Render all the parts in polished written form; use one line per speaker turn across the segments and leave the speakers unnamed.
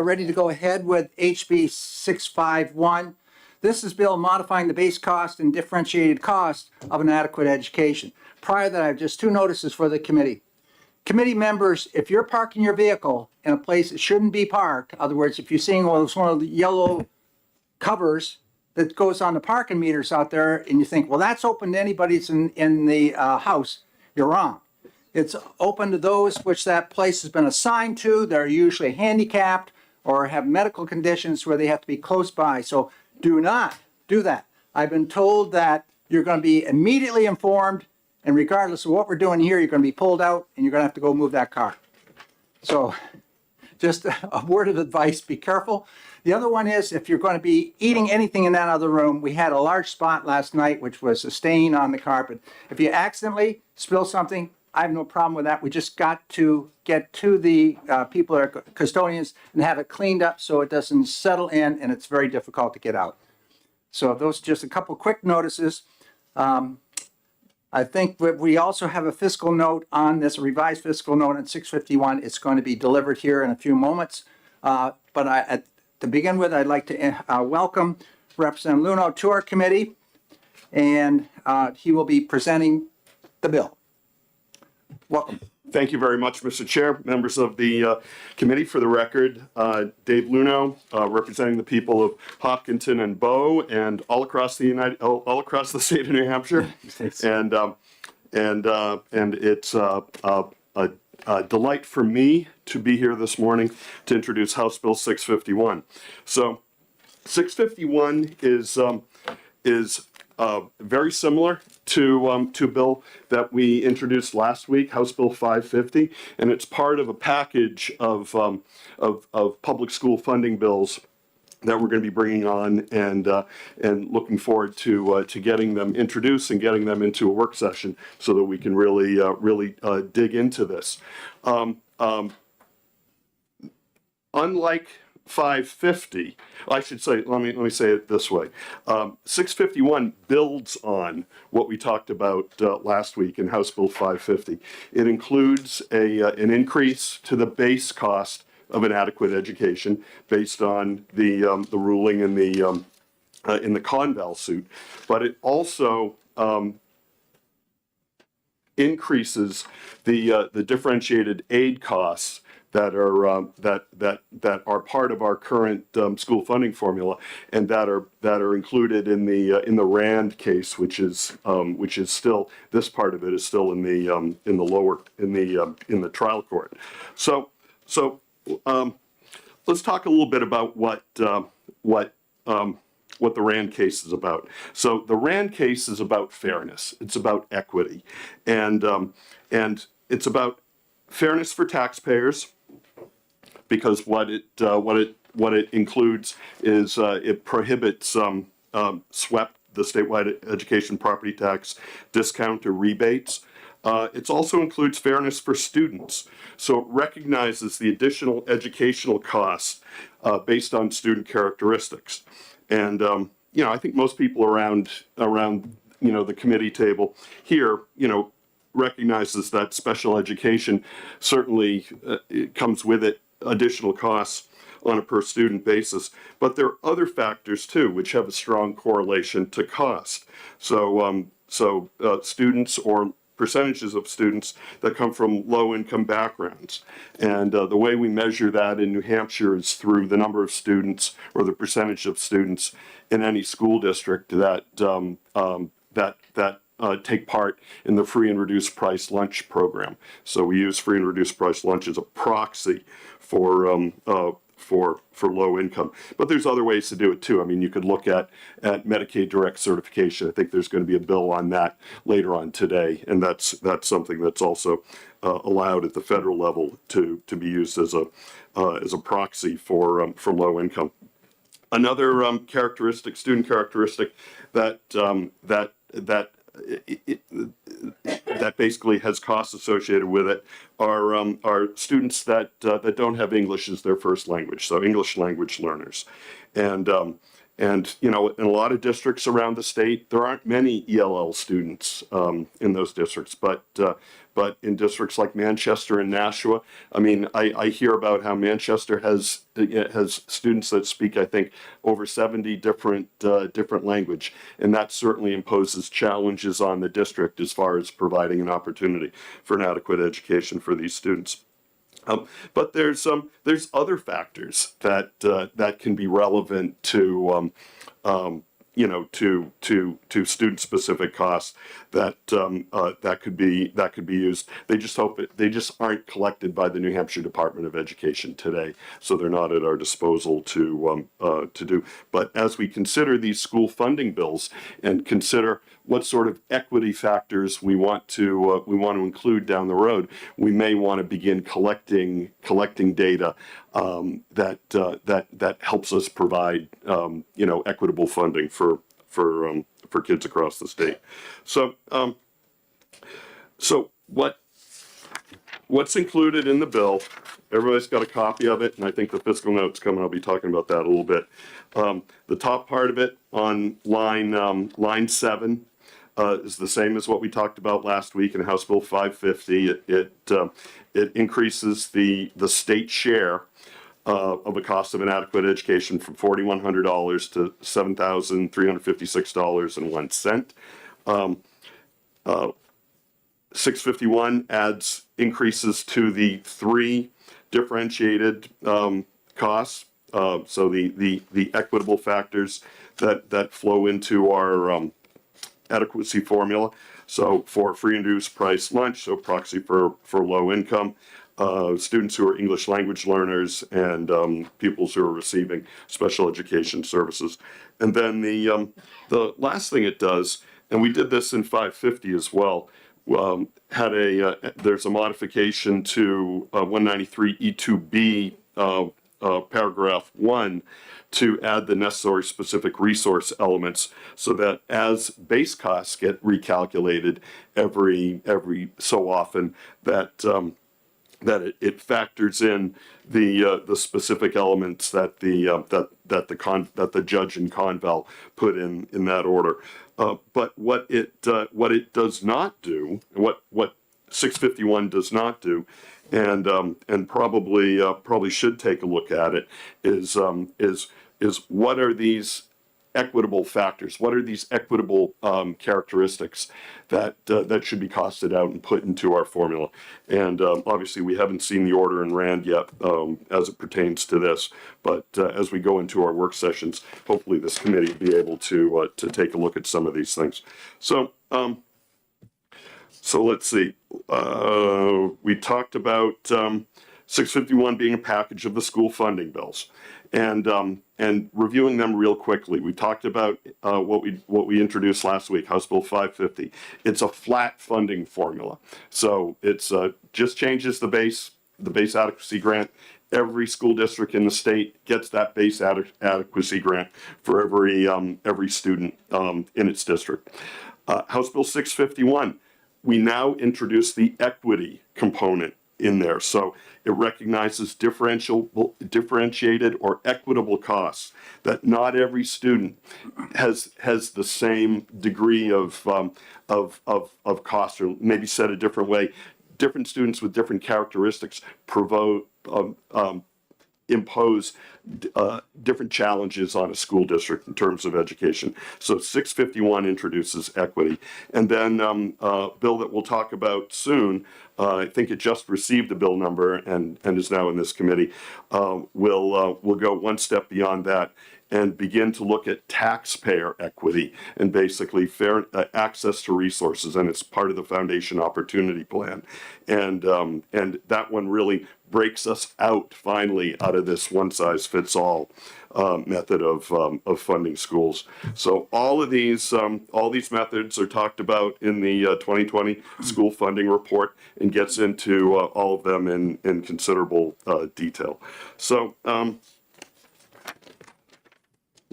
We're ready to go ahead with HB 651. This is bill modifying the base cost and differentiated cost of an adequate education. Prior to that, I have just two notices for the committee. Committee members, if you're parking your vehicle in a place that shouldn't be parked, in other words, if you're seeing one of the yellow covers that goes on the parking meters out there and you think, well, that's open to anybody that's in the house, you're wrong. It's open to those which that place has been assigned to. They're usually handicapped or have medical conditions where they have to be close by. So do not do that. I've been told that you're going to be immediately informed, and regardless of what we're doing here, you're going to be pulled out and you're going to have to go move that car. So just a word of advice, be careful. The other one is if you're going to be eating anything in that other room, we had a large spot last night, which was a stain on the carpet. If you accidentally spill something, I have no problem with that. We just got to get to the people that are custodians and have it cleaned up so it doesn't settle in and it's very difficult to get out. So those are just a couple quick notices. I think we also have a fiscal note on this, a revised fiscal note on 651. It's going to be delivered here in a few moments. But to begin with, I'd like to welcome Representative Luneau to our committee, and he will be presenting the bill. Welcome.
Thank you very much, Mr. Chair, members of the committee. For the record, Dave Luneau, representing the people of Hopkinton and Bow, and all across the state of New Hampshire. And it's a delight for me to be here this morning to introduce House Bill 651. So, 651 is very similar to a bill that we introduced last week, House Bill 550, and it's part of a package of public school funding bills that we're going to be bringing on, and looking forward to getting them introduced and getting them into a work session so that we can really dig into this. Unlike 550, I should say, let me say it this way. 651 builds on what we talked about last week in House Bill 550. It includes an increase to the base cost of an adequate education based on the ruling in the Conval suit, but it also increases the differentiated aid costs that are part of our current school funding formula, and that are included in the Rand case, which is still, this part of it is still in the trial court. So let's talk a little bit about what the Rand case is about. So the Rand case is about fairness. It's about equity, and it's about fairness for taxpayers, because what it includes is it prohibits SWEP, the statewide education property tax discount or rebates. It also includes fairness for students. So it recognizes the additional educational costs based on student characteristics. And I think most people around the committee table here, recognizes that special education certainly comes with it additional costs on a per student basis, but there are other factors too which have a strong correlation to cost. So students, or percentages of students that come from low-income backgrounds, and the way we measure that in New Hampshire is through the number of students, or the percentage of students in any school district that take part in the free and reduced price lunch program. So we use free and reduced price lunch as a proxy for low income. But there's other ways to do it too. I mean, you could look at Medicaid direct certification. I think there's going to be a bill on that later on today, and that's something that's also allowed at the federal level to be used as a proxy for low income. Another student characteristic that basically has costs associated with it are students that don't have English as their first language, so English language learners, and you know, in a lot of districts around the state, there aren't many ELL students in those districts, but in districts like Manchester and Nashua, I mean, I hear about how Manchester has students that speak, I think, over 70 different language, and that certainly imposes challenges on the district as far as providing an opportunity for an adequate education for these students. But there's other factors that can be relevant to you know, to student specific costs that that could be used. They just aren't collected by the New Hampshire Department of Education today, so they're not at our disposal to do. But as we consider these school funding bills and consider what sort of equity factors we want to include down the road, we may want to begin collecting data that helps us provide you know, equitable funding for kids across the state. So what's included in the bill? Everybody's got a copy of it, and I think the fiscal note's coming. I'll be talking about that a little bit. The top part of it on line 7 is the same as what we talked about last week in House Bill 550. It increases the state share of the cost of an adequate education from $4,100 to $7,356.01. 651 adds increases to the 3 differentiated costs. So the equitable factors that flow into our adequacy formula. So for free and reduced price lunch, so proxy for low income, students who are English language learners, and pupils who are receiving special education services. And then the last thing it does, and we did this in 550 as well, there's a modification to 193E2B paragraph 1 to add the necessary specific resource elements so that as base costs get recalculated every so often, that it factors in the specific elements that the judge in Conval put in that order. But what it does not do, what 651 does not do, and probably should take a look at it, is what are these equitable factors? What are these equitable characteristics that should be costed out and put into our formula? And obviously, we haven't seen the order in Rand yet as it pertains to this. But as we go into our work sessions, hopefully this committee will be able to take a look at some of these things. So let's see. We talked about 651 being a package of the school funding bills. And reviewing them real quickly, we talked about what we introduced last week, House Bill 550. It's a flat funding formula, so it's just changes the base adequacy grant. Every school district in the state gets that base adequacy grant for every student in its district. House Bill 651, we now introduce the equity component in there. So it recognizes differentiated or equitable costs, that not every student has the same degree of cost, or maybe said a different way, different students with different characteristics impose different challenges on a school district in terms of education. So 651 introduces equity. And then a bill that we'll talk about soon, I think it just received a bill number and is now in this committee, will go one step beyond that and begin to look at taxpayer equity and basically fair access to resources, and it's part of the Foundation Opportunity Plan. And that one really breaks us out finally out of this one-size-fits-all method of funding schools. So all these methods are talked about in the 2020 school funding report and gets into all of them in considerable detail. So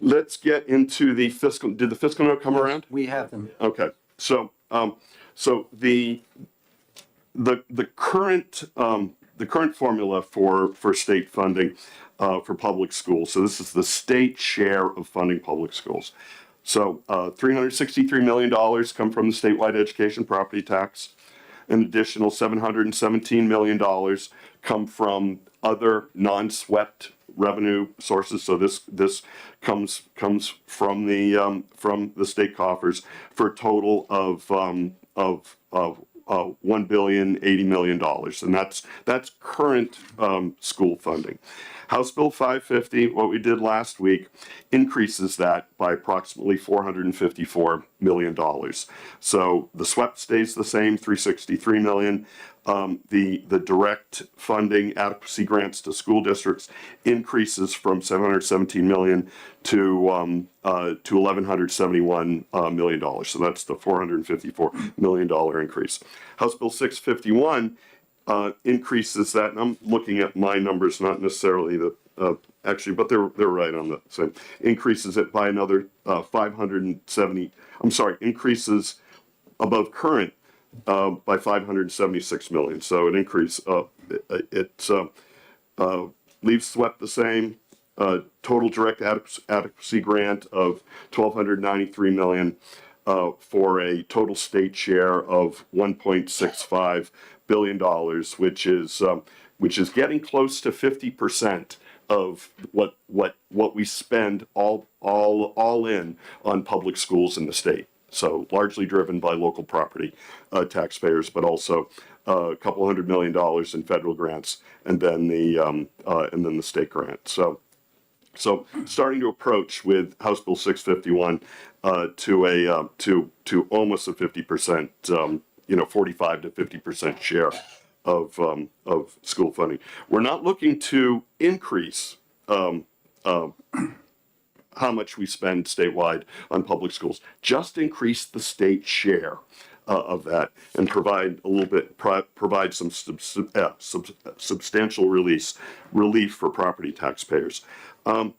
let's get into the fiscal. Did the fiscal note come around?
We have them.
Okay. So the current current formula for state funding for public schools. So this is the state share of funding public schools. So $363 million come from the statewide education property tax. An additional $717 million come from other non-swept revenue sources. So this comes from the state coffers for a total of $1,080,000,000, and that's current school funding. House Bill 550, what we did last week, increases that by approximately $454 million. So the swept stays the same, $363 million. The direct funding adequacy grants to school districts increases from $717 million to $1,171 million. So that's the $454 million increase. House Bill 651 increases that, and I'm looking at my numbers, not necessarily the actually, but they're right on the same. Increases it by another 570. I'm sorry, increases above current by 576 million. So an increase. It leaves swept the same. Total direct adequacy grant of 1,293 million for a total state share of $1.65 billion, which is getting close to 50% of what we spend all in on public schools in the state. So largely driven by local property taxpayers, but also a couple $100 million in federal grants, and then the state grant. So starting to approach with House Bill 651 to almost a 50%, 45 to 50% share of school funding. We're not looking to increase how much we spend statewide on public schools. Just increase the state share of that and provide some substantial relief for property taxpayers. I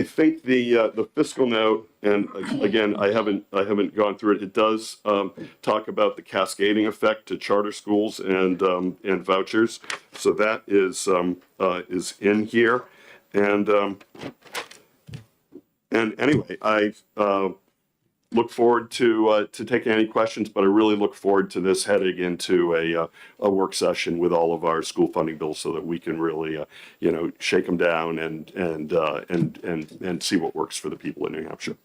think the fiscal note, and again, I haven't gone through it. It does talk about the cascading effect to charter schools and vouchers. So that is in here, and anyway, I look forward to taking any questions, but I really look forward to this heading into a work session with all of our school funding bills, so that we can really shake them down and see what works for the people in New Hampshire.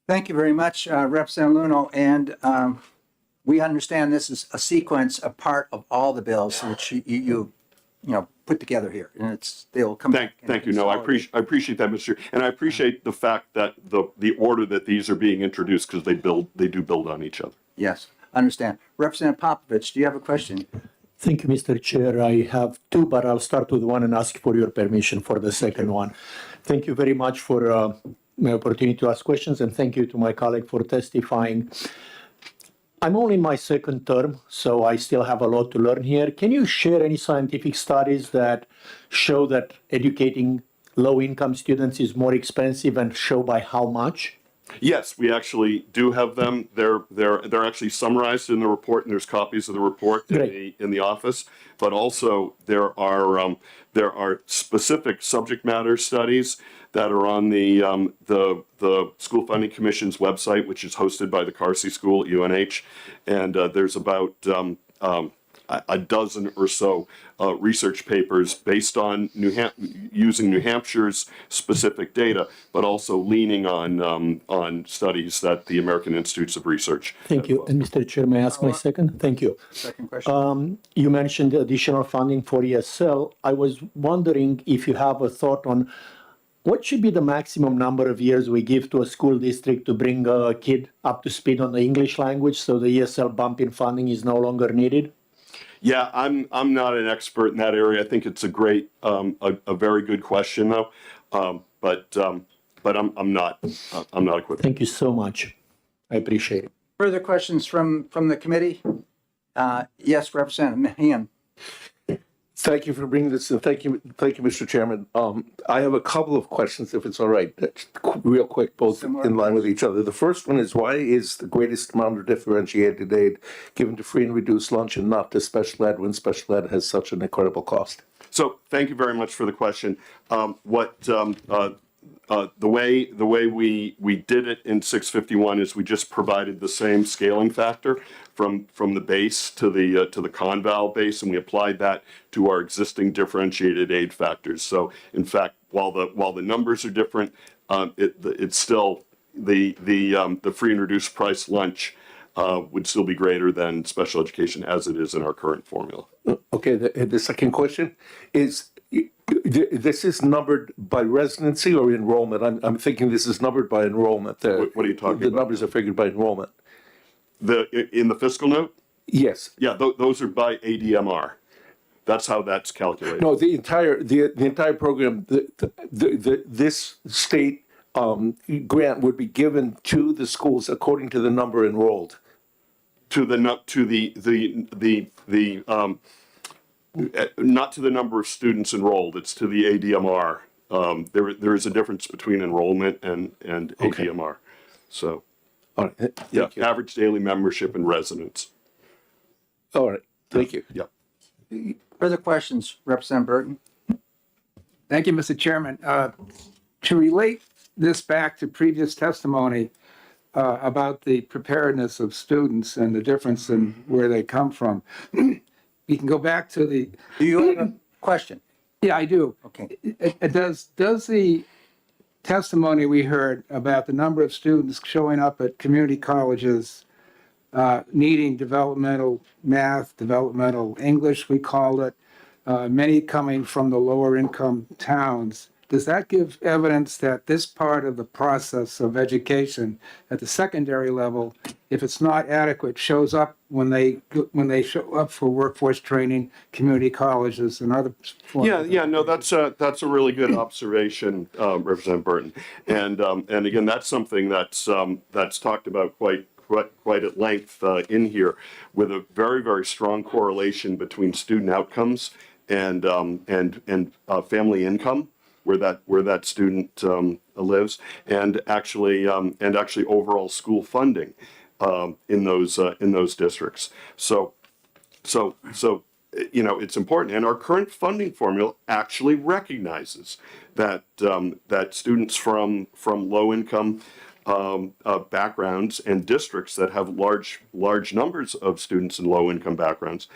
Thank you very much, Representative Luno. And we understand this is a sequence, a part of all the bills which you put together here, and they will come back.
Thank you. No, I appreciate that, Mr. And I appreciate the fact that the order that these are being introduced, because they do build on each other.
Yes, understand. Representative Popovich, do you have a question?
Thank you, Mr. Chair. I have two, but I'll start with one and ask for your permission for the second one. Thank you very much for my opportunity to ask questions, and thank you to my colleague for testifying. I'm only in my second term, so I still have a lot to learn here. Can you share any scientific studies that show that educating low-income students is more expensive, and show by how much?
Yes, we actually do have them. They're actually summarized in the report, and there's copies of the report in the office. But also there are specific subject matter studies that are on the School Funding Commission's website, which is hosted by the Carsey School at UNH, and there's about a dozen or so research papers based on using New Hampshire's specific data, but also leaning on studies that the American Institutes of Research.
Thank you. And Mr. Chair, may I ask my second? Thank you.
Second question.
You mentioned additional funding for ESL. I was wondering if you have a thought on what should be the maximum number of years we give to a school district to bring a kid up to speed on the English language, so the ESL bump in funding is no longer needed?
Yeah, I'm not an expert in that area. I think it's a great, a very good question though, but I'm not equipped.
Thank you so much. I appreciate it.
Further questions from the committee? Yes, Representative Meehan.
Thank you for bringing this, and thank you, Mr. Chairman. I have a couple of questions, if it's all right, real quick, both in line with each other. The first one is, why is the greatest amount of differentiated aid given to free and reduced lunch and not to special ed when special ed has such an incredible cost?
So thank you very much for the question. The way we did it in 651 is we just provided the same scaling factor from the base to the conval base, and we applied that to our existing differentiated aid factors. So in fact, while the numbers are different, it's still the free and reduced price lunch would still be greater than special education as it is in our current formula.
Okay, the second question is, this is numbered by residency or enrollment? I'm thinking this is numbered by enrollment.
What are you talking
The
about?
numbers are figured by enrollment.
In the fiscal note?
Yes.
Yeah, those are by ADMR. That's how that's calculated.
No, the entire program, this state grant would be given to the schools according to the number enrolled.
Not to the number of students enrolled. It's to the ADMR. There is a difference between enrollment and ADMR. So,
All right.
yeah,
Thank you.
average daily membership and residents.
All right. Thank you.
Yeah.
Further questions, Representative Burton?
Thank you, Mr. Chairman. To relate this back to previous testimony about the preparedness of students and the difference in where they come from, we can go back to the.
Do you have a question?
Yeah, I do.
Okay.
Does the testimony we heard about the number of students showing up at community colleges needing developmental math, developmental English, we called it, many coming from the lower income towns, does that give evidence that this part of the process of education at the secondary level, if it's not adequate, shows up when they show up for workforce training, community colleges and other forms?
No, that's a really good observation, Representative Burton. And again, that's something that's talked about quite at length in here, with a very, very strong correlation between student outcomes and family income, where that student lives, and actually overall school funding in those districts. So it's important, and our current funding formula actually recognizes that students from low income backgrounds and districts that have large numbers of students in low income backgrounds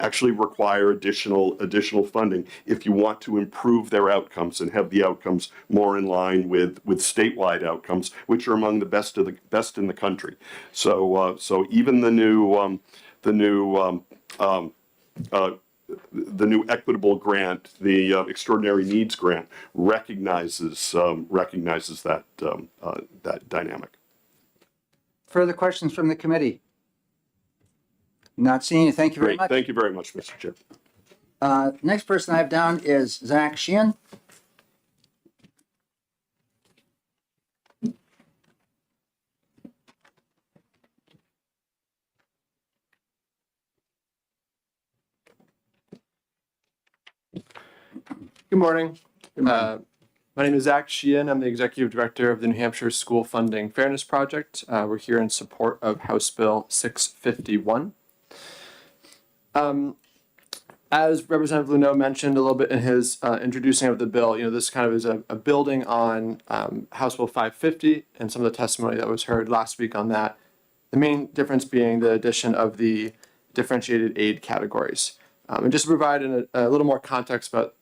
actually require additional funding if you want to improve their outcomes and have the outcomes more in line with statewide outcomes, which are among the best in the country. So even the new equitable grant, the extraordinary needs grant, recognizes that dynamic.
Further questions from the committee? Not seeing you. Thank you very
Great,
much.
thank you very much, Mr. Chair.
Next person I have down is Zach Sheehan.
Good morning. My name is Zach Sheehan. I'm the Executive Director of the New Hampshire School Funding Fairness Project. We're here in support of House Bill 651. As Representative Luneau mentioned a little bit in his introducing of the bill, this kind of is a building on House Bill 550 and some of the testimony that was heard last week on that. The main difference being the addition of the differentiated aid categories. And just to provide a little more context about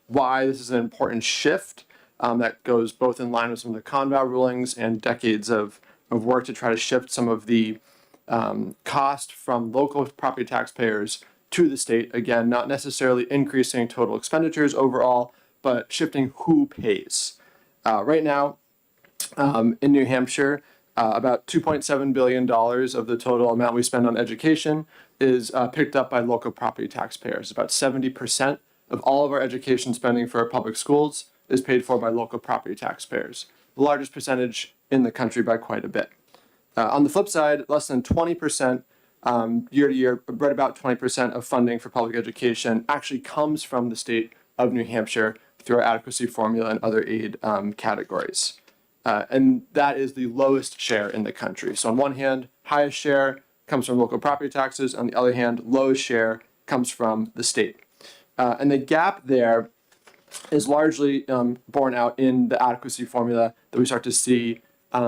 why this is an important shift that goes both in line with some of the Conval rulings and decades of work to try to shift some of the cost from local property taxpayers to the state. Again, not necessarily increasing total expenditures overall, but shifting who pays. Right now, in New Hampshire, about $2.7 billion of the total amount we spend on education is picked up by local property taxpayers. About 70% of all of our education spending for our public schools is paid for by local property taxpayers, the largest percentage in the country by quite a bit. On the flip side, less than 20% year to year, right about 20% of funding for public education actually comes from the state of New Hampshire through our adequacy formula and other aid categories. And that is the lowest share in the country. So on one hand, highest share comes from local property taxes. On the other hand, lowest share comes from the state. And the gap there is largely borne out in the adequacy formula that we start to see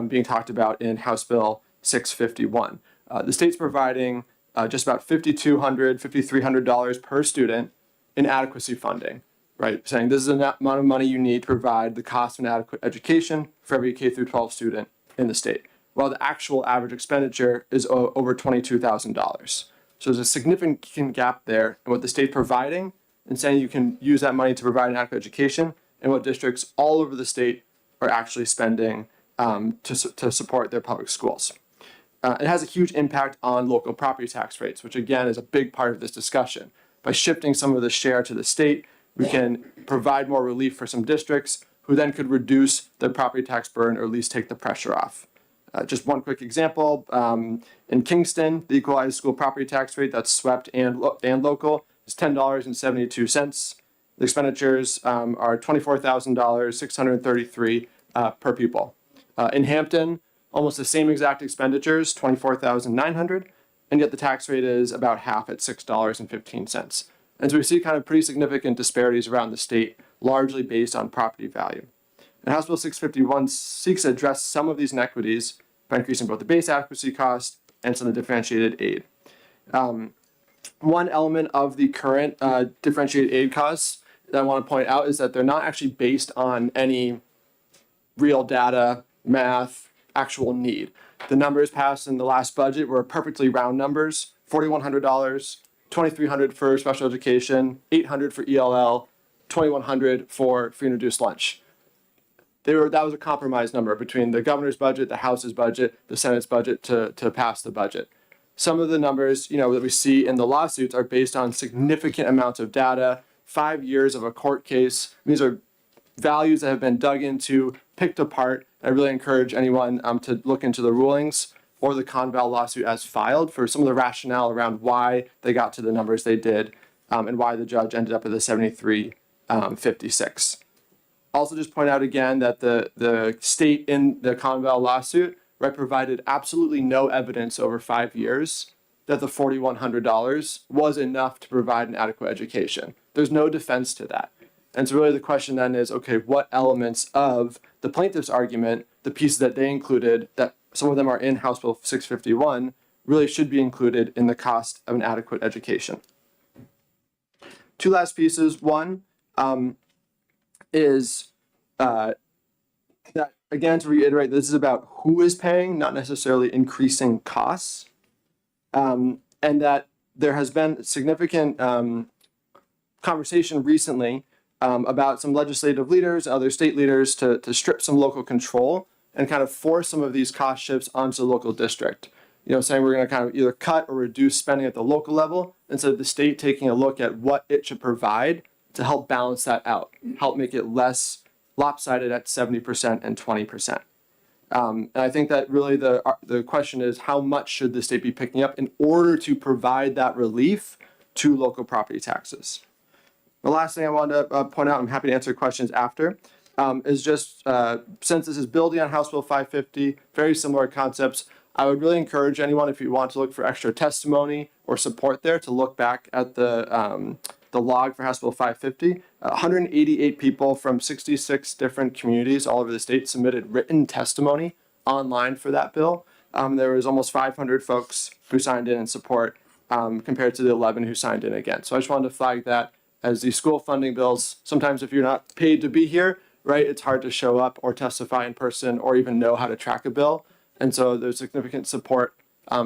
being talked about in House Bill 651. The state's providing just about $5,200, $5,300 per student in adequacy funding, right? Saying this is the amount of money you need to provide the cost of an adequate education for every K through 12 student in the state, while the actual average expenditure is over $22,000. So there's a significant gap there in what the state's providing and saying you can use that money to provide an adequate education and what districts all over the state are actually spending to support their public schools. It has a huge impact on local property tax rates, which again is a big part of this discussion. By shifting some of the share to the state, we can provide more relief for some districts who then could reduce their property tax burden or at least take the pressure off. Just one quick example, in Kingston, the equalized school property tax rate that's swept and local is $10.72. The expenditures are $24,000, $633 per pupil. In Hampton, almost the same exact expenditures, $24,900, and yet the tax rate is about half at $6.15. And so we see kind of pretty significant disparities around the state, largely based on property value. And House Bill 651 seeks to address some of these inequities by increasing both the base adequacy cost and some of the differentiated aid. One element of the current differentiated aid costs that I want to point out is that they're not actually based on any real data, math, actual need. The numbers passed in the last budget were perfectly round numbers: $4,100, $2,300 for special education, $800 for ELL, $2,100 for free and reduced lunch. That was a compromise number between the governor's budget, the House's budget, the Senate's budget to pass the budget. Some of the numbers, that we see in the lawsuits are based on significant amounts of data, 5 years of a court case. These are values that have been dug into, picked apart. I really encourage anyone to look into the rulings or the Conval lawsuit as filed for some of the rationale around why they got to the numbers they did and why the judge ended up at the 73-56. Also just point out again that the state in the Conval lawsuit provided absolutely no evidence over 5 years that the $4,100 was enough to provide an adequate education. There's no defense to that. And so really the question then is, okay, what elements of the plaintiff's argument, the pieces that they included, that some of them are in House Bill 651, really should be included in the cost of an adequate education. Two last pieces. One is that, again, to reiterate, this is about who is paying, not necessarily increasing costs, and that there has been significant conversation recently about some legislative leaders and other state leaders to strip some local control and kind of force some of these cost shifts onto the local district. Saying we're going to kind of either cut or reduce spending at the local level instead of the state taking a look at what it should provide to help balance that out, help make it less lopsided at 70% and 20%. And I think that really the question is, how much should the state be picking up in order to provide that relief to local property taxes? The last thing I wanted to point out, I'm happy to answer questions after, is just since this is building on House Bill 550, very similar concepts, I would really encourage anyone, if you want to look for extra testimony or support there, to look back at the log for House Bill 550. 188 people from 66 different communities all over the state submitted written testimony online for that bill. There was almost 500 folks who signed in support compared to the 11 who signed in against. So I just wanted to flag that. As these school funding bills, sometimes if you're not paid to be here, right, it's hard to show up or testify in person or even know how to track a bill. And so there's significant support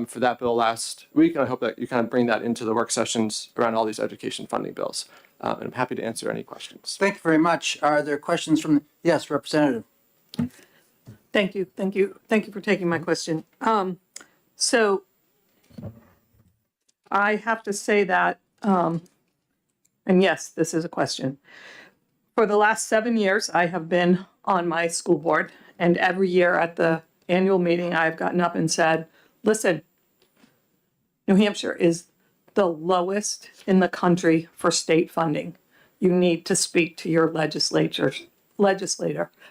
for that bill last week, and I hope that you kind of bring that into the work sessions around all these education funding bills. And I'm happy to answer any questions.
Thank you very much. Are there questions from, yes, Representative?
Thank you for taking my question. So I have to say that, and yes, this is a question. For the last 7 years, I have been on my school board, and every year at the annual meeting, I've gotten up and said, listen, New Hampshire is the lowest in the country for state funding. You need to speak to your legislator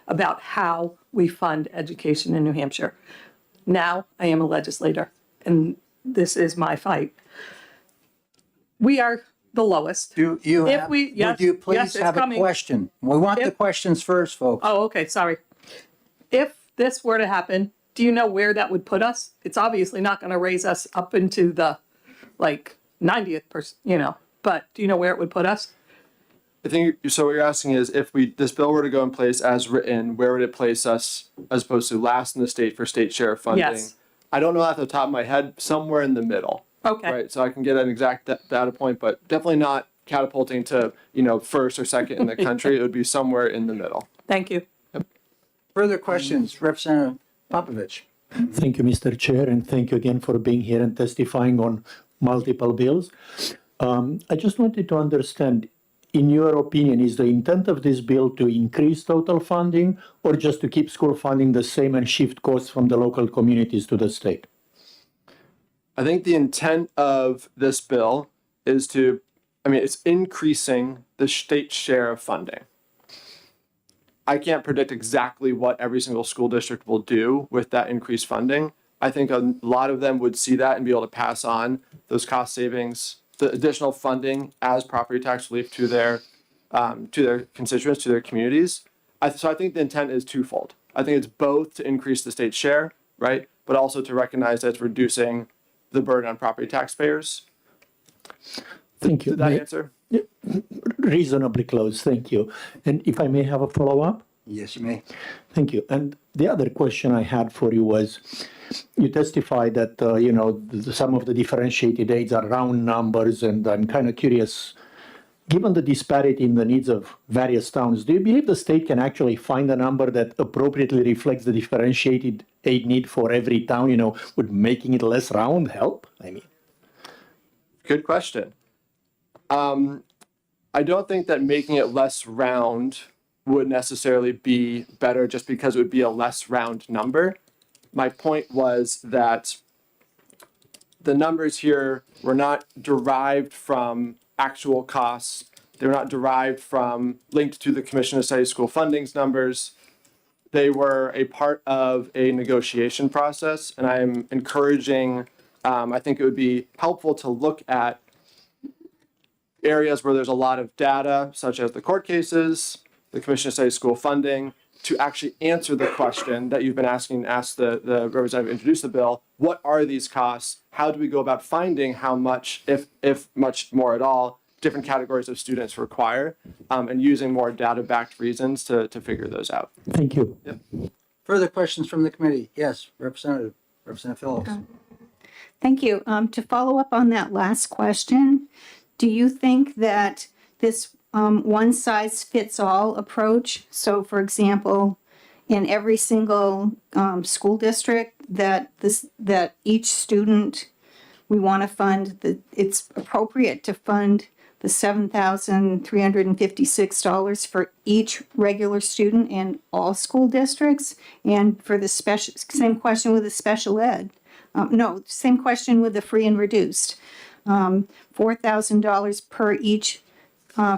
about how we fund education in New Hampshire. Now I am a legislator, and this is my fight. We are the lowest.
Do you
If
have,
we- yes,
would you
yes,
please
it's
have a
coming.
question? We want the
If-
questions first, folks.
Oh, okay, sorry. If this were to happen, do you know where that would put us? It's obviously not going to raise us up into the, like, 90th person, but do you know where it would put us?
I think so. What you're asking is if this bill were to go in place as written, where would it place us as opposed to last in the state for state share funding?
Yes.
I don't know off the top of my head. Somewhere in the middle.
Okay.
Right. So I can get an exact data point, but definitely not catapulting to first or second in the country. It would be somewhere in the middle.
Thank you.
Further questions, Representative Popovich?
Thank you, Mr. Chair, and thank you again for being here and testifying on multiple bills. I just wanted to understand, in your opinion, is the intent of this bill to increase total funding or just to keep school funding the same and shift costs from the local communities to the state?
I think the intent of this bill is it's increasing the state share of funding. I can't predict exactly what every single school district will do with that increased funding. I think a lot of them would see that and be able to pass on those cost savings, the additional funding as property tax relief to their constituents, to their communities. So I think the intent is twofold. I think it's both to increase the state share, right, but also to recognize that it's reducing the burden on property taxpayers.
Thank you.
Did that
May-
answer?
Reasonably close, thank you. And if I may have a follow-up?
Yes, you may.
Thank you. And the other question I had for you was, you testified that, some of the differentiated aids are round numbers, and I'm kind of curious, given the disparity in the needs of various towns, do you believe the state can actually find a number that appropriately reflects the differentiated aid need for every town, would making it less round help?
Good question. I don't think that making it less round would necessarily be better just because it would be a less round number. My point was that the numbers here were not derived from actual costs. They're not derived from linked to the Commission to Study School Funding's numbers. They were a part of a negotiation process, and I'm encouraging, I think it would be helpful to look at areas where there's a lot of data, such as the court cases, the Commission to Study School Funding, to actually answer the question that you've been asking, ask the representative who introduced the bill, what are these costs? How do we go about finding how much, if much more at all, different categories of students require, and using more data-backed reasons to figure those out.
Thank you.
Further questions from the committee? Yes, Representative Phillips.
Thank you. To follow up on that last question, do you think that this one-size-fits-all approach, so for example, in every single school district, that each student, we want to fund, it's appropriate to fund the $7,356 for each regular student in all school districts? And for the same question with the special ed. Same question with the free and reduced. $4,000 per each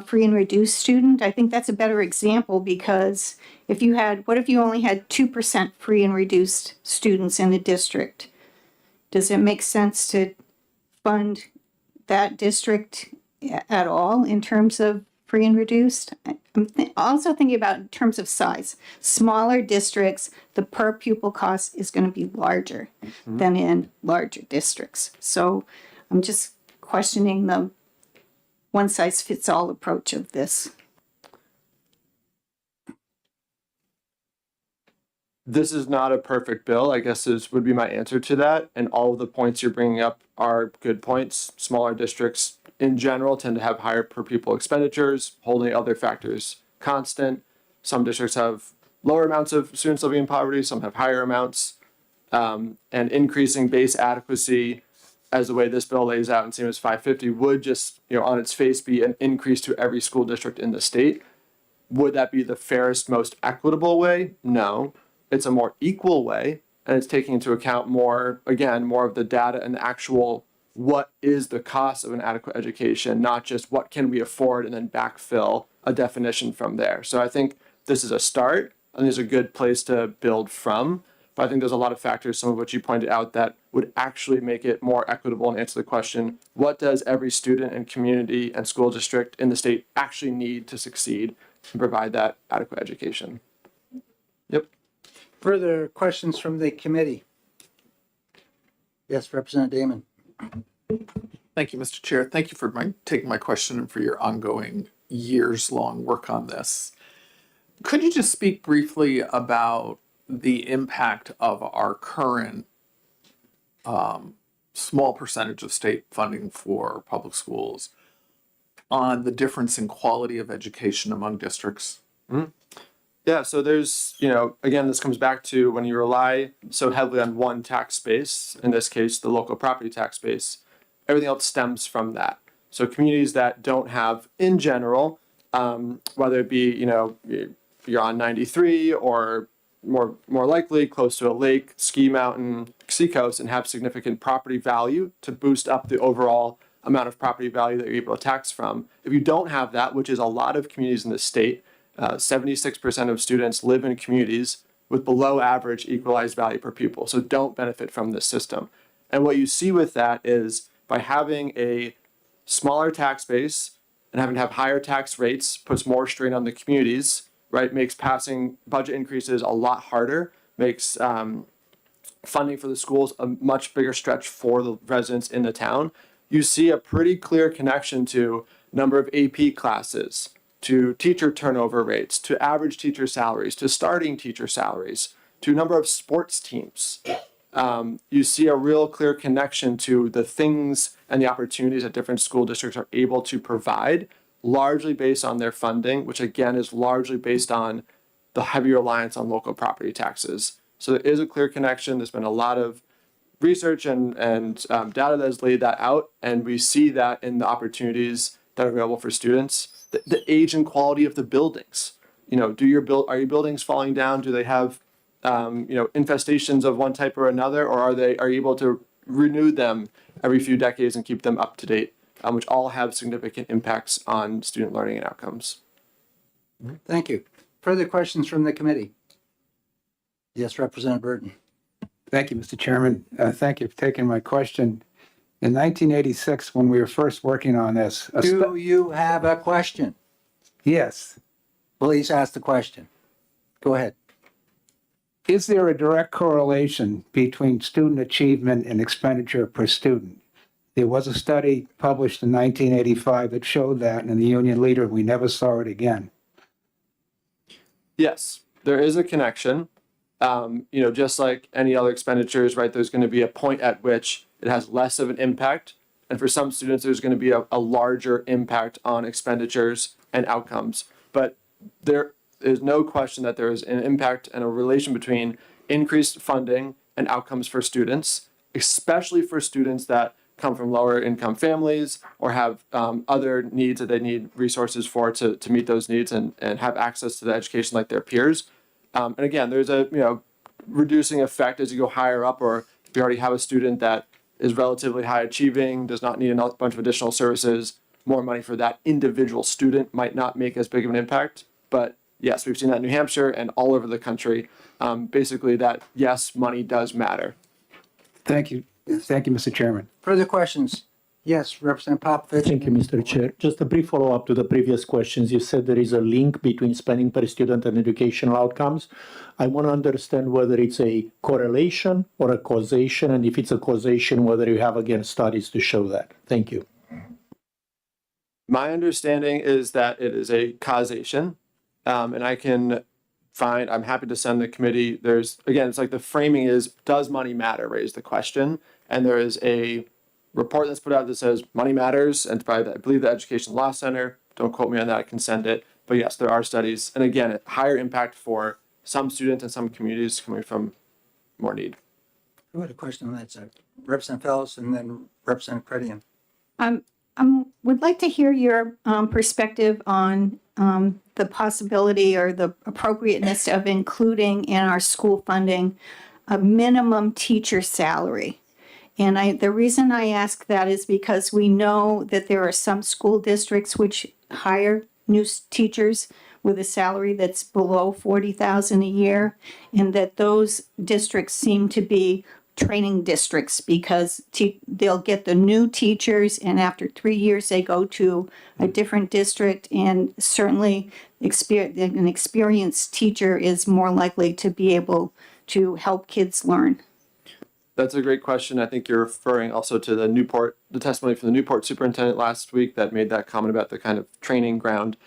free and reduced student. I think that's a better example, because what if you only had 2% free and reduced students in a district? Does it make sense to fund that district at all in terms of free and reduced? I'm also thinking about in terms of size. Smaller districts, the per pupil cost is going to be larger than in larger districts. So I'm just questioning the one-size-fits-all approach of this.
This is not a perfect bill, I guess would be my answer to that. And all of the points you're bringing up are good points. Smaller districts in general tend to have higher per pupil expenditures, holding other factors constant. Some districts have lower amounts of students living in poverty, some have higher amounts. And increasing base adequacy, as the way this bill lays out in CMS 550, would just, on its face be an increase to every school district in the state. Would that be the fairest, most equitable way? No. It's a more equal way, and it's taking into account more of the data and the actual what is the cost of an adequate education, not just what can we afford and then backfill a definition from there. So I think this is a start and there's a good place to build from. But I think there's a lot of factors, some of which you pointed out, that would actually make it more equitable and answer the question, what does every student and community and school district in the state actually need to succeed and provide that adequate education? Yep.
Further questions from the committee? Yes, Representative Damon.
Thank you, Mr. Chair. Thank you for taking my question and for your ongoing years-long work on this. Could you just speak briefly about the impact of our current small percentage of state funding for public schools on the difference in quality of education among districts?
Yeah, so there's, again, this comes back to when you rely so heavily on one tax base, in this case, the local property tax base, everything else stems from that. So communities that don't have, in general, whether it be, you're on 93 or more likely close to a lake, ski mountain, seacoast, and have significant property value to boost up the overall amount of property value that you're able to tax from. If you don't have that, which is a lot of communities in the state, 76% of students live in communities with below average equalized value per pupil, so don't benefit from this system. And what you see with that is by having a smaller tax base and having to have higher tax rates puts more strain on the communities, right? Makes passing budget increases a lot harder, makes funding for the schools a much bigger stretch for the residents in the town. You see a pretty clear connection to number of AP classes, to teacher turnover rates, to average teacher salaries, to starting teacher salaries, to number of sports teams. You see a real clear connection to the things and the opportunities that different school districts are able to provide, largely based on their funding, which again is largely based on the heavy reliance on local property taxes. So there is a clear connection. There's been a lot of research and data that has laid that out, and we see that in the opportunities that are available for students. The age and quality of the buildings. Are your buildings falling down? Do they have infestations of one type or another, or are you able to renew them every few decades and keep them up to date, which all have significant impacts on student learning and outcomes.
Thank you. Further questions from the committee? Yes, Representative Burton.
Thank you, Mr. Chairman. Thank you for taking my question. In 1986, when we were first working on this,
Do you have a question?
yes,
Please ask the question. Go ahead.
is there a direct correlation between student achievement and expenditure per student? There was a study published in 1985 that showed that, and in the Union Leader, we never saw it again.
Yes, there is a connection. Just like any other expenditures, right? There's going to be a point at which it has less of an impact. And for some students, there's going to be a larger impact on expenditures and outcomes. But there is no question that there is an impact and a relation between increased funding and outcomes for students, especially for students that come from lower income families or have other needs that they need resources for to meet those needs and have access to the education like their peers. And again, there's a reducing effect as you go higher up, or if you already have a student that is relatively high achieving, does not need a bunch of additional services, more money for that individual student might not make as big of an impact. But yes, we've seen that in New Hampshire and all over the country. Basically that, yes, money does matter.
Thank you. Thank you, Mr. Chairman.
Further questions? Yes, Representative Popovich.
Thank you, Mr. Chair. Just a brief follow-up to the previous questions. You said there is a link between spending per student and educational outcomes. I want to understand whether it's a correlation or a causation, and if it's a causation, whether you have, again, studies to show that. Thank you.
My understanding is that it is a causation, and I'm happy to send the committee. It's like the framing is, does money matter, raise the question. And there is a report that's put out that says money matters, and by I believe the Education Law Center. Don't quote me on that, I can send it. But yes, there are studies. And again, higher impact for some students and some communities coming from more need.
Who had a question on that side? Representative Fellows and then Representative Credian.
Would like to hear your perspective on the possibility or the appropriateness of including in our school funding a minimum teacher salary. And the reason I ask that is because we know that there are some school districts which hire new teachers with a salary that's below 40,000 a year, and that those districts seem to be training districts because they'll get the new teachers, and after 3 years they go to a different district, and certainly an experienced teacher is more likely to be able to help kids learn.
That's a great question. I think you're referring also to the testimony from the Newport superintendent last week that made that comment about the kind of training ground.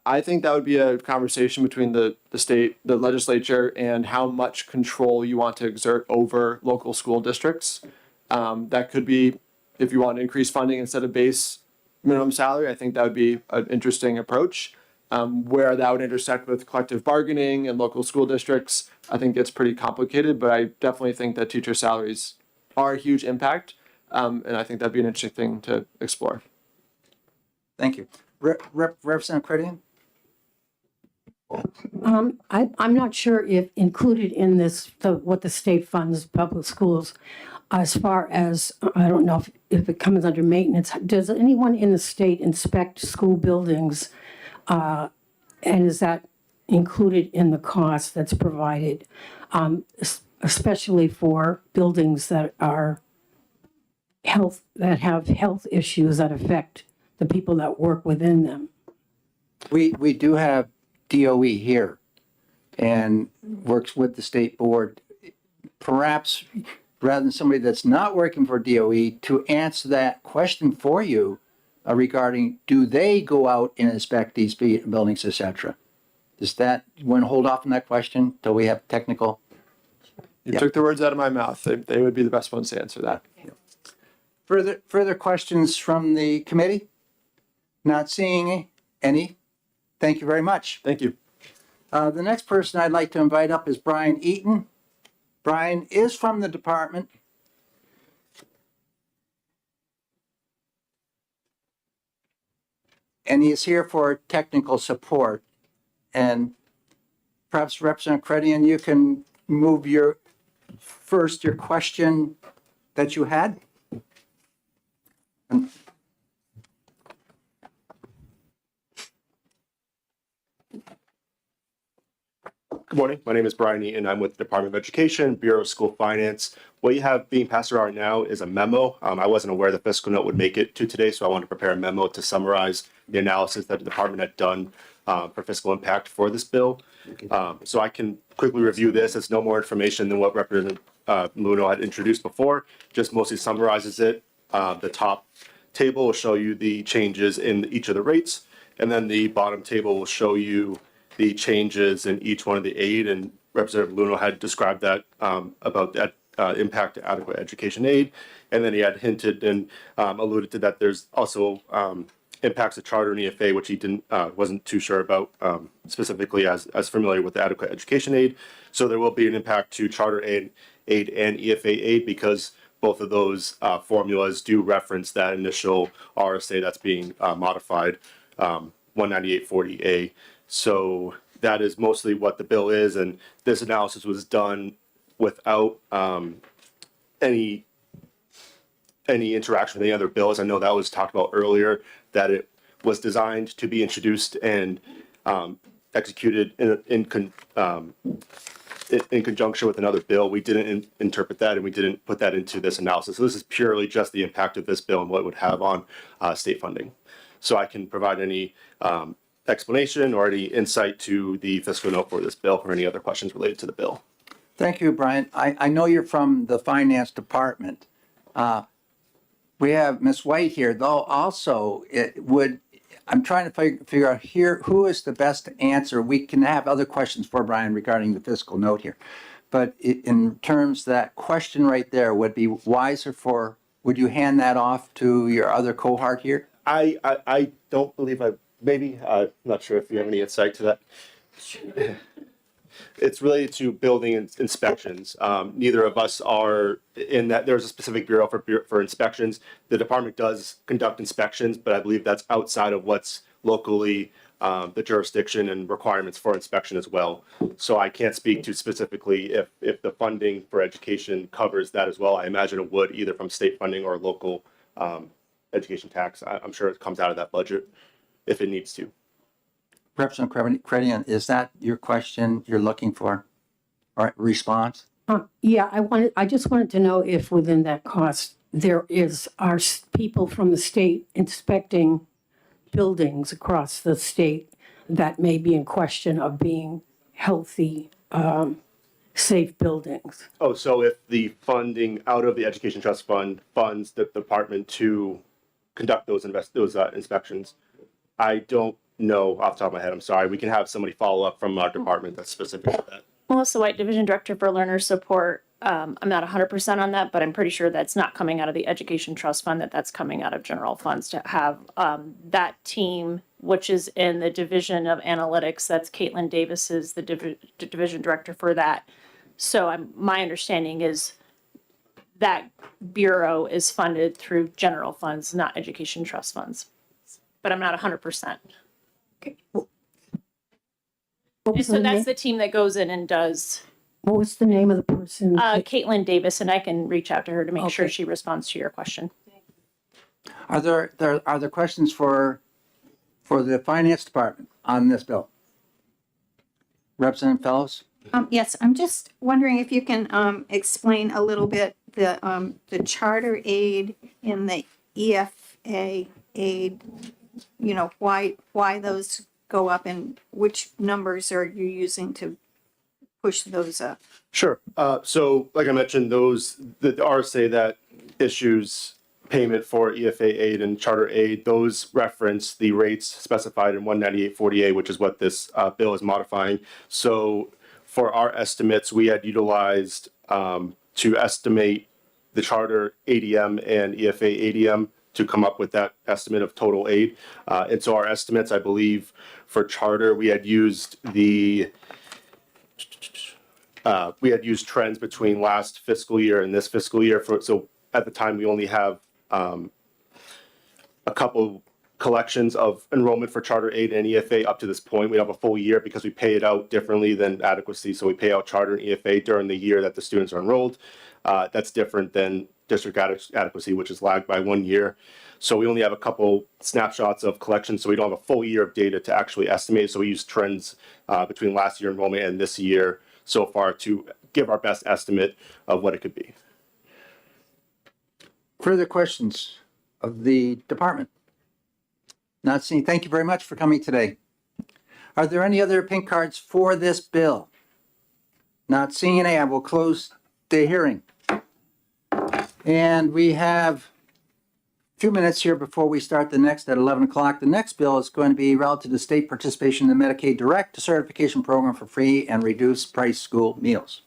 I think that would be a conversation between the state, the legislature, and how much control you want to exert over local school districts. That could be, if you want to increase funding instead of base minimum salary, I think that would be an interesting approach. Where that would intersect with collective bargaining and local school districts, I think it's pretty complicated, but I definitely think that teacher salaries are a huge impact. And I think that'd be an interesting thing to explore.
Thank you. Representative Credian?
I'm not sure if included in this, what the state funds public schools, as far as, I don't know if it comes under maintenance. Does anyone in the state inspect school buildings? And is that included in the cost that's provided, especially for buildings that have health issues that affect the people that work within them?
We do have DOE here and works with the state board. Perhaps rather than somebody that's not working for DOE to answer that question for you regarding, do they go out and inspect these buildings, et cetera? Does that, you want to hold off on that question till we have technical?
You took the words out of my mouth. They would be the best ones to answer that.
Further questions from the committee? Not seeing any. Thank you very much.
Thank you.
The next person I'd like to invite up is Brian Eaton. Brian is from the department. And he is here for technical support. And perhaps Representative Credian, you can move your question that you had.
Good morning. My name is Brian Eaton. I'm with the Department of Education, Bureau of School Finance. What you have being passed around now is a memo. I wasn't aware the fiscal note would make it to today, so I wanted to prepare a memo to summarize the analysis that the department had done for fiscal impact for this bill. So I can quickly review this. It's no more information than what Representative Luno had introduced before, just mostly summarizes it. The top table will show you the changes in each of the rates, and then the bottom table will show you the changes in each one of the aid, and Representative Luno had described that about that impact to adequate education aid, and then he had hinted and alluded to that there's also impacts to charter and EFA, which he wasn't too sure about specifically as familiar with the adequate education aid. So there will be an impact to charter aid and EFA aid because both of those formulas do reference that initial RSA that's being modified, 19840A. So that is mostly what the bill is, and this analysis was done without any interaction with any other bills. I know that was talked about earlier, that it was designed to be introduced and executed in conjunction with another bill. We didn't interpret that, and we didn't put that into this analysis. So this is purely just the impact of this bill and what it would have on state funding. So I can provide any explanation or any insight to the fiscal note for this bill or any other questions related to the bill.
Thank you, Brian. I know you're from the finance department. We have Ms. White here, though also I'm trying to figure out here who is the best to answer. We can have other questions for Brian regarding the fiscal note here. But in terms that question right there would be wiser would you hand that off to your other cohort here?
I don't believe maybe, I'm not sure if you have any insight to that. It's related to building inspections. Neither of us are in that. There's a specific bureau for inspections. The department does conduct inspections, but I believe that's outside of what's locally the jurisdiction and requirements for inspection as well. So I can't speak to specifically if the funding for education covers that as well. I imagine it would, either from state funding or local education tax. I'm sure it comes out of that budget if it needs to.
Representative Credian, is that your question you're looking for? All right, response?
Yeah, I just wanted to know if within that cost, are people from the state inspecting buildings across the state that may be in question of being healthy, safe buildings?
Oh, so if the funding out of the Education Trust Fund funds the department to conduct those inspections, I don't know off the top of my head. I'm sorry. We can have somebody follow up from our department that's specific to that.
Melissa White, Division Director for Learner Support. I'm not 100% on that, but I'm pretty sure that's not coming out of the Education Trust Fund, that's coming out of general funds to have that team, which is in the Division of Analytics. That's Caitlin Davis is the Division Director for that. So my understanding is that bureau is funded through general funds, not Education Trust funds. But I'm not 100%.
What was
So
the
that's
name?
the team that goes in and does
What was the name of the person?
Caitlin Davis, and I can reach out to her to make sure
Okay.
she responds to your question.
Are there questions for the finance department on this bill? Representative Fellows?
Yes, I'm just wondering if you can explain a little bit the charter aid and the EFA aid, you know, why those go up and which numbers are you using to push those up?
Sure. So like I mentioned, the RSA that issues payment for EFA aid and charter aid, those reference the rates specified in 19840A, which is what this bill is modifying. So for our estimates, we had utilized to estimate the charter ADM and EFA ADM to come up with that estimate of total aid. And so our estimates, I believe, for charter, we had used trends between last fiscal year and this fiscal year. So at the time, we only have a couple collections of enrollment for charter aid and EFA up to this point. We have a full year because we pay it out differently than adequacy. So we pay out charter and EFA during the year that the students are enrolled. That's different than district adequacy, which is lagged by 1 year. So we only have a couple snapshots of collections, so we don't have a full year of data to actually estimate. So we use trends between last year enrollment and this year so far to give our best estimate of what it could be.
Further questions of the department? Not seeing. Thank you very much for coming today. Are there any other pink cards for this bill? Not seeing any. I will close the hearing. And we have a few minutes here before we start the next at 11 o'clock. The next bill is going to be relative to state participation in the Medicaid Direct Certification Program for free and reduced price school meals.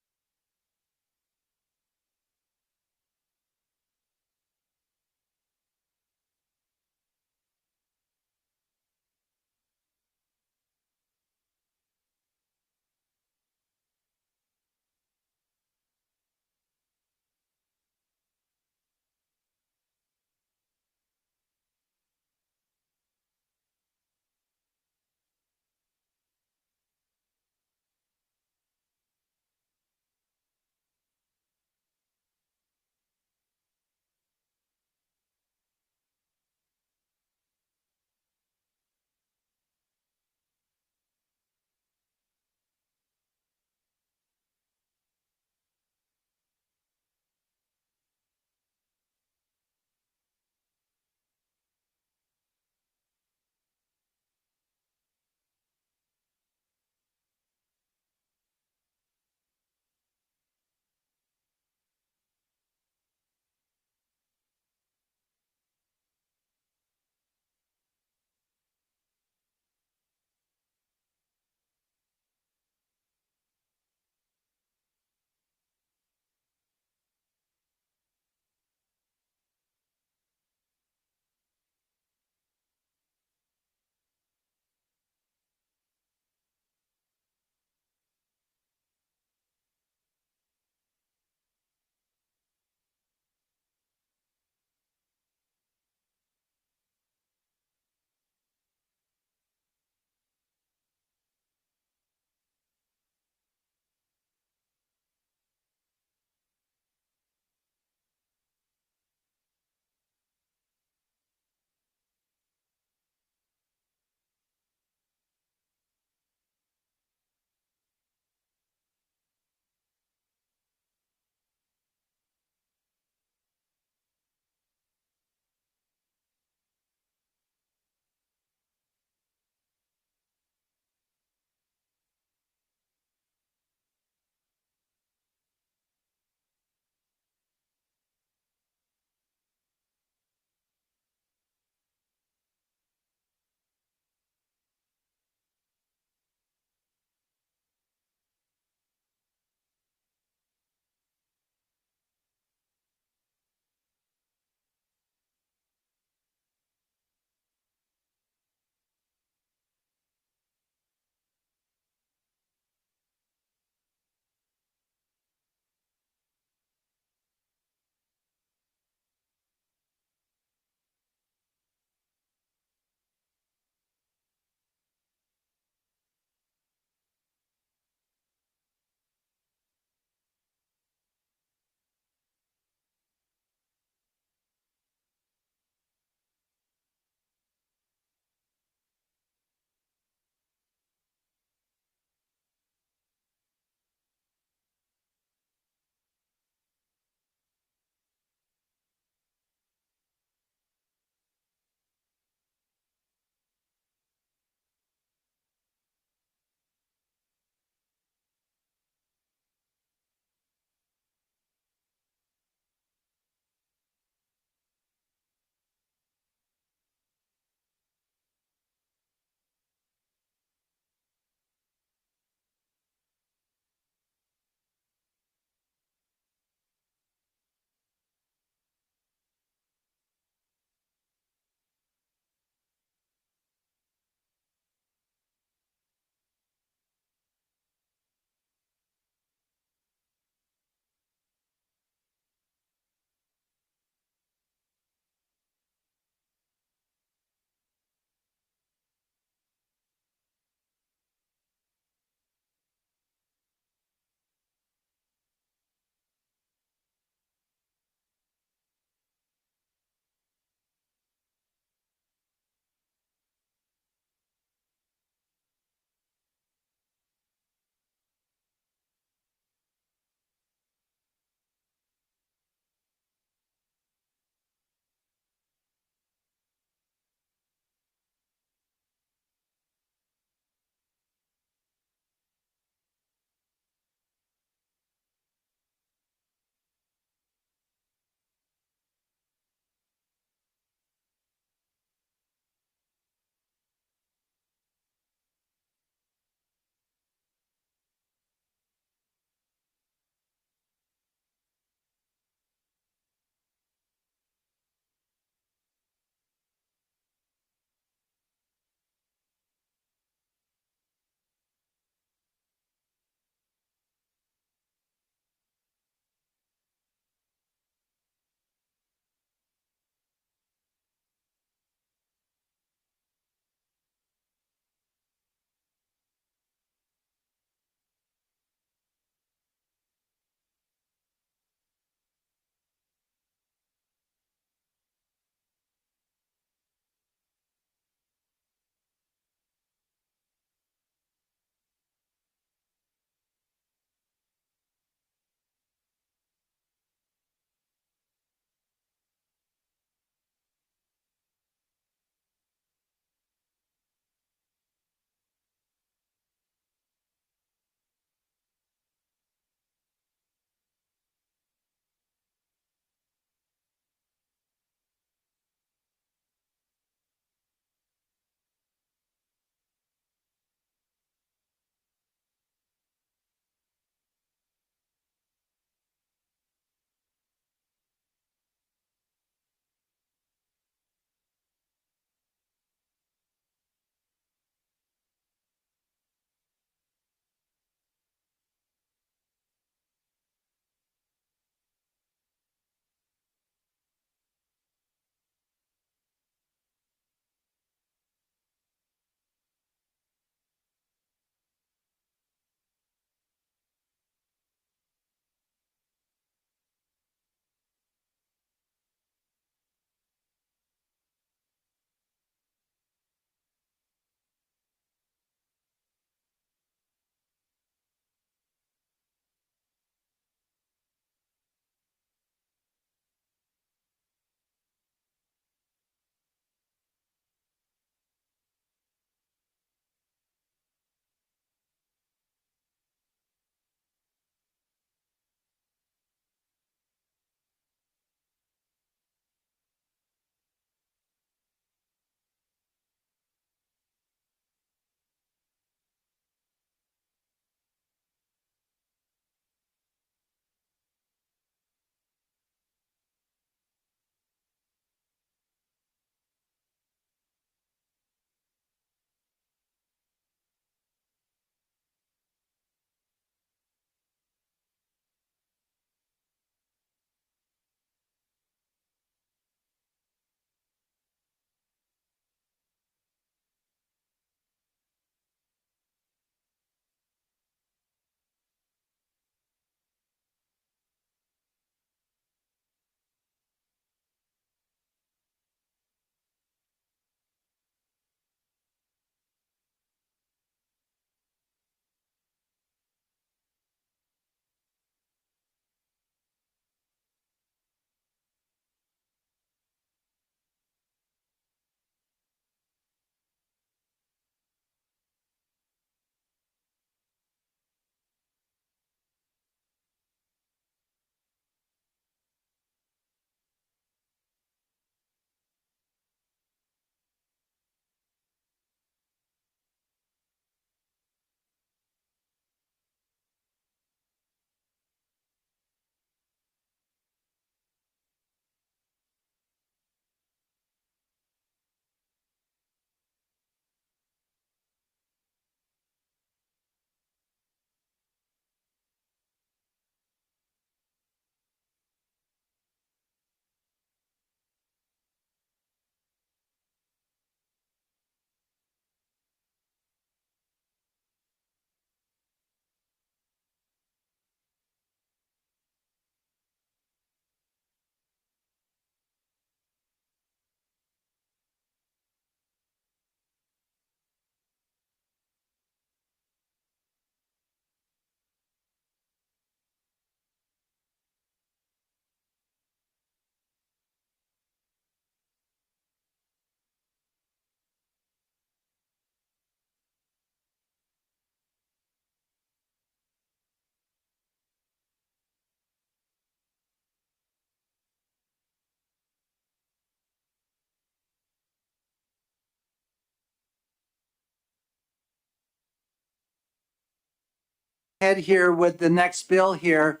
ahead here with the next bill here.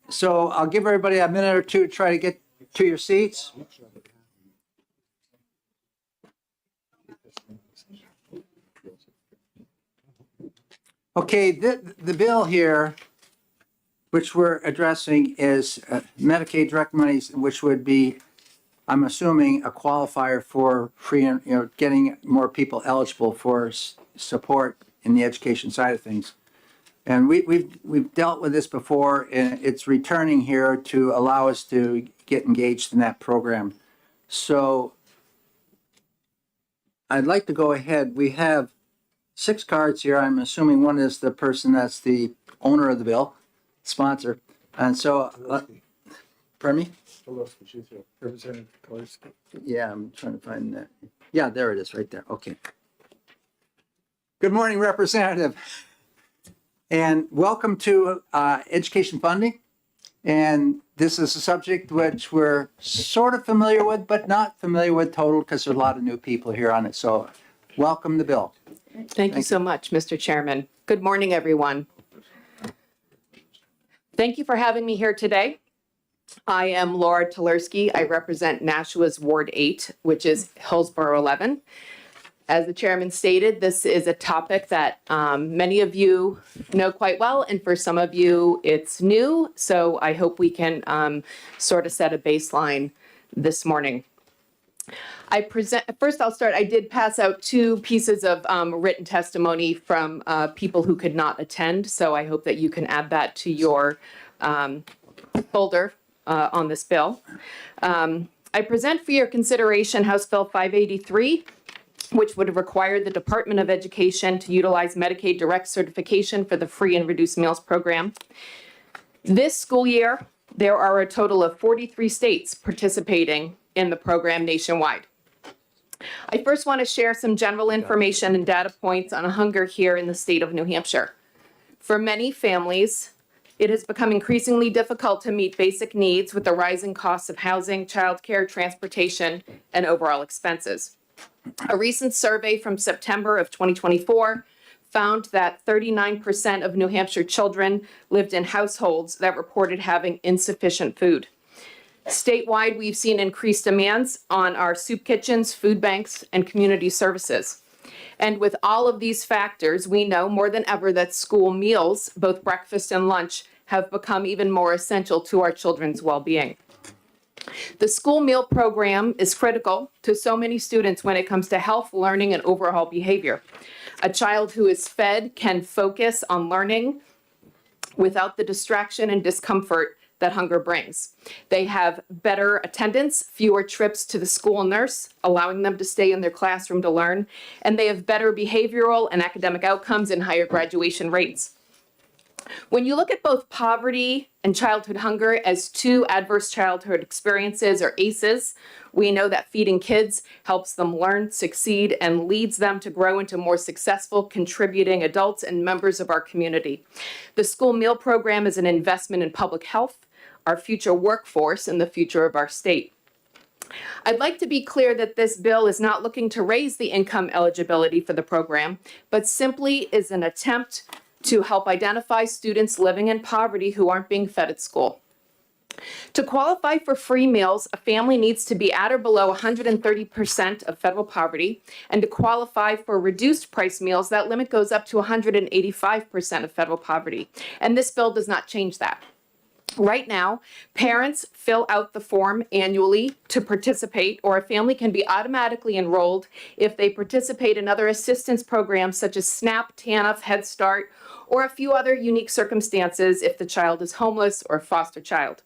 So I'll give everybody a minute or two to try to get to your seats. Okay, the bill here, which we're addressing, is Medicaid direct monies, which would be, I'm assuming, a qualifier for free, getting more people eligible for support in the education side of things. And we've dealt with this before, and it's returning here to allow us to get engaged in that program. So I'd like to go ahead. We have 6 cards here. I'm assuming one is the person that's the owner of the bill, sponsor. And so, pardon me?
Representative Kolarski.
Yeah, I'm trying to find that. Yeah, there it is, right there. Okay. Good morning, Representative. And welcome to education funding. And this is a subject which we're sort of familiar with, but not familiar with total because there's a lot of new people here on it. So welcome the bill.
Thank you so much, Mr. Chairman. Good morning, everyone. Thank you for having me here today. I am Laura Tolerski. I represent Nashua's Ward 8, which is Hillsborough 11. As the chairman stated, this is a topic that many of you know quite well, and for some of you, it's new. So I hope we can sort of set a baseline this morning. First I'll start, I did pass out 2 pieces of written testimony from people who could not attend. So I hope that you can add that to your folder on this bill. I present for your consideration House Bill 583, which would require the Department of Education to utilize Medicaid direct certification for the free and reduced meals program. This school year, there are a total of 43 states participating in the program nationwide. I first want to share some general information and data points on hunger here in the state of New Hampshire. For many families, it has become increasingly difficult to meet basic needs with the rising costs of housing, childcare, transportation, and overall expenses. A recent survey from September of 2024 found that 39% of New Hampshire children lived in households that reported having insufficient food. Statewide, we've seen increased demands on our soup kitchens, food banks, and community services. And with all of these factors, we know more than ever that school meals, both breakfast and lunch, have become even more essential to our children's well-being. The school meal program is critical to so many students when it comes to health, learning, and overall behavior. A child who is fed can focus on learning without the distraction and discomfort that hunger brings. They have better attendance, fewer trips to the school nurse, allowing them to stay in their classroom to learn, and they have better behavioral and academic outcomes and higher graduation rates. When you look at both poverty and childhood hunger as 2 adverse childhood experiences, or ACEs, we know that feeding kids helps them learn, succeed, and leads them to grow into more successful, contributing adults and members of our community. The school meal program is an investment in public health, our future workforce, and the future of our state. I'd like to be clear that this bill is not looking to raise the income eligibility for the program, but simply is an attempt to help identify students living in poverty who aren't being fed at school. To qualify for free meals, a family needs to be at or below 130% of federal poverty, and to qualify for reduced price meals, that limit goes up to 185% of federal poverty. And this bill does not change that. Right now, parents fill out the form annually to participate, or a family can be automatically enrolled if they participate in other assistance programs such as SNAP, TANF, Head Start, or a few other unique circumstances if the child is homeless or a foster child.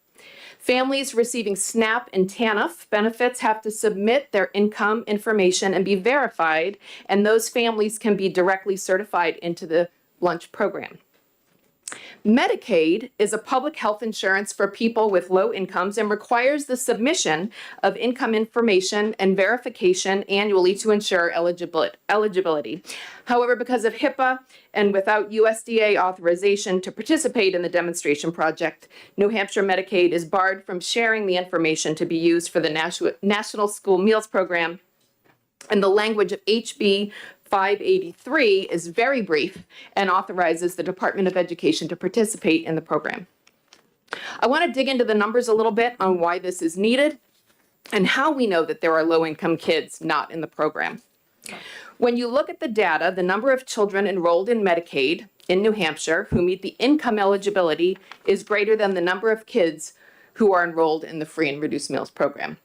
Families receiving SNAP and TANF benefits have to submit their income information and be verified, and those families can be directly certified into the lunch program. Medicaid is a public health insurance for people with low incomes and requires the submission of income information and verification annually to ensure eligibility. However, because of HIPAA and without USDA authorization to participate in the demonstration project, New Hampshire Medicaid is barred from sharing the information to be used for the National School Meals Program. And the language of HB 583 is very brief and authorizes the Department of Education to participate in the program. I want to dig into the numbers a little bit on why this is needed and how we know that there are low-income kids not in the program. When you look at the data, the number of children enrolled in Medicaid in New Hampshire who meet the income eligibility is greater than the number of kids who are enrolled in the free and reduced meals program.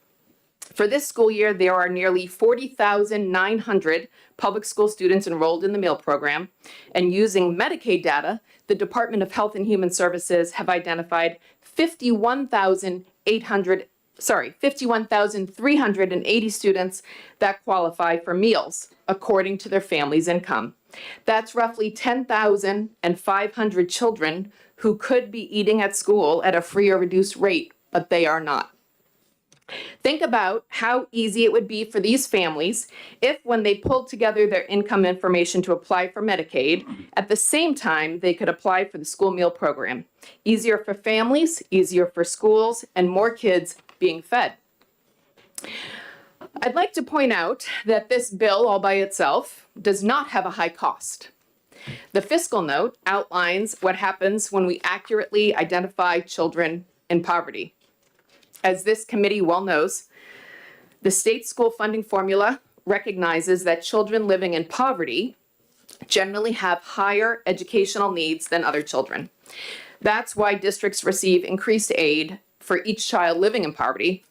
For this school year, there are nearly 40,900 public school students enrolled in the meal program, and using Medicaid data, the Department of Health and Human Services have identified 51,380 students that qualify for meals according to their family's income. That's roughly 10,500 children who could be eating at school at a free or reduced rate, but they are not. Think about how easy it would be for these families if, when they pulled together their income information to apply for Medicaid, at the same time they could apply for the school meal program. Easier for families, easier for schools, and more kids being fed. I'd like to point out that this bill all by itself does not have a high cost. The fiscal note outlines what happens when we accurately identify children in poverty. As this committee well knows, the state school funding formula recognizes that children living in poverty generally have higher educational needs than other children. That's why districts receive increased aid for each child living in poverty,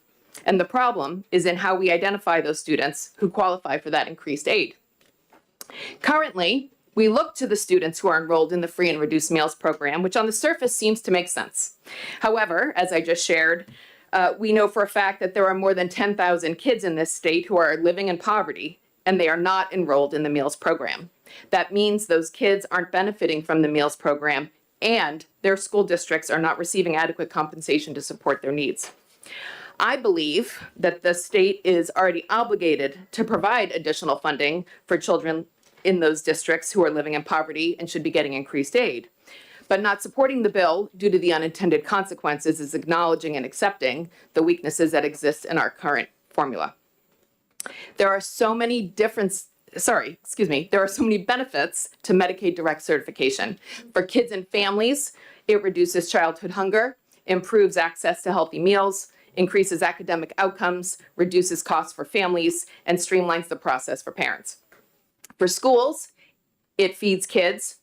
and the problem is in how we identify those students who qualify for that increased aid. Currently, we look to the students who are enrolled in the free and reduced meals program, which on the surface seems to make sense. However, as I just shared, we know for a fact that there are more than 10,000 kids in this state who are living in poverty, and they are not enrolled in the meals program. That means those kids aren't benefiting from the meals program, and their school districts are not receiving adequate compensation to support their needs. I believe that the state is already obligated to provide additional funding for children in those districts who are living in poverty and should be getting increased aid. But not supporting the bill due to the unintended consequences is acknowledging and accepting the weaknesses that exist in our current formula. There are so many benefits to Medicaid direct certification. For kids and families, it reduces childhood hunger, improves access to healthy meals, increases academic outcomes, reduces costs for families, and streamlines the process for parents. For schools, it feeds kids,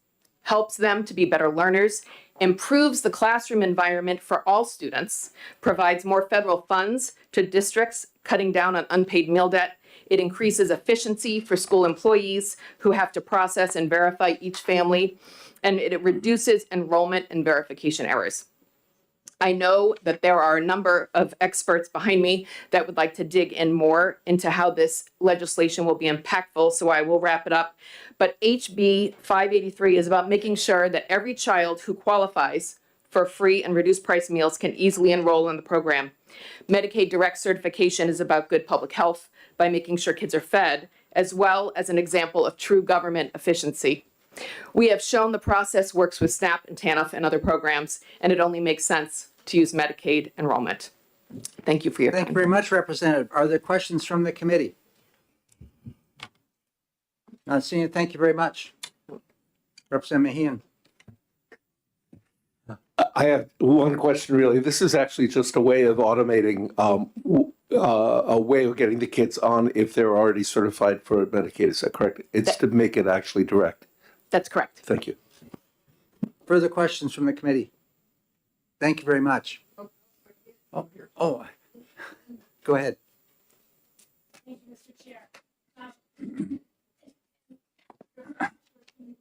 helps them to be better learners, improves the classroom environment for all students, provides more federal funds to districts, cutting down on unpaid meal debt. It increases efficiency for school employees who have to process and verify each family, and it reduces enrollment and verification errors. I know that there are a number of experts behind me that would like to dig in more into how this legislation will be impactful, so I will wrap it up. But HB 583 is about making sure that every child who qualifies for free and reduced price meals can easily enroll in the program. Medicaid direct certification is about good public health by making sure kids are fed, as well as an example of true government efficiency. We have shown the process works with SNAP and TANF and other programs, and it only makes sense to use Medicaid enrollment. Thank you for your time.
Thank you very much, Representative. Are there questions from the committee? Not seeing it. Thank you very much. Representative Mahan.
I have one question, really. This is actually just a way of automating a way of getting the kids on if they're already certified for Medicaid. Is that correct? It's to make it actually direct.
That's correct.
Thank you.
Further questions from the committee? Thank you very much. Go ahead.
Thank you, Mr. Chair.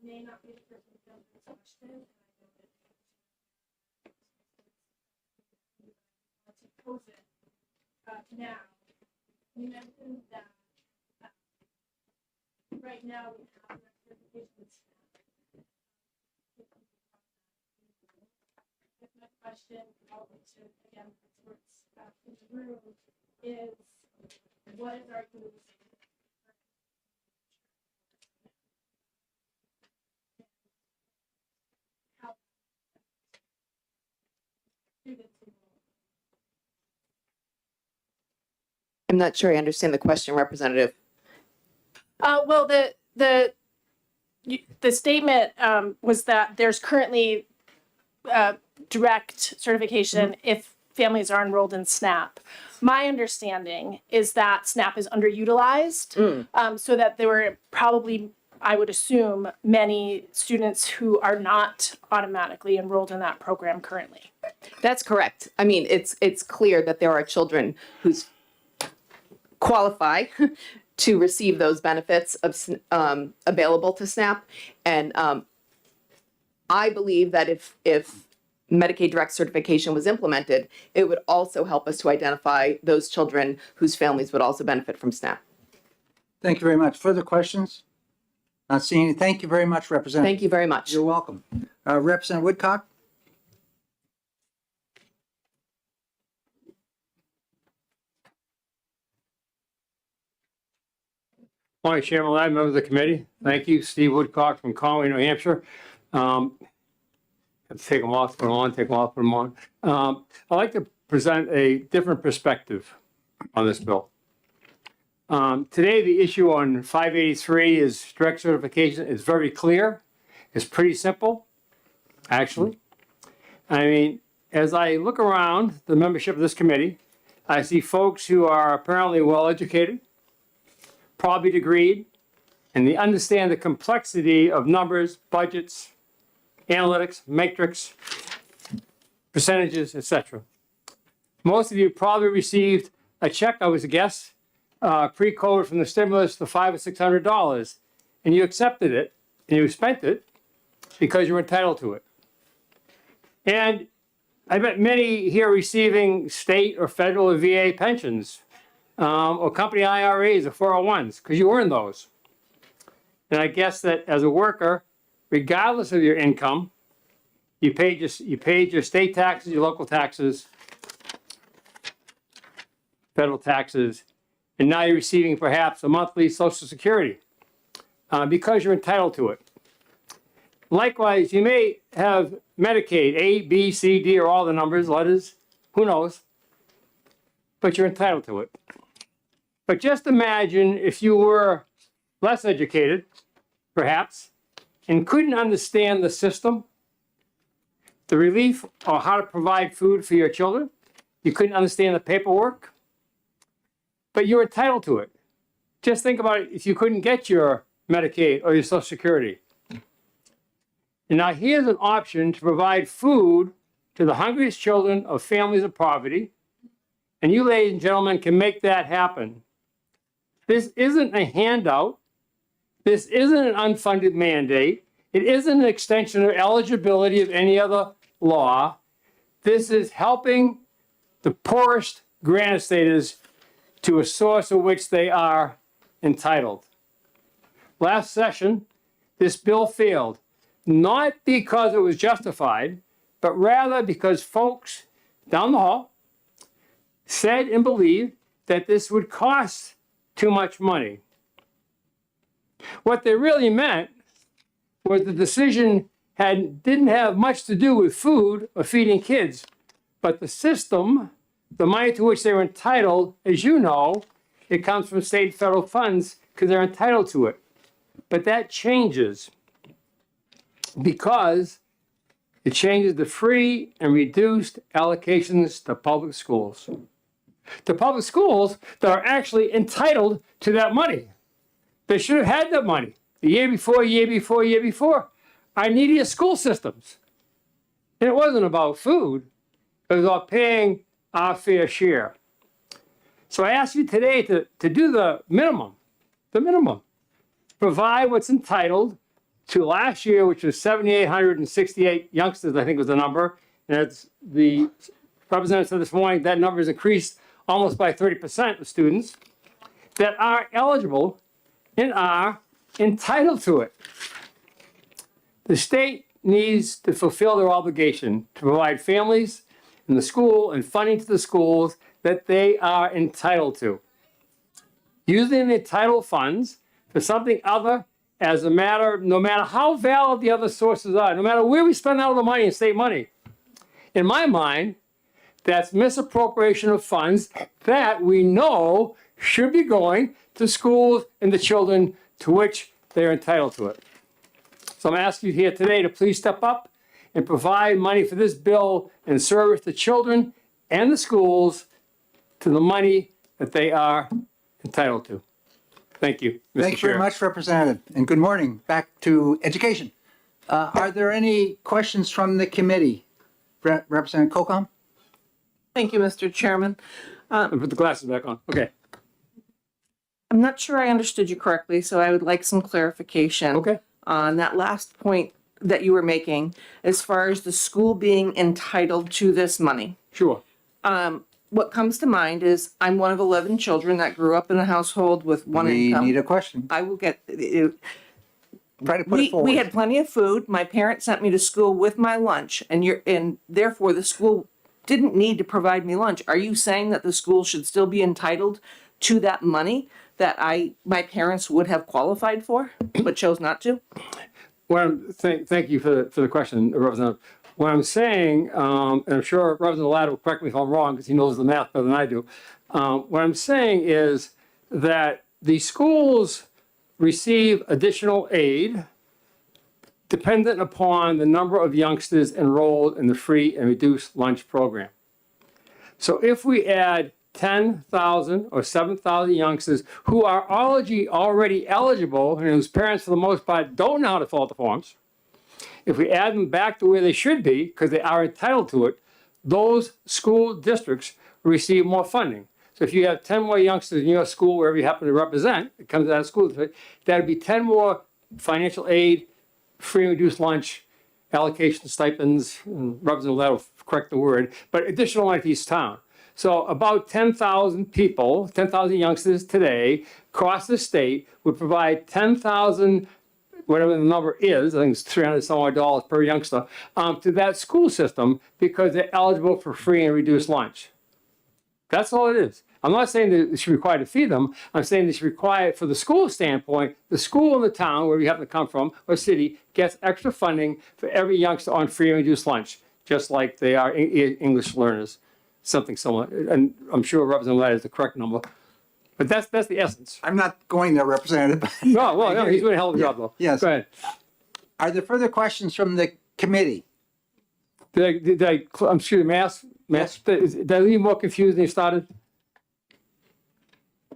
May not be the person who does this question. To pose it now, you mentioned that right now we have certifications. My question, probably to again experts in the room, is what is our utilization? How students
I'm not sure I understand the question, Representative.
well, the statement was that there's currently direct certification if families are enrolled in SNAP. My understanding is that SNAP is underutilized, so that there were probably, I would assume, many students who are not automatically enrolled in that program currently.
That's correct. I mean, it's clear that there are children who's qualify to receive those benefits of available to SNAP, and I believe that if Medicaid direct certification was implemented, it would also help us to identify those children whose families would also benefit from SNAP.
Thank you very much. Further questions? Not seeing any. Thank you very much, Representative.
Thank you very much.
You're welcome. Representative Woodcock?
Morning, Chairman Ladd, members of the committee. Thank you. Steve Woodcock from Conway, New Hampshire. Have to take them off, put them on, take them off, put them on. I'd like to present a different perspective on this bill. Today, the issue on 583 is direct certification. It's very clear. It's pretty simple, actually. I mean, as I look around the membership of this committee, I see folks who are apparently well-educated, probably degreed, and they understand the complexity of numbers, budgets, analytics, matrix, percentages, etc. Most of you probably received a check, I was a guess, pre-COVID from the stimulus for $500 or $600, and you accepted it, and you spent it because you're entitled to it. And I bet many here receiving state or federal or VA pensions, or company IRAs or 401s, because you earn those. And I guess that as a worker, regardless of your income, you paid your state taxes, your local taxes, federal taxes, and now you're receiving perhaps a monthly Social Security because you're entitled to it. Likewise, you may have Medicaid, A, B, C, D, or all the numbers, letters, who knows, but you're entitled to it. But just imagine if you were less educated, perhaps, and couldn't understand the system, the relief, or how to provide food for your children. You couldn't understand the paperwork, but you're entitled to it. Just think about it if you couldn't get your Medicaid or your Social Security. And now here's an option to provide food to the hungriest children of families of poverty, and you, ladies and gentlemen, can make that happen. This isn't a handout. This isn't an unfunded mandate. It isn't an extension of eligibility of any other law. This is helping the poorest granite staters to a source of which they are entitled. Last session, this bill failed, not because it was justified, but rather because folks down the hall said and believed that this would cost too much money. What they really meant was the decision didn't have much to do with food or feeding kids, but the system, the money to which they were entitled, as you know, it comes from state and federal funds because they're entitled to it. But that changes because it changes the free and reduced allocations to public schools. To public schools that are actually entitled to that money. They should have had that money the year before, year before, year before. Our neediest school systems. And it wasn't about food. It was about paying our fair share. So I ask you today to do the minimum. Provide what's entitled to last year, which was 7,868 youngsters, I think was the number. And it's the representative said this morning, that number has increased almost by 30% of students that are eligible and are entitled to it. The state needs to fulfill their obligation to provide families in the school and funding to the schools that they are entitled to. Using the entitled funds for something other as a matter, no matter how valid the other sources are, no matter where we spend all the money in state money, in my mind, that's misappropriation of funds that we know should be going to schools and the children to which they're entitled to it. So I'm asking you here today to please step up and provide money for this bill and service the children and the schools to the money that they are entitled to. Thank you, Mr.
Thank you very
Chair.
much, Representative, and good morning. Back to education. Are there any questions from the committee? Representative Cocom?
Thank you, Mr. Chairman.
Put the glasses back on. Okay.
I'm not sure I understood you correctly, so I would like some clarification.
Okay.
On that last point that you were making, as far as the school being entitled to this money.
Sure.
What comes to mind is I'm one of 11 children that grew up in a household with one
We
income.
need a question.
I will get,
Try to put it forward.
we had plenty of food. My parents sent me to school with my lunch and therefore the school didn't need to provide me lunch. Are you saying that the school should still be entitled to that money that my parents would have qualified for, but chose not to?
Thank you for the question, Representative. What I'm saying, and I'm sure Representative Ladd will correct me if I'm wrong because he knows the math better than I do. What I'm saying is that the schools receive additional aid dependent upon the number of youngsters enrolled in the free and reduced lunch program. So if we add 10,000 or 7,000 youngsters who are already eligible and whose parents, for the most part, don't know how to fill out the forms, if we add them back to where they should be, because they are entitled to it, those school districts receive more funding. So if you have 10 more youngsters in your school, wherever you happen to represent, it comes out of school district, that would be 10 more financial aid, free and reduced lunch, allocation stipends, and Representative Ladd will correct the word, but additional money to each town. So about 10,000 people, 10,000 youngsters today across the state would provide 10,000, whatever the number is, I think it's $300 some odd dollars per youngster, to that school system because they're eligible for free and reduced lunch. That's all it is. I'm not saying that it should be required to feed them. I'm saying it should be required for the school standpoint. The school in the town where you happen to come from or city gets extra funding for every youngster on free and reduced lunch, just like they are English learners, something similar. And I'm sure Representative Ladd is the correct number. But that's the essence.
I'm not going there, Representative.
No, he's doing a hell of a job, though.
Yes.
Go ahead.
Are there further questions from the committee?
Did I'm sure did I leave more confused than you started?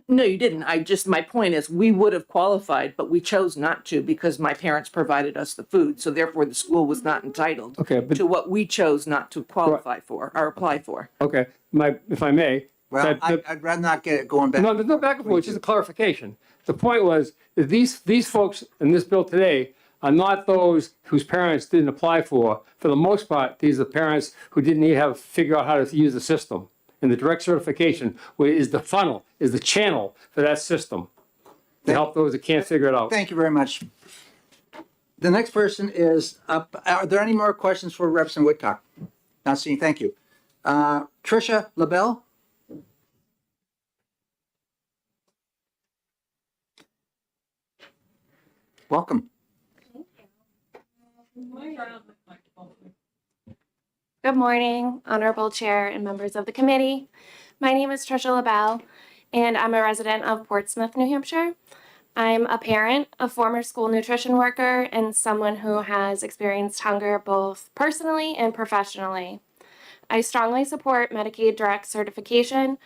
No, you didn't. My point is, we would have qualified, but we chose not to because my parents provided us the food. So therefore, the school was not entitled
Okay, but
to what we chose not to qualify for or apply for.
okay, if I may.
Well,
that-
I'd rather not get it going back.
No, there's no back and forth, it's just a clarification. The point was that these folks in this bill today are not those whose parents didn't apply for. For the most part, these are parents who didn't even figure out how to use the system. And the direct certification is the funnel, is the channel for that system to help those that can't figure it out.
Thank you very much. The next person is up. Are there any more questions for Representative Woodcock? Not seeing, thank you. Tricia LaBelle? Welcome.
Good morning, Honorable Chair and members of the committee. My name is Tricia LaBelle, and I'm a resident of Portsmouth, New Hampshire. I'm a parent, a former school nutrition worker, and someone who has experienced hunger both personally and professionally. I strongly support Medicaid direct certification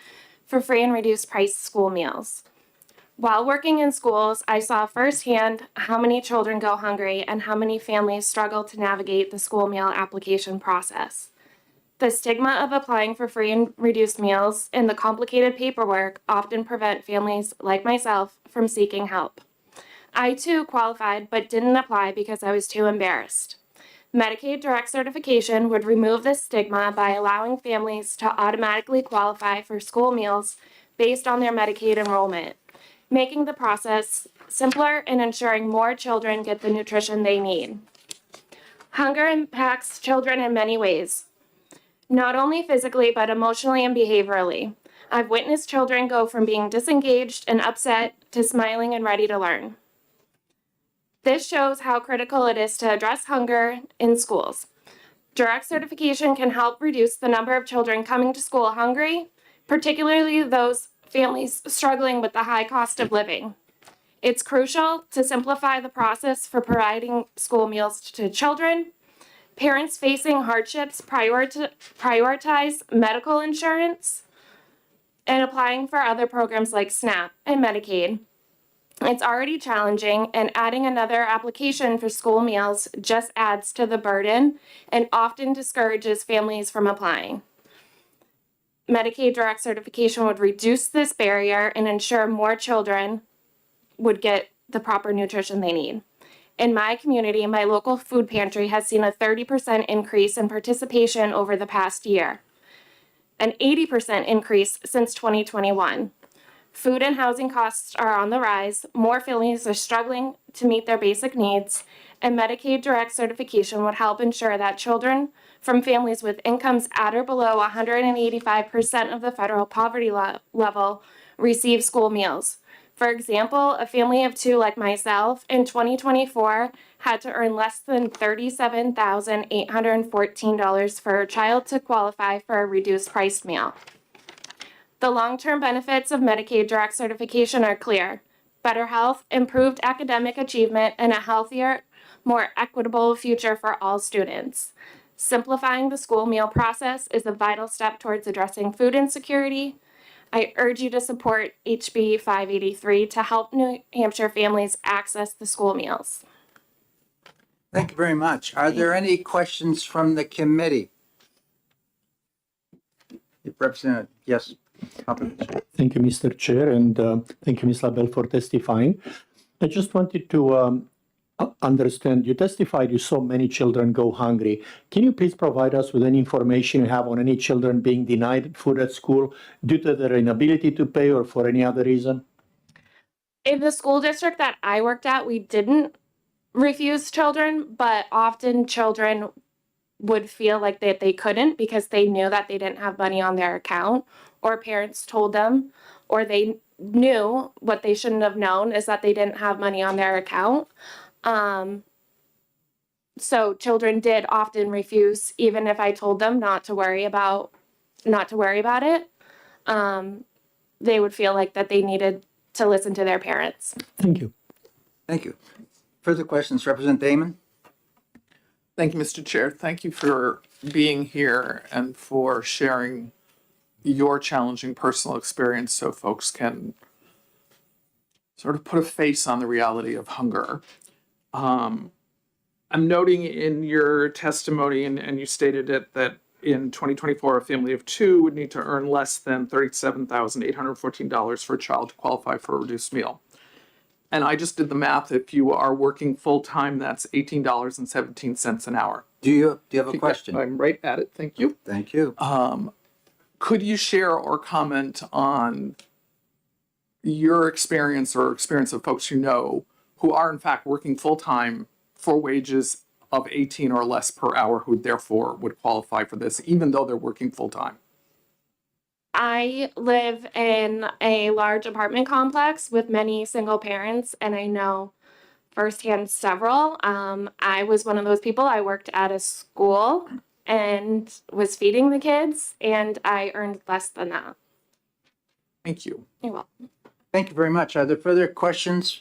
for free and reduced price school meals. While working in schools, I saw firsthand how many children go hungry and how many families struggle to navigate the school meal application process. The stigma of applying for free and reduced meals and the complicated paperwork often prevent families like myself from seeking help. I too qualified but didn't apply because I was too embarrassed. Medicaid direct certification would remove this stigma by allowing families to automatically qualify for school meals based on their Medicaid enrollment, making the process simpler and ensuring more children get the nutrition they need. Hunger impacts children in many ways, not only physically, but emotionally and behaviorally. I've witnessed children go from being disengaged and upset to smiling and ready to learn. This shows how critical it is to address hunger in schools. Direct certification can help reduce the number of children coming to school hungry, particularly those families struggling with the high cost of living. It's crucial to simplify the process for providing school meals to children. Parents facing hardships prioritize medical insurance and applying for other programs like SNAP and Medicaid. It's already challenging, and adding another application for school meals just adds to the burden and often discourages families from applying. Medicaid direct certification would reduce this barrier and ensure more children would get the proper nutrition they need. In my community, my local food pantry has seen a 30% increase in participation over the past year, an 80% increase since 2021. Food and housing costs are on the rise, more families are struggling to meet their basic needs, and Medicaid direct certification would help ensure that children from families with incomes at or below 185% of the federal poverty level receive school meals. For example, a family of two like myself in 2024 had to earn less than $37,814 for a child to qualify for a reduced priced meal. The long-term benefits of Medicaid direct certification are clear: better health, improved academic achievement, and a healthier, more equitable future for all students. Simplifying the school meal process is a vital step towards addressing food insecurity. I urge you to support HB 583 to help New Hampshire families access the school meals.
Thank you very much. Are there any questions from the committee? Representative, yes.
Thank you, Mr. Chair, and thank you, Ms. LaBelle, for testifying. I just wanted to understand, you testified you saw many children go hungry. Can you please provide us with any information you have on any children being denied food at school due to their inability to pay or for any other reason?
In the school district that I worked at, we didn't refuse children, but often children would feel like they couldn't because they knew that they didn't have money on their account, or parents told them, or they knew what they shouldn't have known is that they didn't have money on their account. So children did often refuse, even if I told them not to worry about it. They would feel like that they needed to listen to their parents.
Thank you.
Thank you. Further questions, Representative Damon?
Thank you, Mr. Chair. Thank you for being here and for sharing your challenging personal experience so folks can sort of put a face on the reality of hunger. I'm noting in your testimony, and you stated it, that in 2024, a family of two would need to earn less than $37,814 for a child to qualify for a reduced meal. And I just did the math. If you are working full-time, that's $18.17 an hour.
Do you have a question?
I'm right at it. Thank you.
Thank you.
Could you share or comment on your experience or experience of folks you know who are in fact working full-time for wages of 18 or less per hour, who therefore would qualify for this, even though they're working full-time?
I live in a large apartment complex with many single parents, and I know firsthand several. I was one of those people. I worked at a school and was feeding the kids, and I earned less than that.
Thank you.
You're welcome.
Thank you very much. Are there further questions?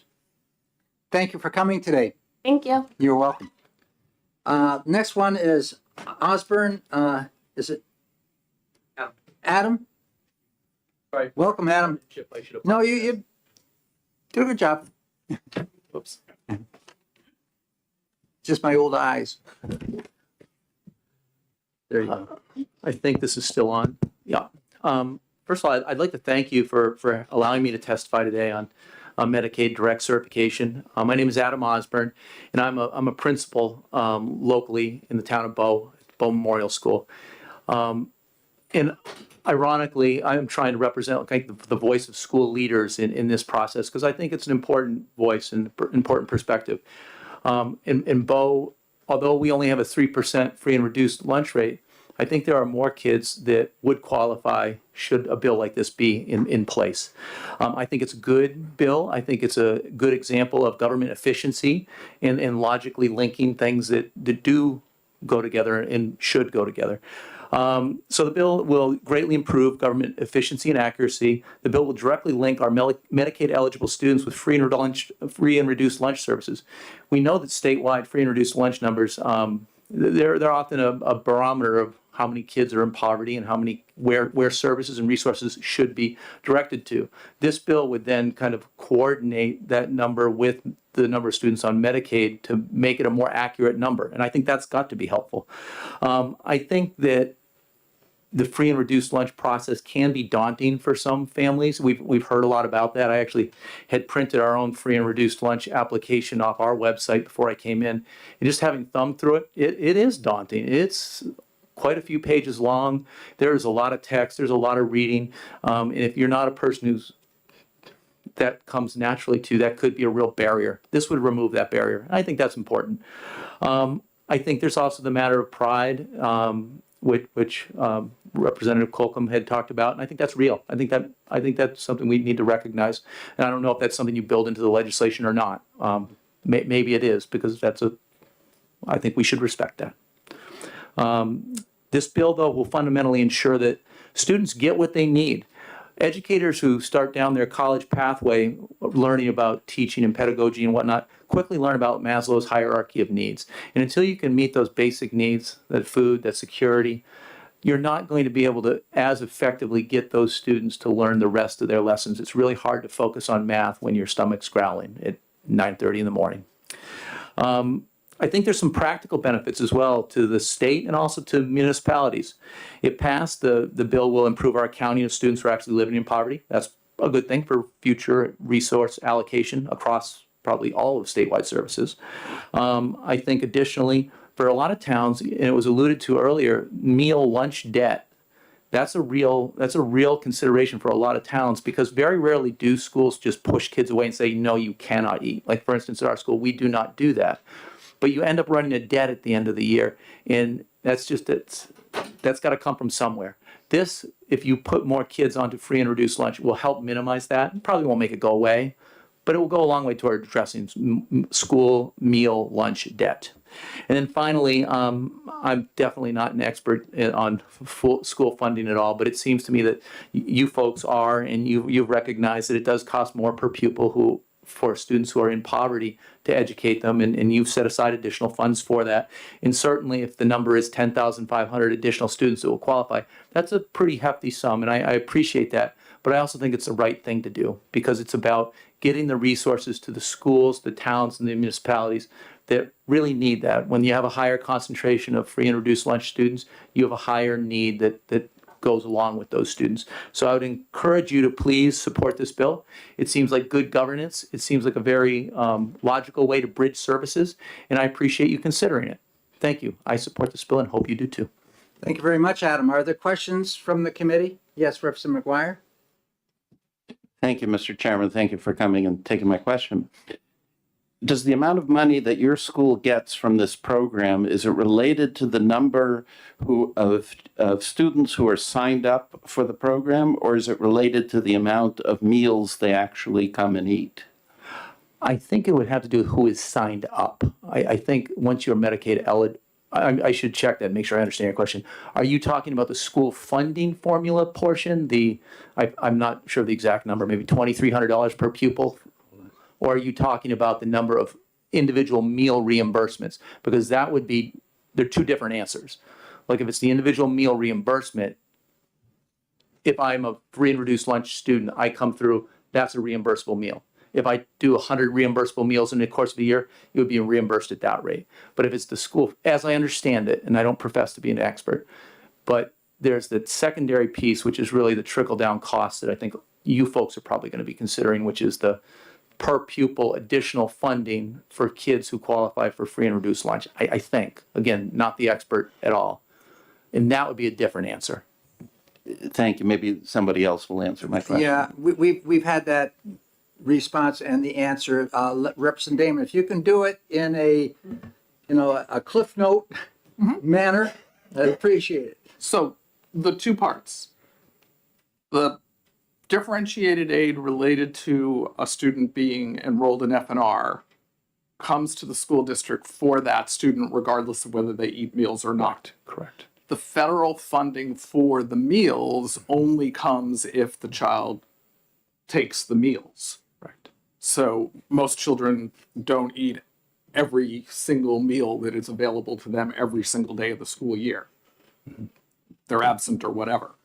Thank you for coming today.
Thank you.
You're welcome. Next one is Osborne. Is it Adam?
Sorry.
Welcome, Adam. No, you do a good job.
Oops.
Just my old eyes. There you go.
I think this is still on. Yeah. First of all, I'd like to thank you for allowing me to testify today on Medicaid direct certification. My name is Adam Osborne, and I'm a principal locally in the town of Bow Memorial School. And ironically, I'm trying to represent the voice of school leaders in this process because I think it's an important voice and important perspective. In Bow, although we only have a 3% free and reduced lunch rate, I think there are more kids that would qualify should a bill like this be in place. I think it's a good bill. I think it's a good example of government efficiency and logically linking things that do go together and should go together. So the bill will greatly improve government efficiency and accuracy. The bill will directly link our Medicaid eligible students with free and reduced lunch services. We know that statewide free and reduced lunch numbers, they're often a barometer of how many kids are in poverty and how many where services and resources should be directed to. This bill would then kind of coordinate that number with the number of students on Medicaid to make it a more accurate number. And I think that's got to be helpful. I think that the free and reduced lunch process can be daunting for some families. We've heard a lot about that. I actually had printed our own free and reduced lunch application off our website before I came in. And just having thumbed through it, it is daunting. It's quite a few pages long. There's a lot of text. There's a lot of reading. And if you're not a person that comes naturally to, that could be a real barrier. This would remove that barrier. And I think that's important. I think there's also the matter of pride, which Representative Colcom had talked about, and I think that's real. I think that's something we need to recognize, and I don't know if that's something you build into the legislation or not. Maybe it is, because I think we should respect that. This bill, though, will fundamentally ensure that students get what they need. Educators who start down their college pathway learning about teaching and pedagogy and whatnot quickly learn about Maslow's hierarchy of needs. And until you can meet those basic needs, that food, that security, you're not going to be able to as effectively get those students to learn the rest of their lessons. It's really hard to focus on math when your stomach's growling at 9:30 in the morning. I think there's some practical benefits as well to the state and also to municipalities. If passed, the bill will improve our counting of students who are actually living in poverty. That's a good thing for future resource allocation across probably all of statewide services. I think additionally, for a lot of towns, and it was alluded to earlier, meal lunch debt. That's a real consideration for a lot of towns, because very rarely do schools just push kids away and say, no, you cannot eat. Like, for instance, at our school, we do not do that. But you end up running a debt at the end of the year, and that's got to come from somewhere. This, if you put more kids onto free and reduced lunch, will help minimize that. Probably won't make it go away, but it will go a long way toward addressing school meal lunch debt. And then finally, I'm definitely not an expert on full school funding at all, but it seems to me that you folks are, and you've recognized that it does cost more per pupil for students who are in poverty to educate them, and you've set aside additional funds for that. And certainly if the number is 10,500 additional students that will qualify, that's a pretty hefty sum, and I appreciate that. But I also think it's the right thing to do, because it's about getting the resources to the schools, the towns, and the municipalities that really need that. When you have a higher concentration of free and reduced lunch students, you have a higher need that goes along with those students. So I would encourage you to please support this bill. It seems like good governance. It seems like a very logical way to bridge services, and I appreciate you considering it. Thank you. I support this bill and hope you do too.
Thank you very much, Adam. Are there questions from the committee? Yes, Representative McGuire.
Thank you, Mr. Chairman. Thank you for coming and taking my question. Does the amount of money that your school gets from this program, is it related to the number of students who are signed up for the program, or is it related to the amount of meals they actually come and eat?
I think it would have to do with who is signed up. I think once you're Medicaid eligible, I should check that, make sure I understand your question. Are you talking about the school funding formula portion? I'm not sure of the exact number, maybe $2,300 per pupil? Or are you talking about the number of individual meal reimbursements? Because they're two different answers. Like if it's the individual meal reimbursement, if I'm a free and reduced lunch student, I come through, that's a reimbursable meal. If I do 100 reimbursable meals in the course of a year, it would be reimbursed at that rate. But if it's the school, as I understand it, and I don't profess to be an expert, but there's the secondary piece, which is really the trickle-down cost that I think you folks are probably going to be considering, which is the per pupil additional funding for kids who qualify for free and reduced lunch. I think, again, not the expert at all. And that would be a different answer.
Thank you. Maybe somebody else will answer my question.
Yeah, we've had that response and the answer. Representative Damon, if you can do it in a Cliff Note manner, I'd appreciate it.
So the two parts. The differentiated aid related to a student being enrolled in FNR comes to the school district for that student regardless of whether they eat meals or not.
Correct.
the federal funding for the meals only comes if the child takes the meals.
Right.
So most children don't eat every single meal that is available to them every single day of the school year. They're absent or whatever.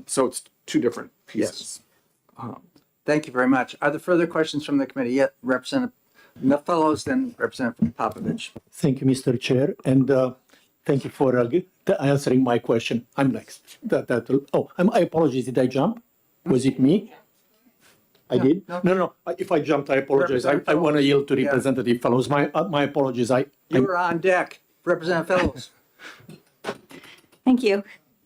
So it's two different pieces.
Thank you very much. Are there further questions from the committee? Yet, Representative Fellows, then Representative Popovich.
Thank you, Mr. Chair, and thank you for answering my question. I'm next. I apologize. Did I jump? Was it me? I did? No. If I jumped, I apologize. I want to yield to Representative Fellows. My apologies.
You were on deck, Representative Fellows.
Thank you.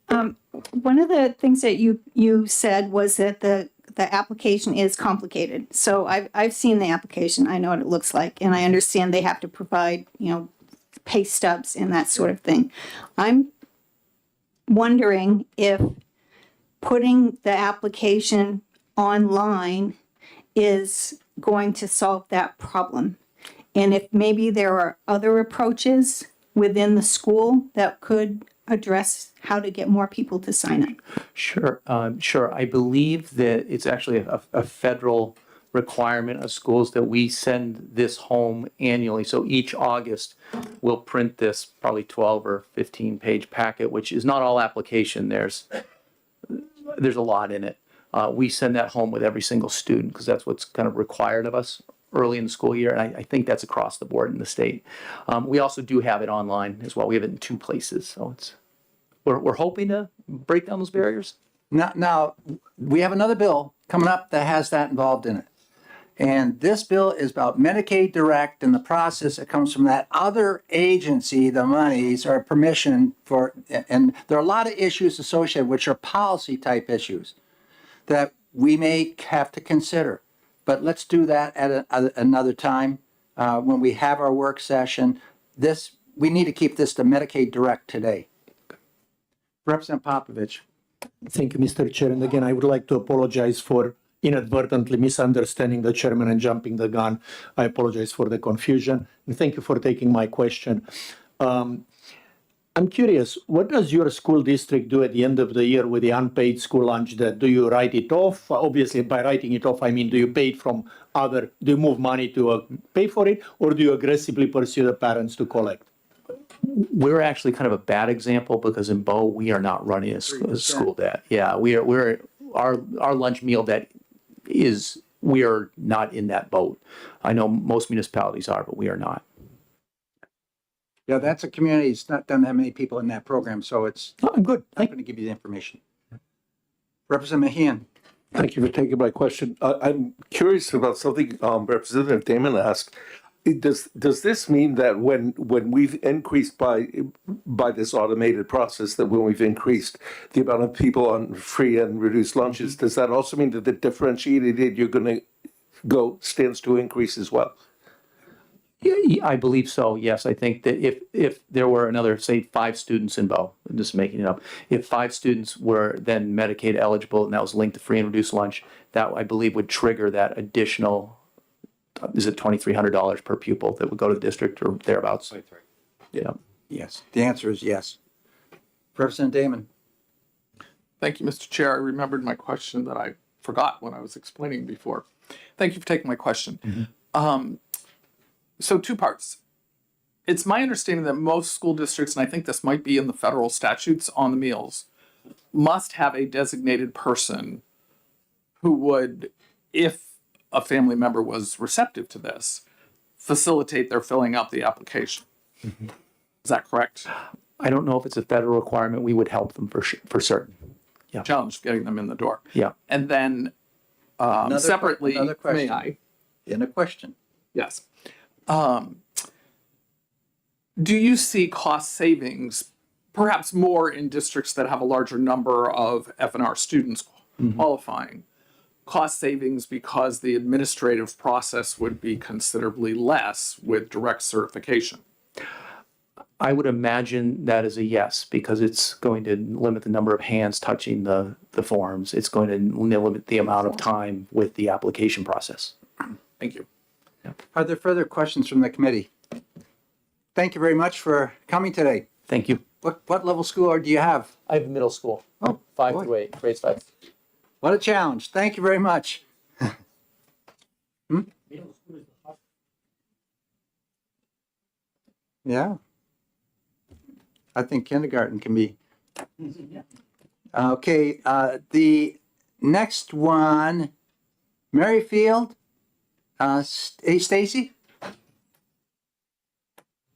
One of the things that you said was that the application is complicated. So I've seen the application. I know what it looks like, and I understand they have to provide, pay stubs and that sort of thing. I'm wondering if putting the application online is going to solve that problem. And if maybe there are other approaches within the school that could address how to get more people to sign up.
Sure. I believe that it's actually a federal requirement of schools that we send this home annually. So each August, we'll print this probably 12 or 15 page packet, which is not all application. There's a lot in it. We send that home with every single student because that's what's kind of required of us early in the school year. And I think that's across the board in the state. We also do have it online as well. We have it in 2 places. So we're hoping to break down those barriers.
Now, we have another bill coming up that has that involved in it. And this bill is about Medicaid Direct and the process that comes from that other agency, the monies or permission for, and there are a lot of issues associated, which are policy type issues that we may have to consider. But let's do that at another time when we have our work session. We need to keep this to Medicaid Direct today. Representative Popovich.
Thank you, Mr. Chair. And again, I would like to apologize for inadvertently misunderstanding the chairman and jumping the gun. I apologize for the confusion. And thank you for taking my question. I'm curious, what does your school district do at the end of the year with the unpaid school lunch debt? Do you write it off? Obviously, by writing it off, I mean, do you pay it from do you move money to pay for it, or do you aggressively pursue the parents to collect?
We're actually kind of a bad example because in Bow, we are not running a school debt. Yeah, our lunch meal debt we are not in that boat. I know most municipalities are, but we are not.
Yeah, that's a community. It's not doesn't have many people in that program, so it's.
I'm good.
I'm going to give you the information. Representative Mahan.
Thank you for taking my question. I'm curious about something Representative Damon asked. Does this mean that when we've increased by this automated process, that when we've increased the amount of people on free and reduced lunches, does that also mean that the differentiated aid you're going to stands to increase as well?
Yeah, I believe so. Yes, I think that if there were another, say, 5 students in Bow, I'm just making it up, if 5 students were then Medicaid eligible and that was linked to free and reduced lunch, that I believe would trigger that additional. Is it $2,300 per pupil that would go to the district or thereabouts? 23. Yeah.
Yes. The answer is yes. Representative Damon.
Thank you, Mr. Chair. I remembered my question that I forgot when I was explaining before. Thank you for taking my question. So 2 parts. It's my understanding that most school districts, and I think this might be in the federal statutes on the meals, must have a designated person who would, if a family member was receptive to this, facilitate their filling out the application. Is that correct?
I don't know if it's a federal requirement. We would help them for certain. Yeah.
Challenge getting them in the door.
Yeah.
And then separately, may I?
In a question.
Yes. Do you see cost savings, perhaps more in districts that have a larger number of F&R students qualifying, cost savings because the administrative process would be considerably less with direct certification?
I would imagine that is a yes, because it's going to limit the number of hands touching the forms. It's going to limit the amount of time with the application process.
Thank you.
Are there further questions from the committee? Thank you very much for coming today.
Thank you.
what level school do you have?
I have middle school,
Oh,
5
boy.
through 8, grades 5.
What a challenge. Thank you very much. Yeah. I think kindergarten can be. Okay, the next one, Merrifield, Stacy?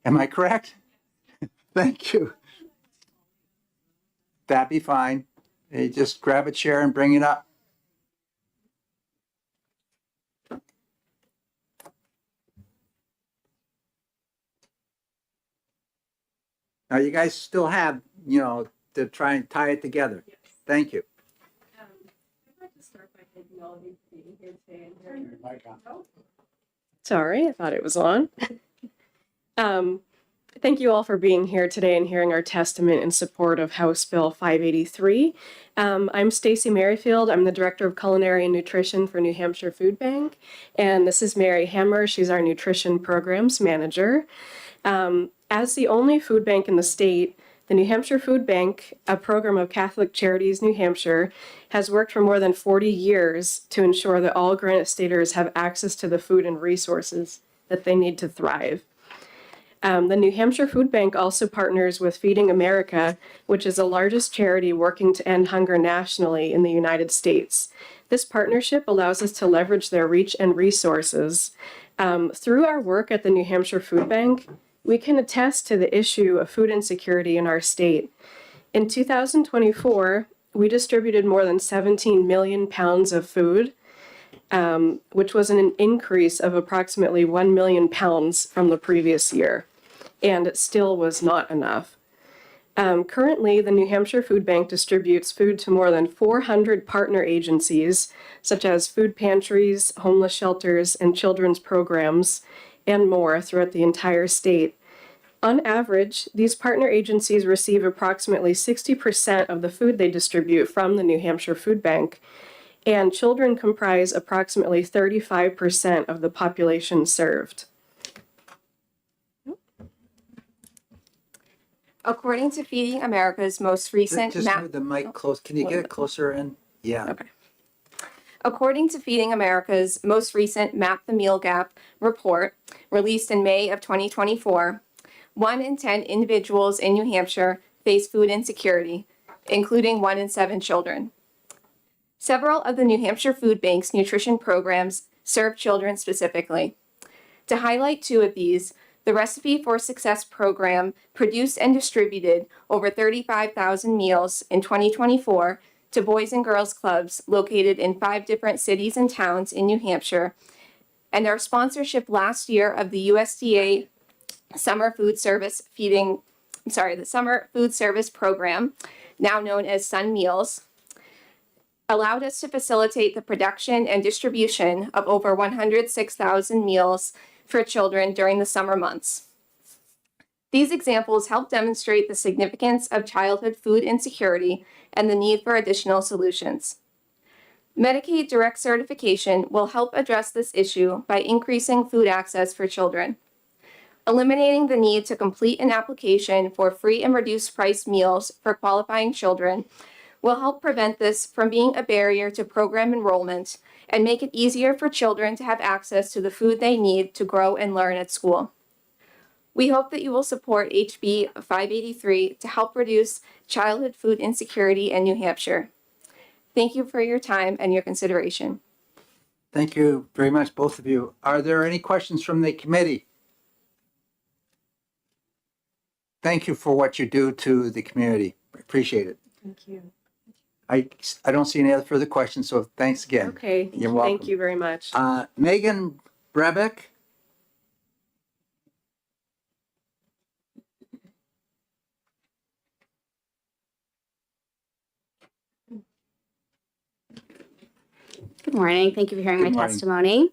Am I correct? Thank you. That'd be fine. You just grab a chair and bring it up. Now, you guys still have, to try and tie it together. Thank you.
Sorry, I thought it was on. Thank you all for being here today and hearing our testament in support of House Bill 583. I'm Stacy Merrifield. I'm the Director of Culinary and Nutrition for New Hampshire Food Bank. And this is Mary Hammer. She's our Nutrition Programs Manager. As the only food bank in the state, the New Hampshire Food Bank, a program of Catholic Charities New Hampshire, has worked for more than 40 years to ensure that all Granite Staters have access to the food and resources that they need to thrive. The New Hampshire Food Bank also partners with Feeding America, which is the largest charity working to end hunger nationally in the United States. This partnership allows us to leverage their reach and resources. Through our work at the New Hampshire Food Bank, we can attest to the issue of food insecurity in our state. In 2024, we distributed more than 17 million pounds of food, which was an increase of approximately 1 million pounds from the previous year, and it still was not enough. Currently, the New Hampshire Food Bank distributes food to more than 400 partner agencies, such as food pantries, homeless shelters, and children's programs, and more throughout the entire state. On average, these partner agencies receive approximately 60% of the food they distribute from the New Hampshire Food Bank, and children comprise approximately 35% of the population served.
According to Feeding America's most recent
Just move the mic close. Can you get it closer in? Yeah.
Okay. According to Feeding America's most recent Map the Meal Gap report, released in May of 2024, 1 in 10 individuals in New Hampshire face food insecurity, including 1 in 7 children. Several of the New Hampshire Food Bank's nutrition programs serve children specifically. To highlight 2 of these, the Recipe for Success program produced and distributed over 35,000 meals in 2024 to Boys and Girls Clubs located in 5 different cities and towns in New Hampshire, and our sponsorship last year of the USDA the Summer Food Service Program, now known as Sun Meals, allowed us to facilitate the production and distribution of over 106,000 meals for children during the summer months. These examples help demonstrate the significance of childhood food insecurity and the need for additional solutions. Medicaid direct certification will help address this issue by increasing food access for children. Eliminating the need to complete an application for free and reduced price meals for qualifying children will help prevent this from being a barrier to program enrollment and make it easier for children to have access to the food they need to grow and learn at school. We hope that you will support HB 583 to help reduce childhood food insecurity in New Hampshire. Thank you for your time and your consideration.
Thank you very much, both of you. Are there any questions from the committee? Thank you for what you do to the community. Appreciate it.
Thank you.
I don't see any other further questions, so thanks again.
Okay,
You're welcome.
thank you very much.
Megan Brebeck?
Good morning. Thank you for hearing
Good
my
morning.
testimony.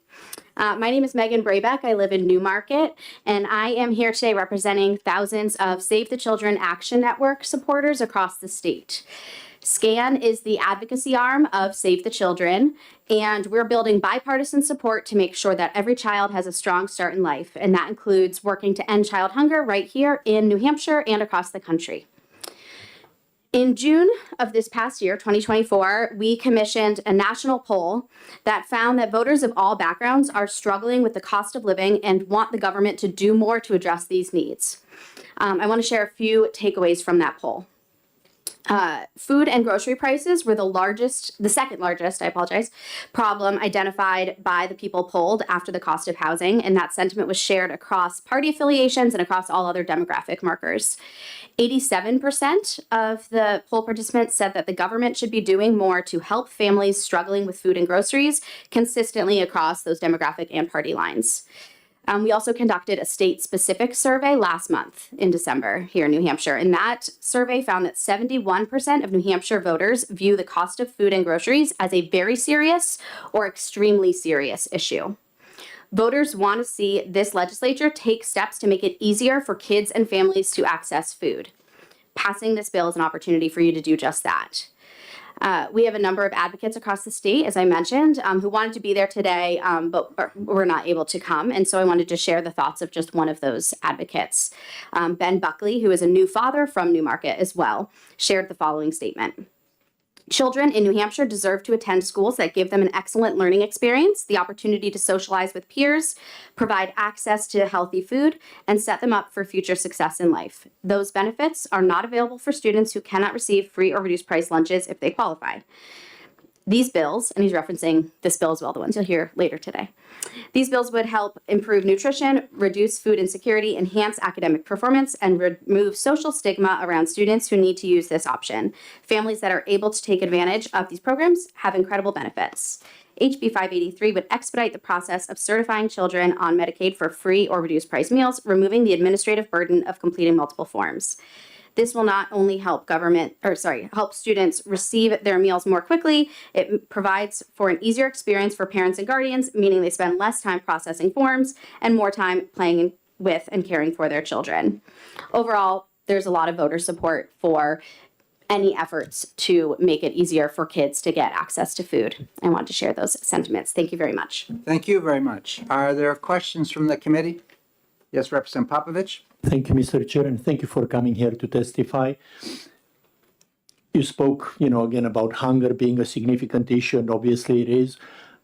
My name is Megan Brabeck. I live in Newmarket, and I am here today representing thousands of Save the Children Action Network supporters across the state. SCAN is the advocacy arm of Save the Children, and we're building bipartisan support to make sure that every child has a strong start in life, and that includes working to end child hunger right here in New Hampshire and across the country. In June of this past year, 2024, we commissioned a national poll that found that voters of all backgrounds are struggling with the cost of living and want the government to do more to address these needs. I want to share a few takeaways from that poll. Food and grocery prices were the second largest, problem identified by the people polled after the cost of housing, and that sentiment was shared across party affiliations and across all other demographic markers. 87% of the poll participants said that the government should be doing more to help families struggling with food and groceries consistently across those demographic and party lines. We also conducted a state-specific survey last month in December here in New Hampshire, and that survey found that 71% of New Hampshire voters view the cost of food and groceries as a very serious or extremely serious issue. Voters want to see this legislature take steps to make it easier for kids and families to access food. Passing this bill is an opportunity for you to do just that. We have a number of advocates across the state, as I mentioned, who wanted to be there today, but were not able to come. And so I wanted to share the thoughts of just one of those advocates. Ben Buckley, who is a new father from Newmarket as well, shared the following statement. Children in New Hampshire deserve to attend schools that give them an excellent learning experience, the opportunity to socialize with peers, provide access to healthy food, and set them up for future success in life. Those benefits are not available for students who cannot receive free or reduced price lunches if they qualify. These bills, and he's referencing this bill as well, the ones you'll hear later today. These bills would help improve nutrition, reduce food insecurity, enhance academic performance, and remove social stigma around students who need to use this option. Families that are able to take advantage of these programs have incredible benefits. HB 583 would expedite the process of certifying children on Medicaid for free or reduced price meals, removing the administrative burden of completing multiple forms. This will not only help help students receive their meals more quickly, it provides for an easier experience for parents and guardians, meaning they spend less time processing forms and more time playing with and caring for their children. Overall, there's a lot of voter support for any efforts to make it easier for kids to get access to food. I want to share those sentiments. Thank you very much.
Thank you very much. Are there questions from the committee? Yes, Representative Popovich.
Thank you, Mr. Chair, and thank you for coming here to testify. You spoke, again about hunger being a significant issue, and obviously it is.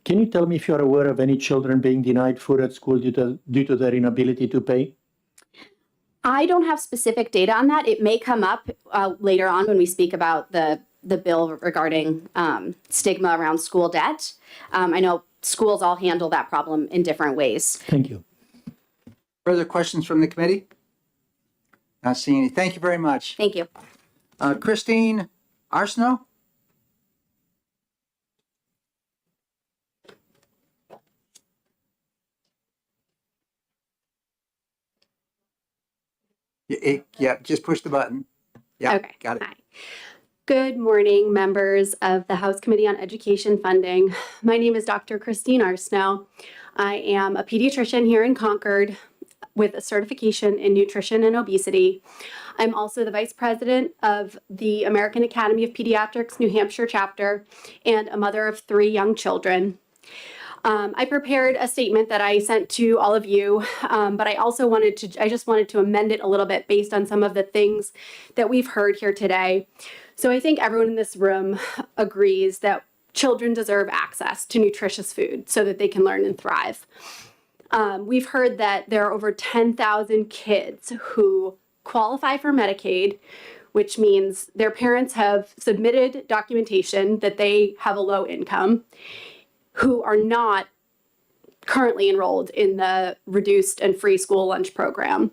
Can you tell me if you're aware of any children being denied food at school due to their inability to pay?
I don't have specific data on that. It may come up later on when we speak about the bill regarding stigma around school debt. I know schools all handle that problem in different ways.
Thank you.
Further questions from the committee? Not seeing any. Thank you very much.
Thank you.
Christine Arsenault? Yeah, just push the button. Yeah,
Okay.
got it.
Hi. Good morning, members of the House Committee on Education Funding. My name is Dr. Christine Arsenault. I am a pediatrician here in Concord with a certification in nutrition and obesity. I'm also the vice president of the American Academy of Pediatrics New Hampshire chapter and a mother of 3 young children. I prepared a statement that I sent to all of you, but I just wanted to amend it a little bit based on some of the things that we've heard here today. So I think everyone in this room agrees that children deserve access to nutritious food so that they can learn and thrive. We've heard that there are over 10,000 kids who qualify for Medicaid, which means their parents have submitted documentation that they have a low income, who are not currently enrolled in the reduced and free school lunch program.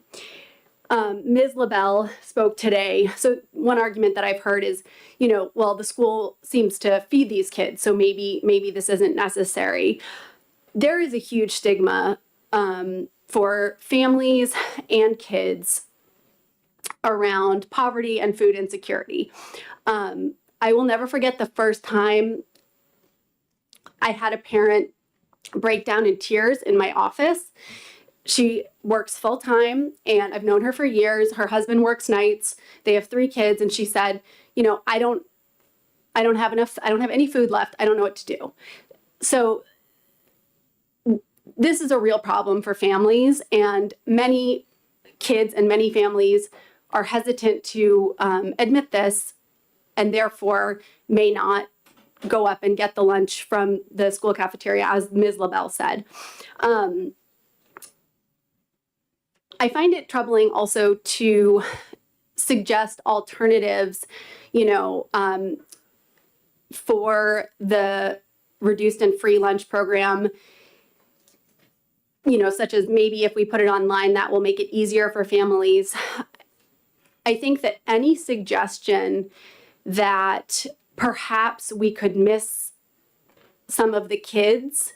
Ms. LaBelle spoke today. So one argument that I've heard is, well, the school seems to feed these kids, so maybe this isn't necessary. There is a huge stigma for families and kids around poverty and food insecurity. I will never forget the first time I had a parent break down in tears in my office. She works full time and I've known her for years. Her husband works nights. They have 3 kids, and she said, I don't have any food left. I don't know what to do. So this is a real problem for families, and many kids and many families are hesitant to admit this and therefore may not go up and get the lunch from the school cafeteria, as Ms. LaBelle said. I find it troubling also to suggest alternatives, for the reduced and free lunch program, such as maybe if we put it online, that will make it easier for families. I think that any suggestion that perhaps we could miss some of the kids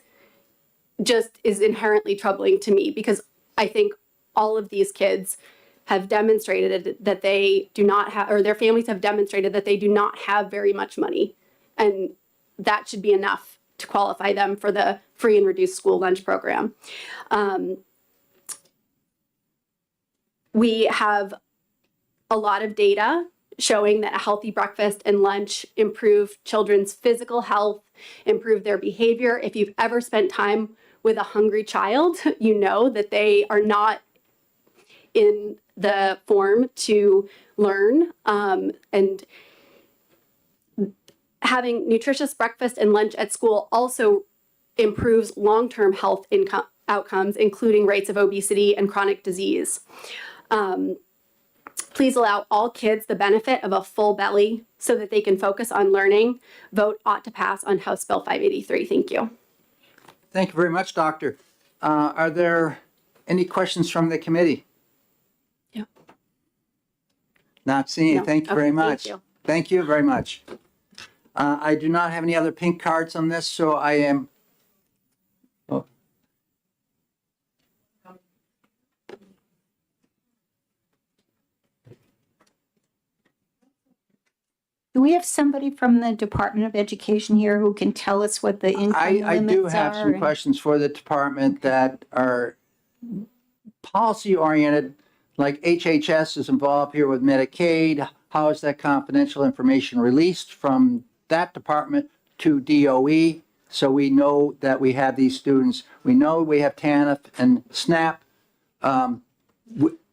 just is inherently troubling to me, because I think all of these kids have demonstrated that they do not have, or their families have demonstrated that they do not have very much money. And that should be enough to qualify them for the free and reduced school lunch program. We have a lot of data showing that a healthy breakfast and lunch improve children's physical health, improve their behavior. If you've ever spent time with a hungry child, you know that they are not in the form to learn. And having nutritious breakfast and lunch at school also improves long-term health outcomes, including rates of obesity and chronic disease. Please allow all kids the benefit of a full belly so that they can focus on learning. Vote ought to pass on House Bill 583. Thank you.
Thank you very much, Doctor. Are there any questions from the committee?
Yeah.
Not seeing.
No.
Thank you
Okay,
very
thank
much.
you.
Thank you very much. I do not have any other pink cards on this, so I am. Oh.
Do we have somebody from the Department of Education here who can tell us what the income limits are?
I do have some
and-
questions for the department that are policy oriented, like HHS is involved here with Medicaid. How is that confidential information released from that department to DOE? So we know that we have these students. We know we have TANF and SNAP.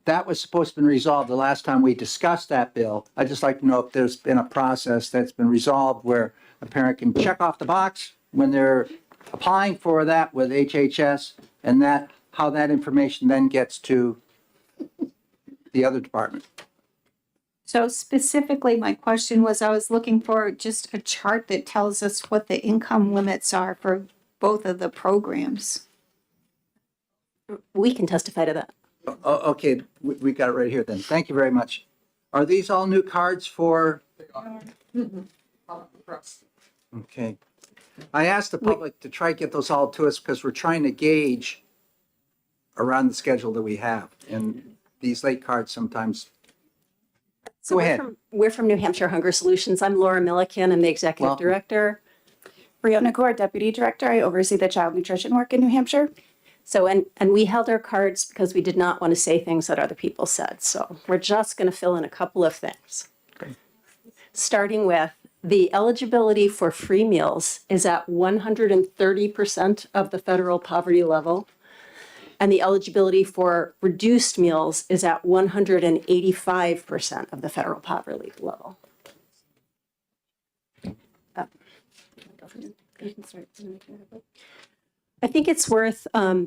That was supposed to be resolved the last time we discussed that bill. I'd just like to know if there's been a process that's been resolved where a parent can check off the box when they're applying for that with HHS, and that how that information then gets to the other department.
So specifically, my question was, I was looking for just a chart that tells us what the income limits are for both of the programs.
We can testify to that.
Okay, we got it right here then. Thank you very much. Are these all new cards for? Okay. I asked the public to try to get those all to us because we're trying to gauge around the schedule that we have. And these late cards sometimes.
So
Go ahead.
We're from New Hampshire Hunger Solutions. I'm Laura Milliken. I'm the executive
Welcome.
director.
Brianna Gore, Deputy Director. I oversee the child nutrition work in New Hampshire.
So, and we held our cards because we did not want to say things that other people said. So we're just going to fill in a couple of things. Starting with the eligibility for free meals is at 130% of the federal poverty level. And the eligibility for reduced meals is at 185% of the federal poverty level. I think it's worth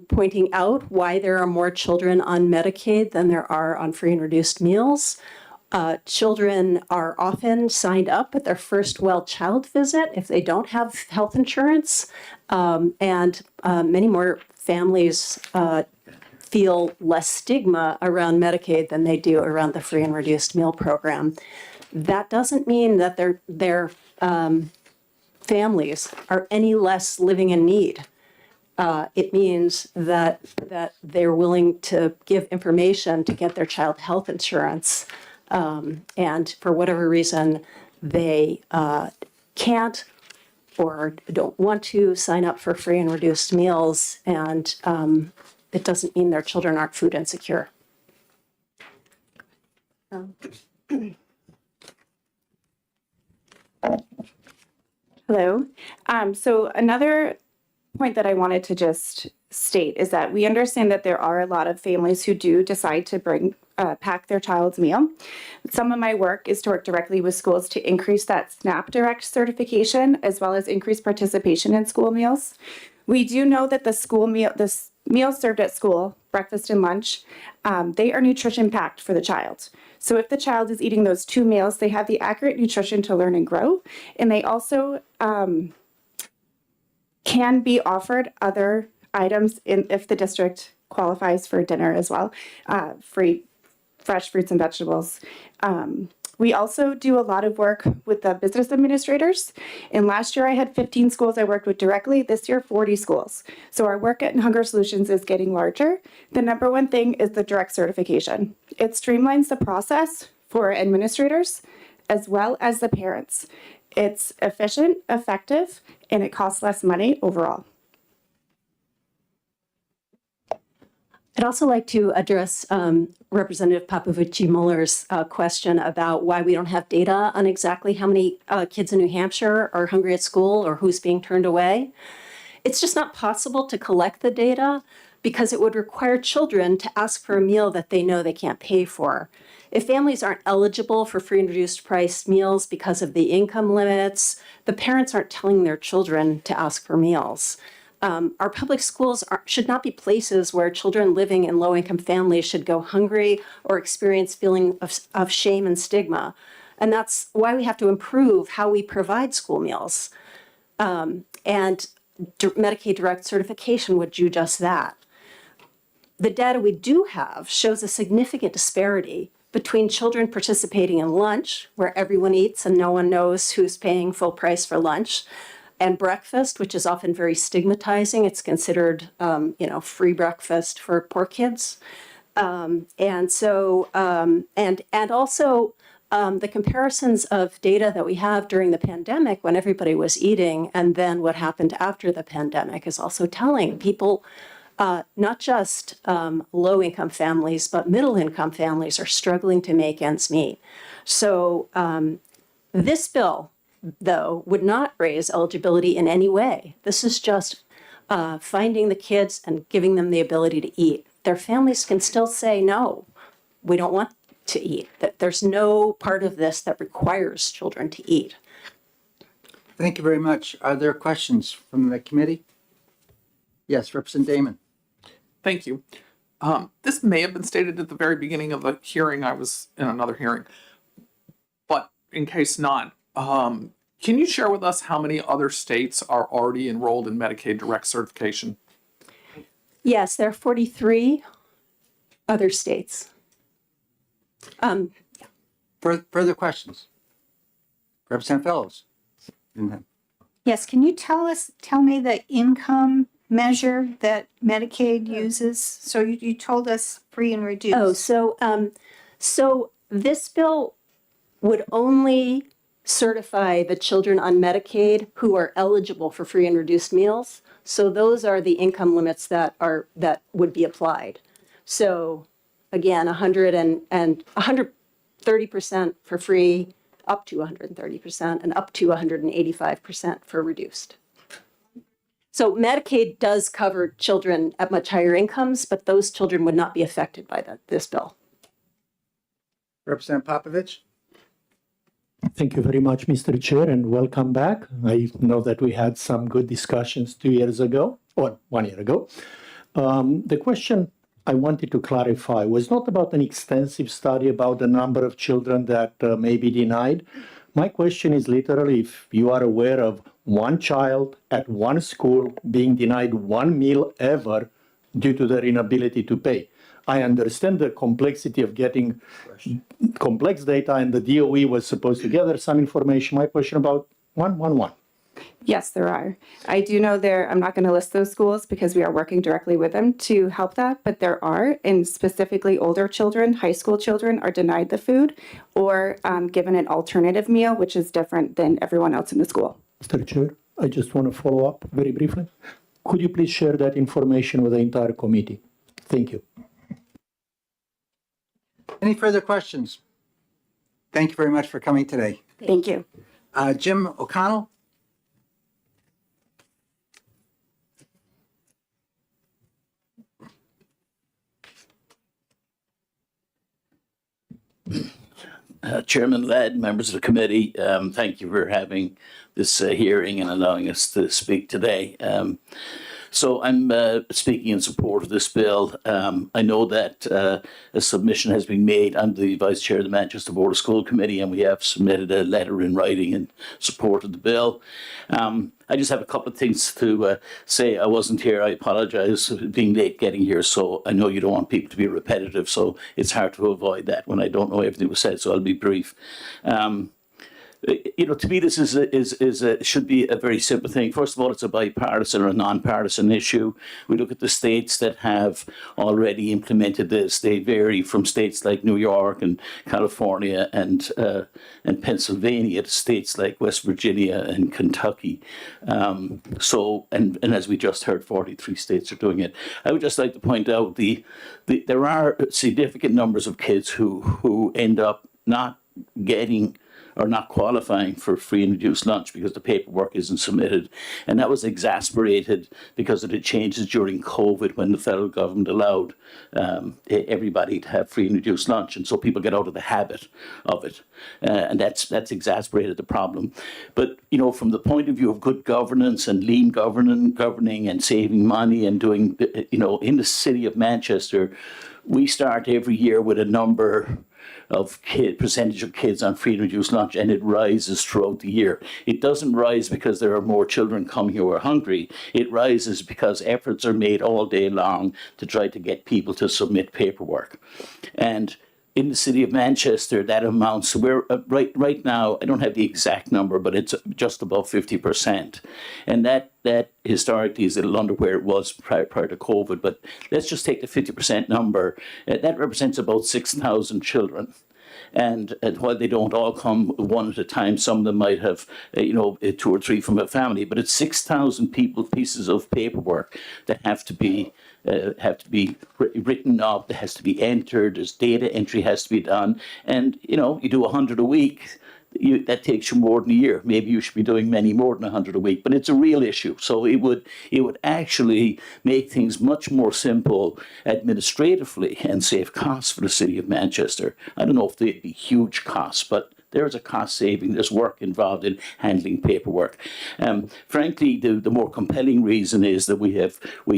pointing out why there are more children on Medicaid than there are on free and reduced meals. Children are often signed up at their first well child visit if they don't have health insurance. And many more families feel less stigma around Medicaid than they do around the free and reduced meal program. That doesn't mean that their families are any less living in need. It means that they're willing to give information to get their child health insurance. And for whatever reason, they can't or don't want to sign up for free and reduced meals. And it doesn't mean their children aren't food insecure.
Hello. So another point that I wanted to just state is that we understand that there are a lot of families who do decide to bring pack their child's meal. Some of my work is to work directly with schools to increase that SNAP Direct certification, as well as increase participation in school meals. We do know that the meals served at school, breakfast and lunch, they are nutrition packed for the child. So if the child is eating those 2 meals, they have the accurate nutrition to learn and grow. And they also can be offered other items if the district qualifies for dinner as well, free fresh fruits and vegetables. We also do a lot of work with the business administrators. And last year I had 15 schools I worked with directly. This year, 40 schools. So our work at Hunger Solutions is getting larger. The number one thing is the direct certification. It streamlines the process for administrators as well as the parents. It's efficient, effective, and it costs less money overall.
I'd also like to address Representative Popovici-Muller's question about why we don't have data on exactly how many kids in New Hampshire are hungry at school or who's being turned away. It's just not possible to collect the data because it would require children to ask for a meal that they know they can't pay for. If families aren't eligible for free and reduced price meals because of the income limits, the parents aren't telling their children to ask for meals. Our public schools should not be places where children living in low-income families should go hungry or experience feeling of shame and stigma. And that's why we have to improve how we provide school meals. And Medicaid Direct certification would do just that. The data we do have shows a significant disparity between children participating in lunch, where everyone eats and no one knows who's paying full price for lunch, and breakfast, which is often very stigmatizing. It's considered, free breakfast for poor kids. And also the comparisons of data that we have during the pandemic when everybody was eating and then what happened after the pandemic is also telling. People, not just low-income families, but middle-income families are struggling to make ends meet. So this bill, though, would not raise eligibility in any way. This is just finding the kids and giving them the ability to eat. Their families can still say, no, we don't want to eat. That there's no part of this that requires children to eat.
Thank you very much. Are there questions from the committee? Yes, Representative Damon.
Thank you. This may have been stated at the very beginning of the hearing. I was in another hearing, but in case not, can you share with us how many other states are already enrolled in Medicaid Direct certification?
Yes, there are 43 other states.
Further questions? Representative Fellows.
Yes, can you tell me the income measure that Medicaid uses? So you told us free and reduced.
Oh, so this bill would only certify the children on Medicaid who are eligible for free and reduced meals. So those are the income limits that would be applied. So again, 130% for free, up to 130%, and up to 185% for reduced. So Medicaid does cover children at much higher incomes, but those children would not be affected by this bill.
Representative Popovich.
Thank you very much, Mr. Chair, and welcome back. I know that we had some good discussions 2 years ago, or 1 year ago. The question I wanted to clarify was not about an extensive study about the number of children that may be denied. My question is literally if you are aware of one child at one school being denied one meal ever due to their inability to pay. I understand the complexity of getting complex data, and the DOE was supposed to gather some information. My question about 111.
Yes, there are. I do know I'm not going to list those schools because we are working directly with them to help that, but there are, and specifically older children, high school children are denied the food or given an alternative meal, which is different than everyone else in the school.
Mr. Chair, I just want to follow up very briefly. Could you please share that information with the entire committee? Thank you.
Any further questions? Thank you very much for coming today.
Thank you.
Jim O'Connell.
Chairman Ladd, members of the committee, thank you for having this hearing and allowing us to speak today. So I'm speaking in support of this bill. I know that a submission has been made. I'm the Vice Chair of the Manchester Board of School Committee, and we have submitted a letter in writing in support of the bill. I just have a couple of things to say. I wasn't here. I apologize for being late getting here. So I know you don't want people to be repetitive. So it's hard to avoid that when I don't know everything was said. So I'll be brief. To me, this should be a very simple thing. First of all, it's a bipartisan or a non-partisan issue. We look at the states that have already implemented this. They vary from states like New York and California and Pennsylvania to states like West Virginia and Kentucky. And as we just heard, 43 states are doing it. I would just like to point out there are significant numbers of kids who end up not getting or not qualifying for free and reduced lunch because the paperwork isn't submitted. And that was exacerbated because of the changes during COVID when the federal government allowed everybody to have free and reduced lunch. And so people get out of the habit of it. And that's exacerbated the problem. But, from the point of view of good governance and lean governing and saving money and doing, in the city of Manchester, we start every year with a number of percentage of kids on free and reduced lunch, and it rises throughout the year. It doesn't rise because there are more children coming who are hungry. It rises because efforts are made all day long to try to get people to submit paperwork. And in the city of Manchester, that amounts to right now, I don't have the exact number, but it's just above 50%. And that historically is a little under where it was prior to COVID. But let's just take the 50% number. That represents about 6,000 children. And while they don't all come one at a time, some of them might have, 2 or 3 from a family, but it's 6,000 pieces of paperwork that have to be written up, that has to be entered, there's data entry has to be done. And, you do 100 a week, that takes you more than a year. Maybe you should be doing many more than 100 a week, but it's a real issue. So it would actually make things much more simple administratively and save costs for the city of Manchester. I don't know if they'd be huge costs, but there's a cost saving, there's work involved in handling paperwork. Frankly, the more compelling reason is that we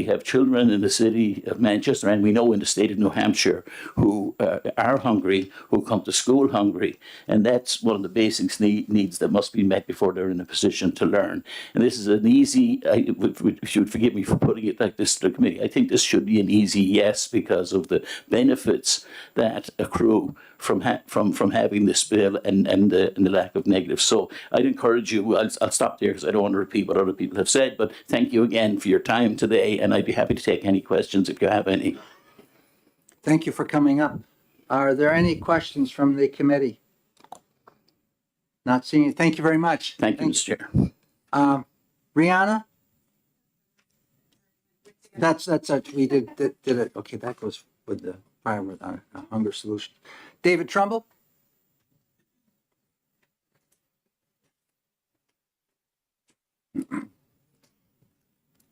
have children in the city of Manchester, and we know in the state of New Hampshire, who are hungry, who come to school hungry, and that's one of the basic needs that must be met before they're in a position to learn. And this is an easy, if you would forgive me for putting it like this to the committee, I think this should be an easy yes because of the benefits that accrue from having this bill and the lack of negatives. So I'd encourage you, I'll stop there because I don't want to repeat what other people have said, but thank you again for your time today, and I'd be happy to take any questions if you have any.
Thank you for coming up. Are there any questions from the committee? Not seeing you. Thank you very much.
Thank you, Mr. Chair.
Rihanna? That's we did it. Okay, that goes with the prior with hunger solution. David Trumbull?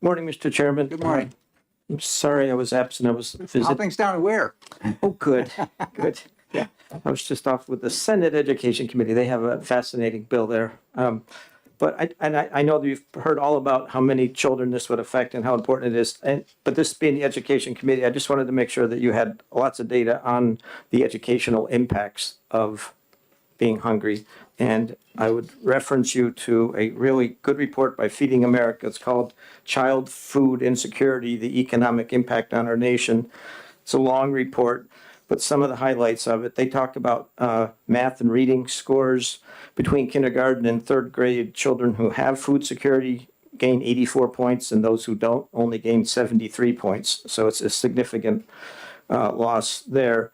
Morning, Mr. Chairman.
Good morning.
I'm sorry I was absent. I was visiting.
How things down where?
Oh, good, good. Yeah, I was just off with the Senate Education Committee. They have a fascinating bill there. But I know that you've heard all about how many children this would affect and how important it is. But this being the Education Committee, I just wanted to make sure that you had lots of data on the educational impacts of being hungry. And I would reference you to a really good report by Feeding America. It's called Child Food Insecurity, the Economic Impact on Our Nation. It's a long report, but some of the highlights of it, they talk about math and reading scores. Between kindergarten and third grade, children who have food security gain 84 points, and those who don't only gain 73 points. So it's a significant loss there.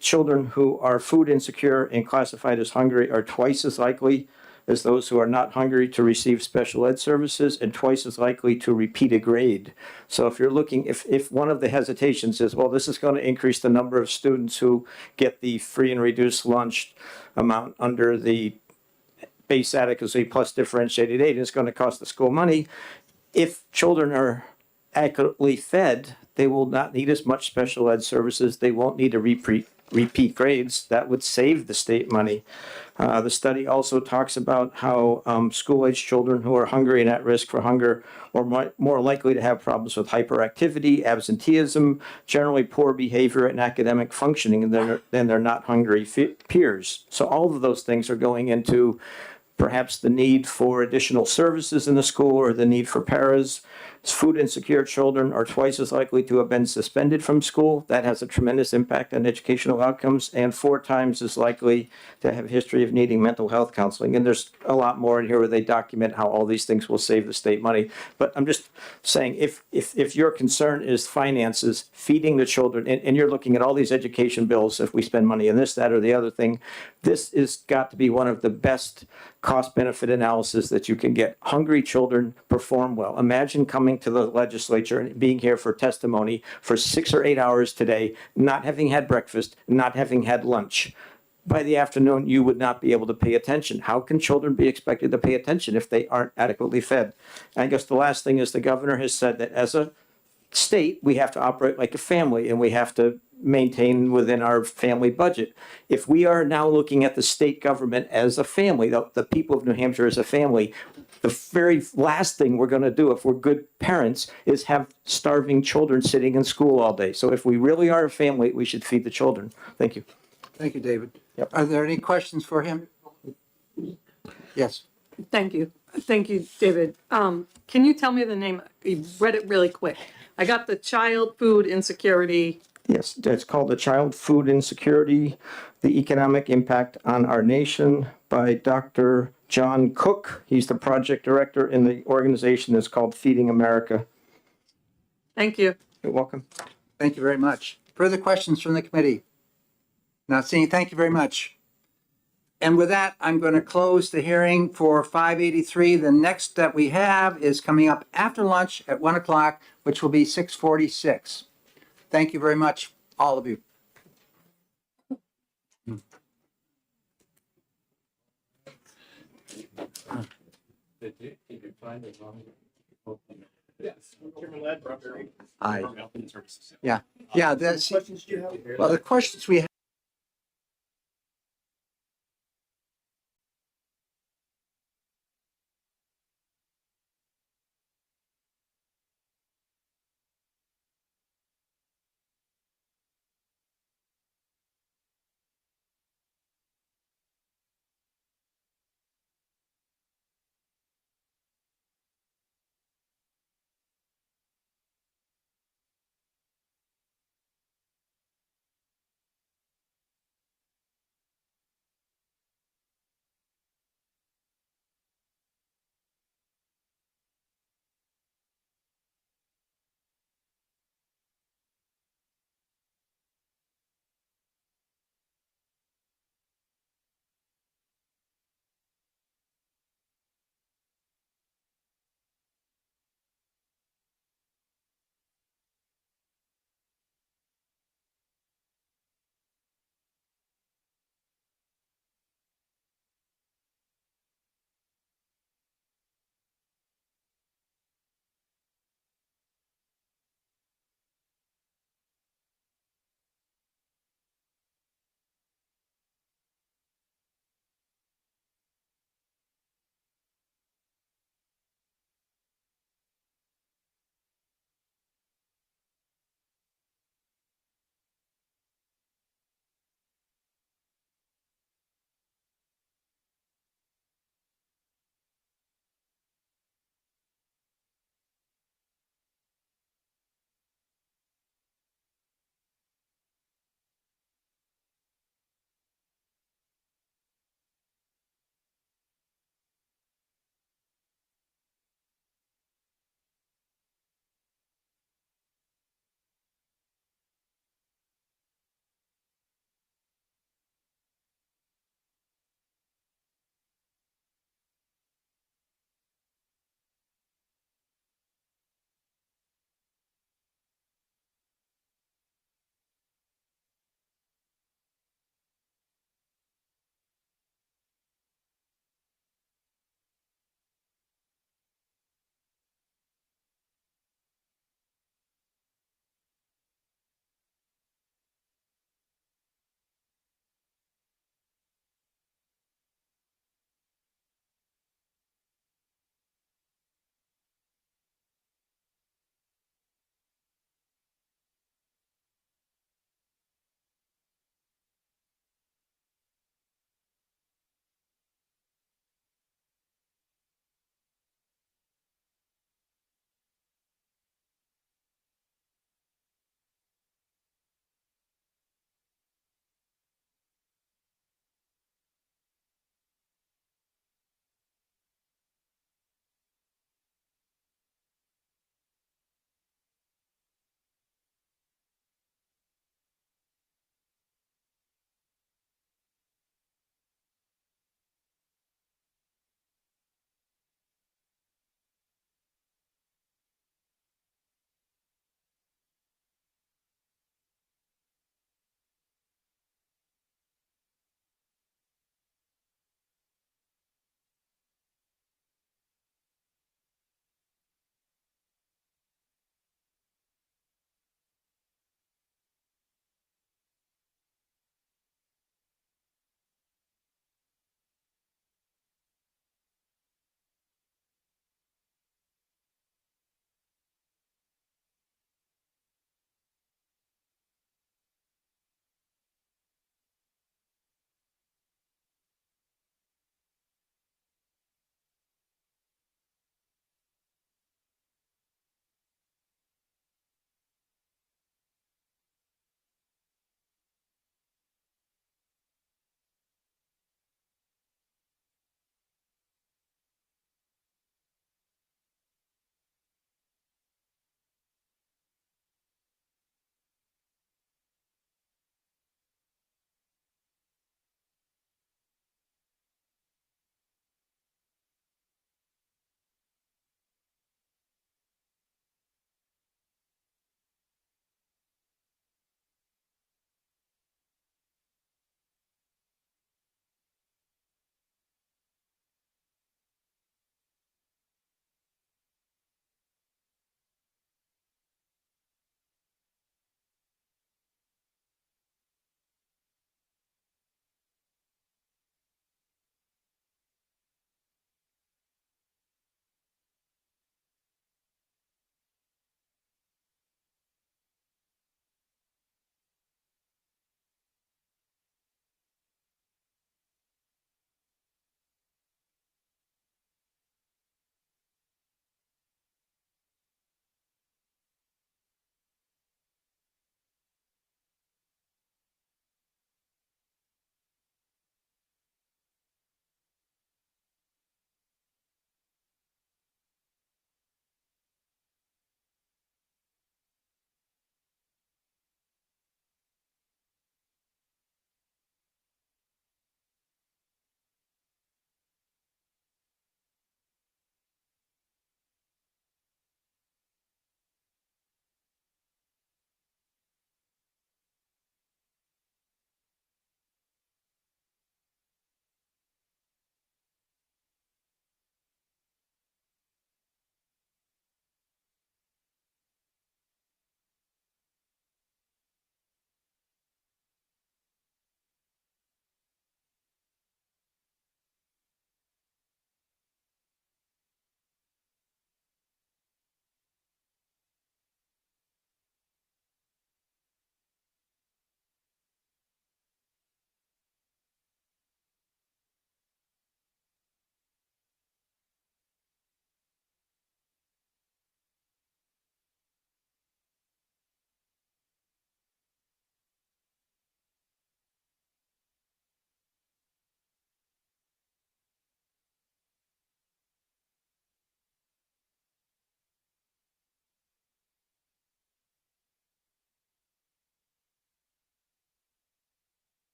Children who are food insecure and classified as hungry are twice as likely as those who are not hungry to receive special ed services and twice as likely to repeat a grade. So if you're looking, if one of the hesitations is, well, this is going to increase the number of students who get the free and reduced lunch amount under the base adequacy plus differentiated aid, it's going to cost the school money. If children are adequately fed, they will not need as much special ed services. They won't need to repeat repeat grades, that would save the state money. The study also talks about how school-age children who are hungry and at risk for hunger are more likely to have problems with hyperactivity, absenteeism, generally poor behavior and academic functioning than their not hungry peers. So all of those things are going into perhaps the need for additional services in the school or the need for paras. Food insecure children are twice as likely to have been suspended from school. That has a tremendous impact on educational outcomes, and 4 times as likely to have a history of needing mental health counseling. And there's a lot more in here where they document how all these things will save the state money. But I'm just saying, if your concern is finances, feeding the children, and you're looking at all these education bills, if we spend money on this, that, or the other thing, this is got to be one of the best cost-benefit analysis that you can get. Hungry children perform well. Imagine coming to the legislature and being here for testimony for 6 or 8 hours today, not having had breakfast, not having had lunch. By the afternoon, you would not be able to pay attention. How can children be expected to pay attention if they aren't adequately fed? And I guess the last thing is the governor has said that as a state, we have to operate like a family and we have to maintain within our family budget. If we are now looking at the state government as a family, the people of New Hampshire as a family, the very last thing we're going to do if we're good parents is have starving children sitting in school all day. So if we really are a family, we should feed the children. Thank you.
Thank you, David. Are there any questions for him? Yes.
Thank you. Thank you, David. Can you tell me the name? You read it really quick. I got the child food insecurity.
Yes, it's called The Child Food Insecurity, the Economic Impact on Our Nation by Dr. John Cook. He's the project director in the organization that's called Feeding America.
Thank you.
You're welcome.
Thank you very much. Further questions from the committee? Not seeing, thank you very much. And with that, I'm going to close the hearing for 583. The next that we have is coming up after lunch at 1 o'clock, which will be 6:46. Thank you very much, all of you. Yeah, that's, well, the questions we have.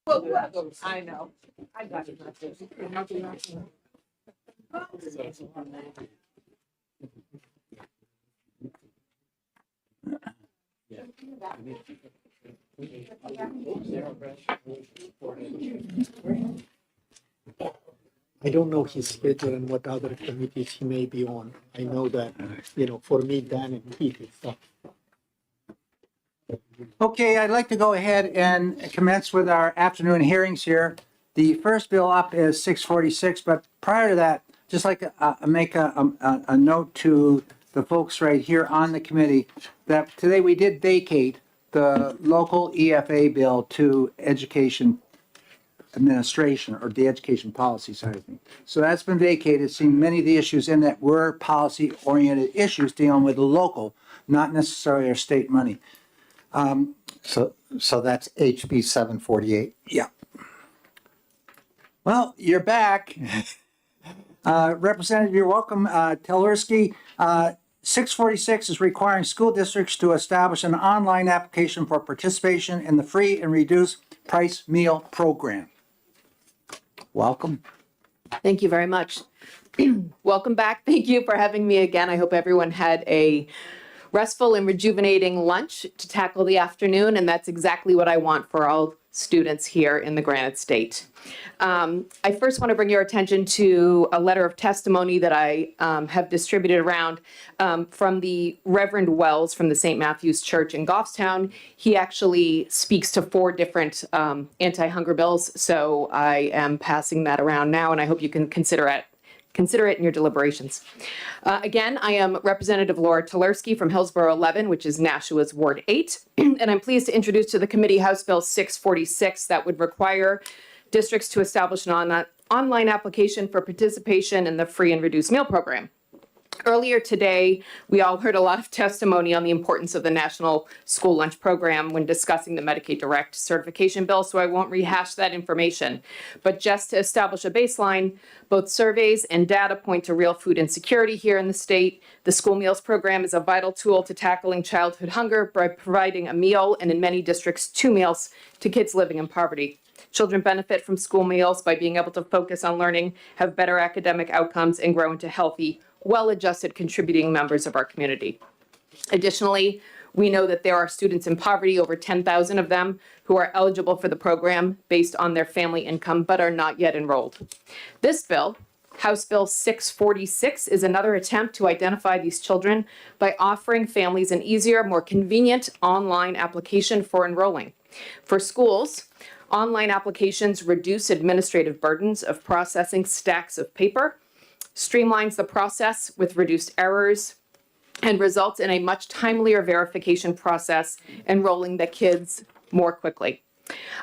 I know. I got it.
I don't know his schedule and what other committees he may be on. I know that, for me, Dan and Keith, it's tough.
Okay, I'd like to go ahead and commence with our afternoon hearings here. The first bill up is 646, but prior to that, just like make a note to the folks right here on the committee that today we did vacate the local EFA bill to education administration or the education policy side of things. So that's been vacated, seeing many of the issues in that were policy-oriented issues dealing with the local, not necessarily our state money.
So that's HB 748.
Yeah. Well, you're back. Representative, you're welcome. Tellerski, 646 is requiring school districts to establish an online application for participation in the free and reduced price meal program. Welcome.
Thank you very much. Welcome back. Thank you for having me again. I hope everyone had a restful and rejuvenating lunch to tackle the afternoon, and that's exactly what I want for all students here in the Granite State. I first want to bring your attention to a letter of testimony that I have distributed around from the Reverend Wells from the St. Matthew's Church in Goffstown. He actually speaks to 4 different anti-hunger bills, so I am passing that around now, and I hope you can consider it in your deliberations. Again, I am Representative Laura Tellerski from Hillsborough 11, which is Nashua's Ward 8, and I'm pleased to introduce to the committee House Bill 646 that would require districts to establish an online application for participation in the free and reduced meal program. Earlier today, we all heard a lot of testimony on the importance of the National School Lunch Program when discussing the Medicaid Direct certification bill, so I won't rehash that information. But just to establish a baseline, both surveys and data point to real food insecurity here in the state. The school meals program is a vital tool to tackling childhood hunger by providing a meal, and in many districts, 2 meals to kids living in poverty. Children benefit from school meals by being able to focus on learning, have better academic outcomes, and grow into healthy, well-adjusted contributing members of our community. Additionally, we know that there are students in poverty, over 10,000 of them, who are eligible for the program based on their family income but are not yet enrolled. This bill, House Bill 646, is another attempt to identify these children by offering families an easier, more convenient online application for enrolling. For schools, online applications reduce administrative burdens of processing stacks of paper, streamlines the process with reduced errors, and results in a much timelier verification process, enrolling the kids more quickly.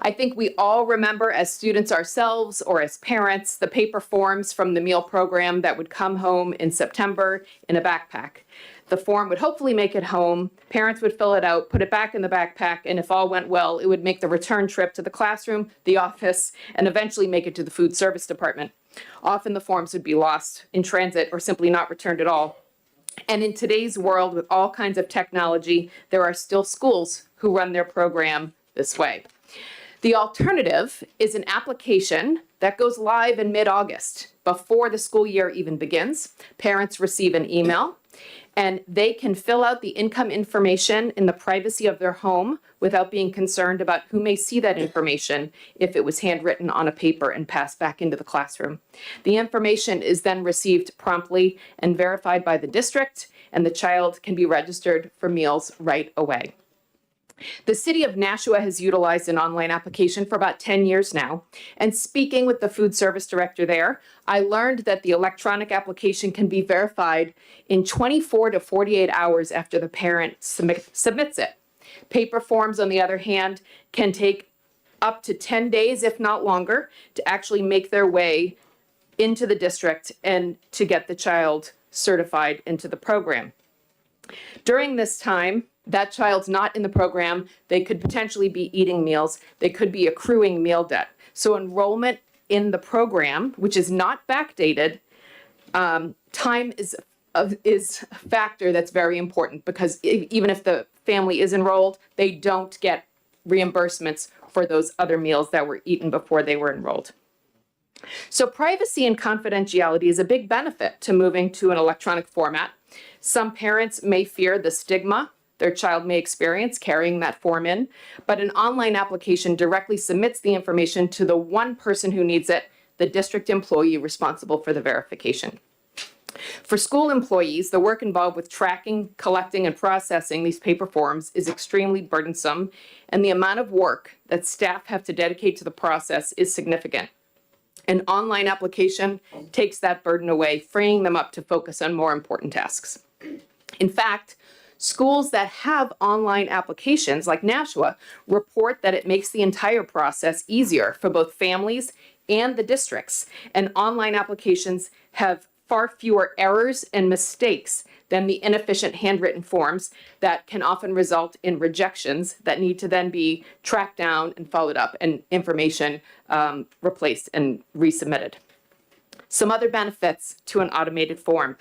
I think we all remember as students ourselves or as parents the paper forms from the meal program that would come home in September in a backpack. The form would hopefully make it home, parents would fill it out, put it back in the backpack, and if all went well, it would make the return trip to the classroom, the office, and eventually make it to the food service department. Often the forms would be lost in transit or simply not returned at all. And in today's world, with all kinds of technology, there are still schools who run their program this way. The alternative is an application that goes live in mid-August, before the school year even begins. Parents receive an email, and they can fill out the income information in the privacy of their home without being concerned about who may see that information if it was handwritten on a paper and passed back into the classroom. The information is then received promptly and verified by the district, and the child can be registered for meals right away. The city of Nashua has utilized an online application for about 10 years now, and speaking with the food service director there, I learned that the electronic application can be verified in 24 to 48 hours after the parent submits it. Paper forms, on the other hand, can take up to 10 days, if not longer, to actually make their way into the district and to get the child certified into the program. During this time, that child's not in the program, they could potentially be eating meals, they could be accruing meal debt. So enrollment in the program, which is not backdated, time is a factor that's very important, because even if the family is enrolled, they don't get reimbursements for those other meals that were eaten before they were enrolled. So privacy and confidentiality is a big benefit to moving to an electronic format. Some parents may fear the stigma their child may experience carrying that form in, but an online application directly submits the information to the one person who needs it, the district employee responsible for the verification. For school employees, the work involved with tracking, collecting, and processing these paper forms is extremely burdensome, and the amount of work that staff have to dedicate to the process is significant. An online application takes that burden away, freeing them up to focus on more important tasks. In fact, schools that have online applications, like Nashua, report that it makes the entire process easier for both families and the districts. And online applications have far fewer errors and mistakes than the inefficient handwritten forms that can often result in rejections that need to then be tracked down and followed up and information replaced and resubmitted. Some other benefits to an automated form.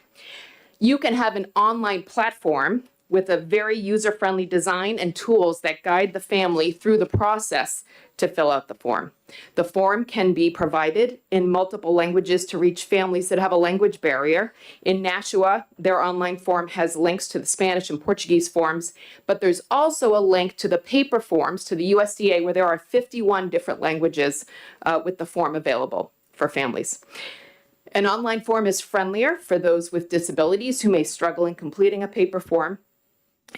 You can have an online platform with a very user-friendly design and tools that guide the family through the process to fill out the form. The form can be provided in multiple languages to reach families that have a language barrier. In Nashua, their online form has links to the Spanish and Portuguese forms, but there's also a link to the paper forms to the USDA where there are 51 different languages with the form available for families. An online form is friendlier for those with disabilities who may struggle in completing a paper form.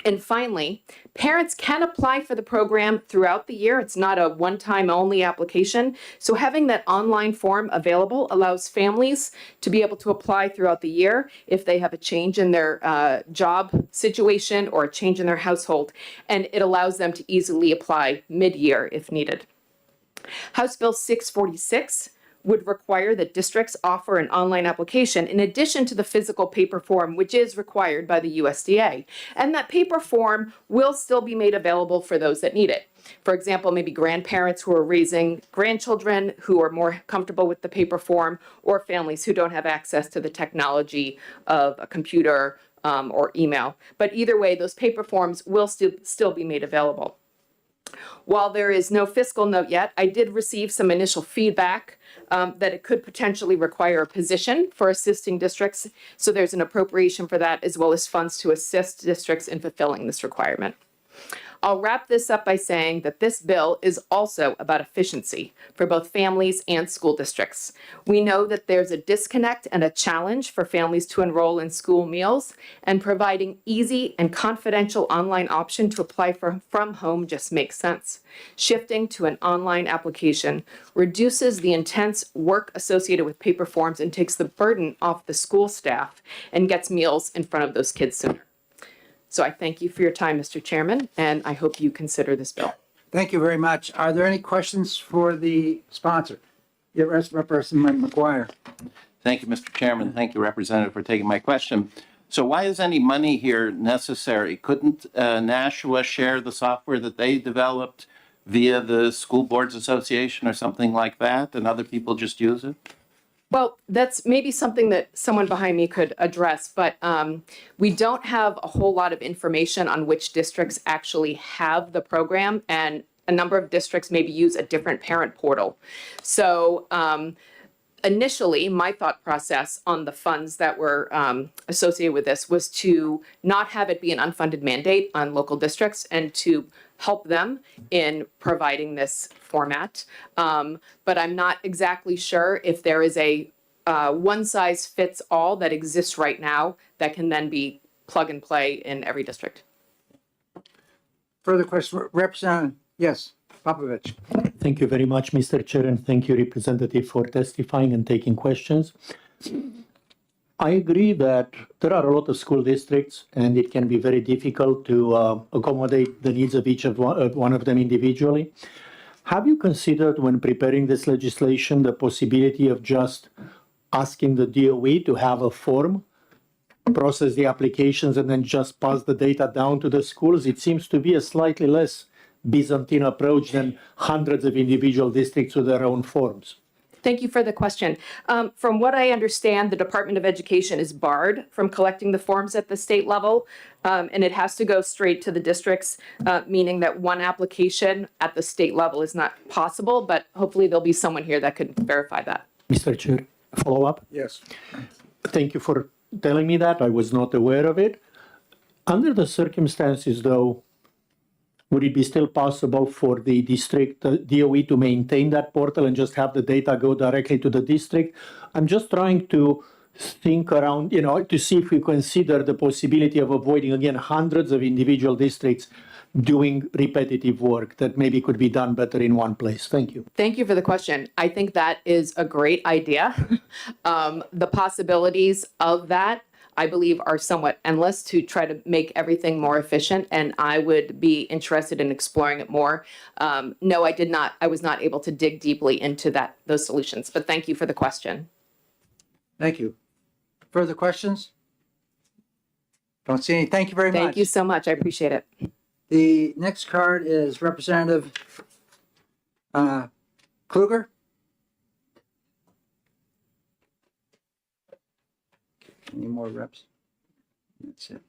And finally, parents can apply for the program throughout the year. It's not a one-time only application. So having that online form available allows families to be able to apply throughout the year if they have a change in their job situation or a change in their household. And it allows them to easily apply mid-year if needed. House Bill 646 would require that districts offer an online application in addition to the physical paper form, which is required by the USDA. And that paper form will still be made available for those that need it. For example, maybe grandparents who are raising grandchildren who are more comfortable with the paper form, or families who don't have access to the technology of a computer or email. But either way, those paper forms will still be made available. While there is no fiscal note yet, I did receive some initial feedback that it could potentially require a position for assisting districts. So there's an appropriation for that, as well as funds to assist districts in fulfilling this requirement. I'll wrap this up by saying that this bill is also about efficiency for both families and school districts. We know that there's a disconnect and a challenge for families to enroll in school meals, and providing easy and confidential online option to apply from home just makes sense. Shifting to an online application reduces the intense work associated with paper forms and takes the burden off the school staff and gets meals in front of those kids sooner. So I thank you for your time, Mr. Chairman, and I hope you consider this bill.
Thank you very much. Are there any questions for the sponsor? Yeah, Representative McGuire.
Thank you, Mr. Chairman. Thank you, Representative, for taking my question. So why is any money here necessary? Couldn't Nashua share the software that they developed via the School Boards Association or something like that, and other people just use it?
Well, that's maybe something that someone behind me could address, but we don't have a whole lot of information on which districts actually have the program, and a number of districts maybe use a different parent portal. So initially, my thought process on the funds that were associated with this was to not have it be an unfunded mandate on local districts and to help them in providing this format. But I'm not exactly sure if there is a one-size-fits-all that exists right now that can then be plug and play in every district.
Further question, Representative, yes, Popovich.
Thank you very much, Mr. Chair, and thank you, Representative, for testifying and taking questions. I agree that there are a lot of school districts, and it can be very difficult to accommodate the needs of each of one of them individually. Have you considered, when preparing this legislation, the possibility of just asking the DOE to have a form, process the applications, and then just pass the data down to the schools? It seems to be a slightly less Byzantine approach than hundreds of individual districts with their own forms.
Thank you for the question. From what I understand, the Department of Education is barred from collecting the forms at the state level, and it has to go straight to the districts, meaning that one application at the state level is not possible, but hopefully there'll be someone here that could verify that.
Mr. Chair, follow up?
Yes.
Thank you for telling me that. I was not aware of it. Under the circumstances, though, would it be still possible for the district, DOE, to maintain that portal and just have the data go directly to the district? I'm just trying to think around, to see if we consider the possibility of avoiding, again, hundreds of individual districts doing repetitive work that maybe could be done better in one place. Thank you.
Thank you for the question. I think that is a great idea. The possibilities of that, I believe, are somewhat endless to try to make everything more efficient, and I would be interested in exploring it more. No, I was not able to dig deeply into those solutions, but thank you for the question.
Thank you. Further questions? Don't see any. Thank you very much.
Thank you so much. I appreciate it.
The next card is Representative Kluger. Any more reps? That's it.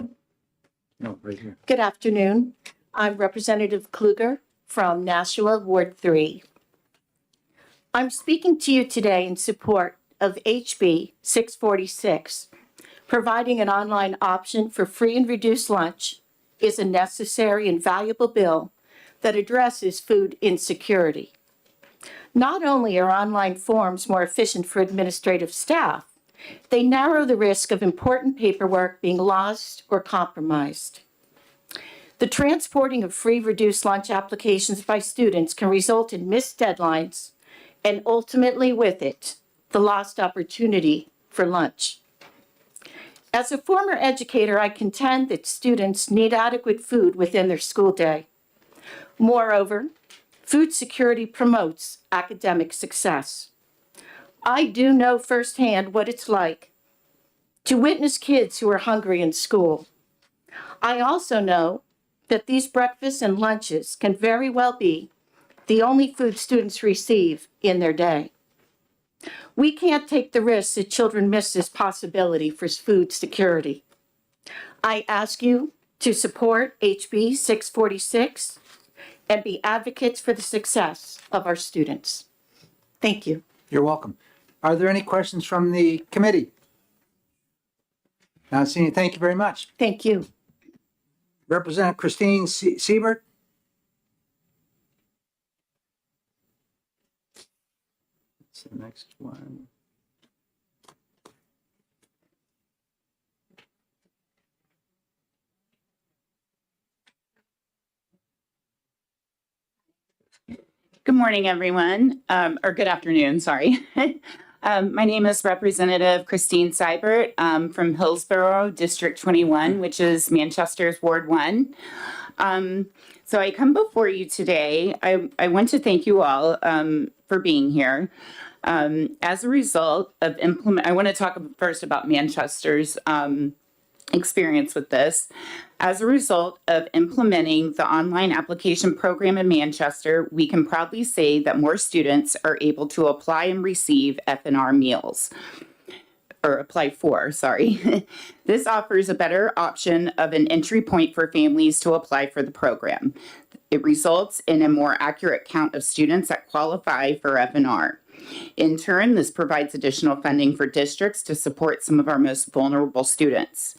No, right here.
Good afternoon. I'm Representative Kluger from Nashua Ward 3. I'm speaking to you today in support of HB 646. Providing an online option for free and reduced lunch is a necessary and valuable bill that addresses food insecurity. Not only are online forms more efficient for administrative staff, they narrow the risk of important paperwork being lost or compromised. The transporting of free reduced lunch applications by students can result in missed deadlines and ultimately with it, the lost opportunity for lunch. As a former educator, I contend that students need adequate food within their school day. Moreover, food security promotes academic success. I do know firsthand what it's like to witness kids who are hungry in school. I also know that these breakfasts and lunches can very well be the only food students receive in their day. We can't take the risk that children miss this possibility for food security. I ask you to support HB 646 and be advocates for the success of our students. Thank you.
You're welcome. Are there any questions from the committee? Not seeing any. Thank you very much.
Thank you.
Representative Christine Siebert. That's the next one.
Good morning, everyone, or good afternoon, sorry. My name is Representative Christine Seibert from Hillsborough, District 21, which is Manchester's Ward 1. So I come before you today. I want to thank you all for being here. As a result of I want to talk first about Manchester's experience with this. As a result of implementing the online application program in Manchester, we can proudly say that more students are able to apply and receive F&R meals. Or apply for, sorry. This offers a better option of an entry point for families to apply for the program. It results in a more accurate count of students that qualify for F&R. In turn, this provides additional funding for districts to support some of our most vulnerable students.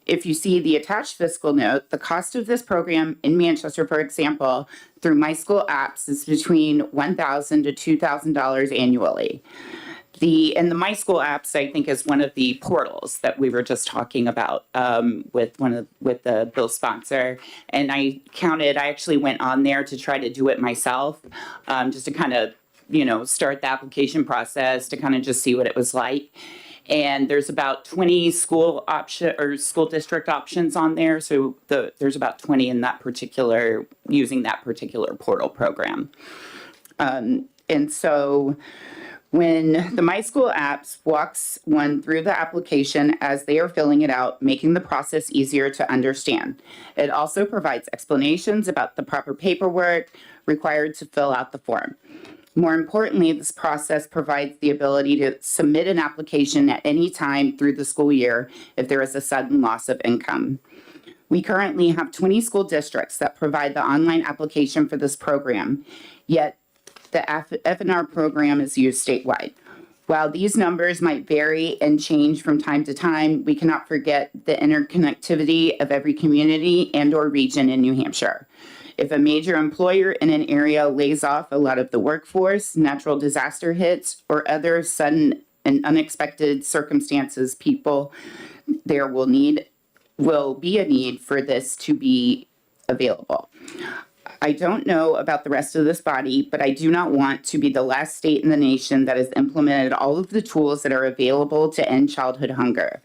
If you see the attached fiscal note, the cost of this program in Manchester, for example, through My School Apps is between $1,000 to $2,000 annually. The My School Apps, I think, is one of the portals that we were just talking about with the bill sponsor. And I actually went on there to try to do it myself, just to kind of, start the application process to kind of just see what it was like. And there's about 20 school district options on there. So there's about 20 in that particular, using that particular portal program. And so when the My School Apps walks one through the application as they are filling it out, making the process easier to understand. It also provides explanations about the proper paperwork required to fill out the form. More importantly, this process provides the ability to submit an application at any time through the school year if there is a sudden loss of income. We currently have 20 school districts that provide the online application for this program, yet the F&R program is used statewide. While these numbers might vary and change from time to time, we cannot forget the interconnectivity of every community and/or region in New Hampshire. If a major employer in an area lays off a lot of the workforce, natural disaster hits, or other sudden and unexpected circumstances, there will be a need for this to be available. I don't know about the rest of this body, but I do not want to be the last state in the nation that has implemented all of the tools that are available to end childhood hunger.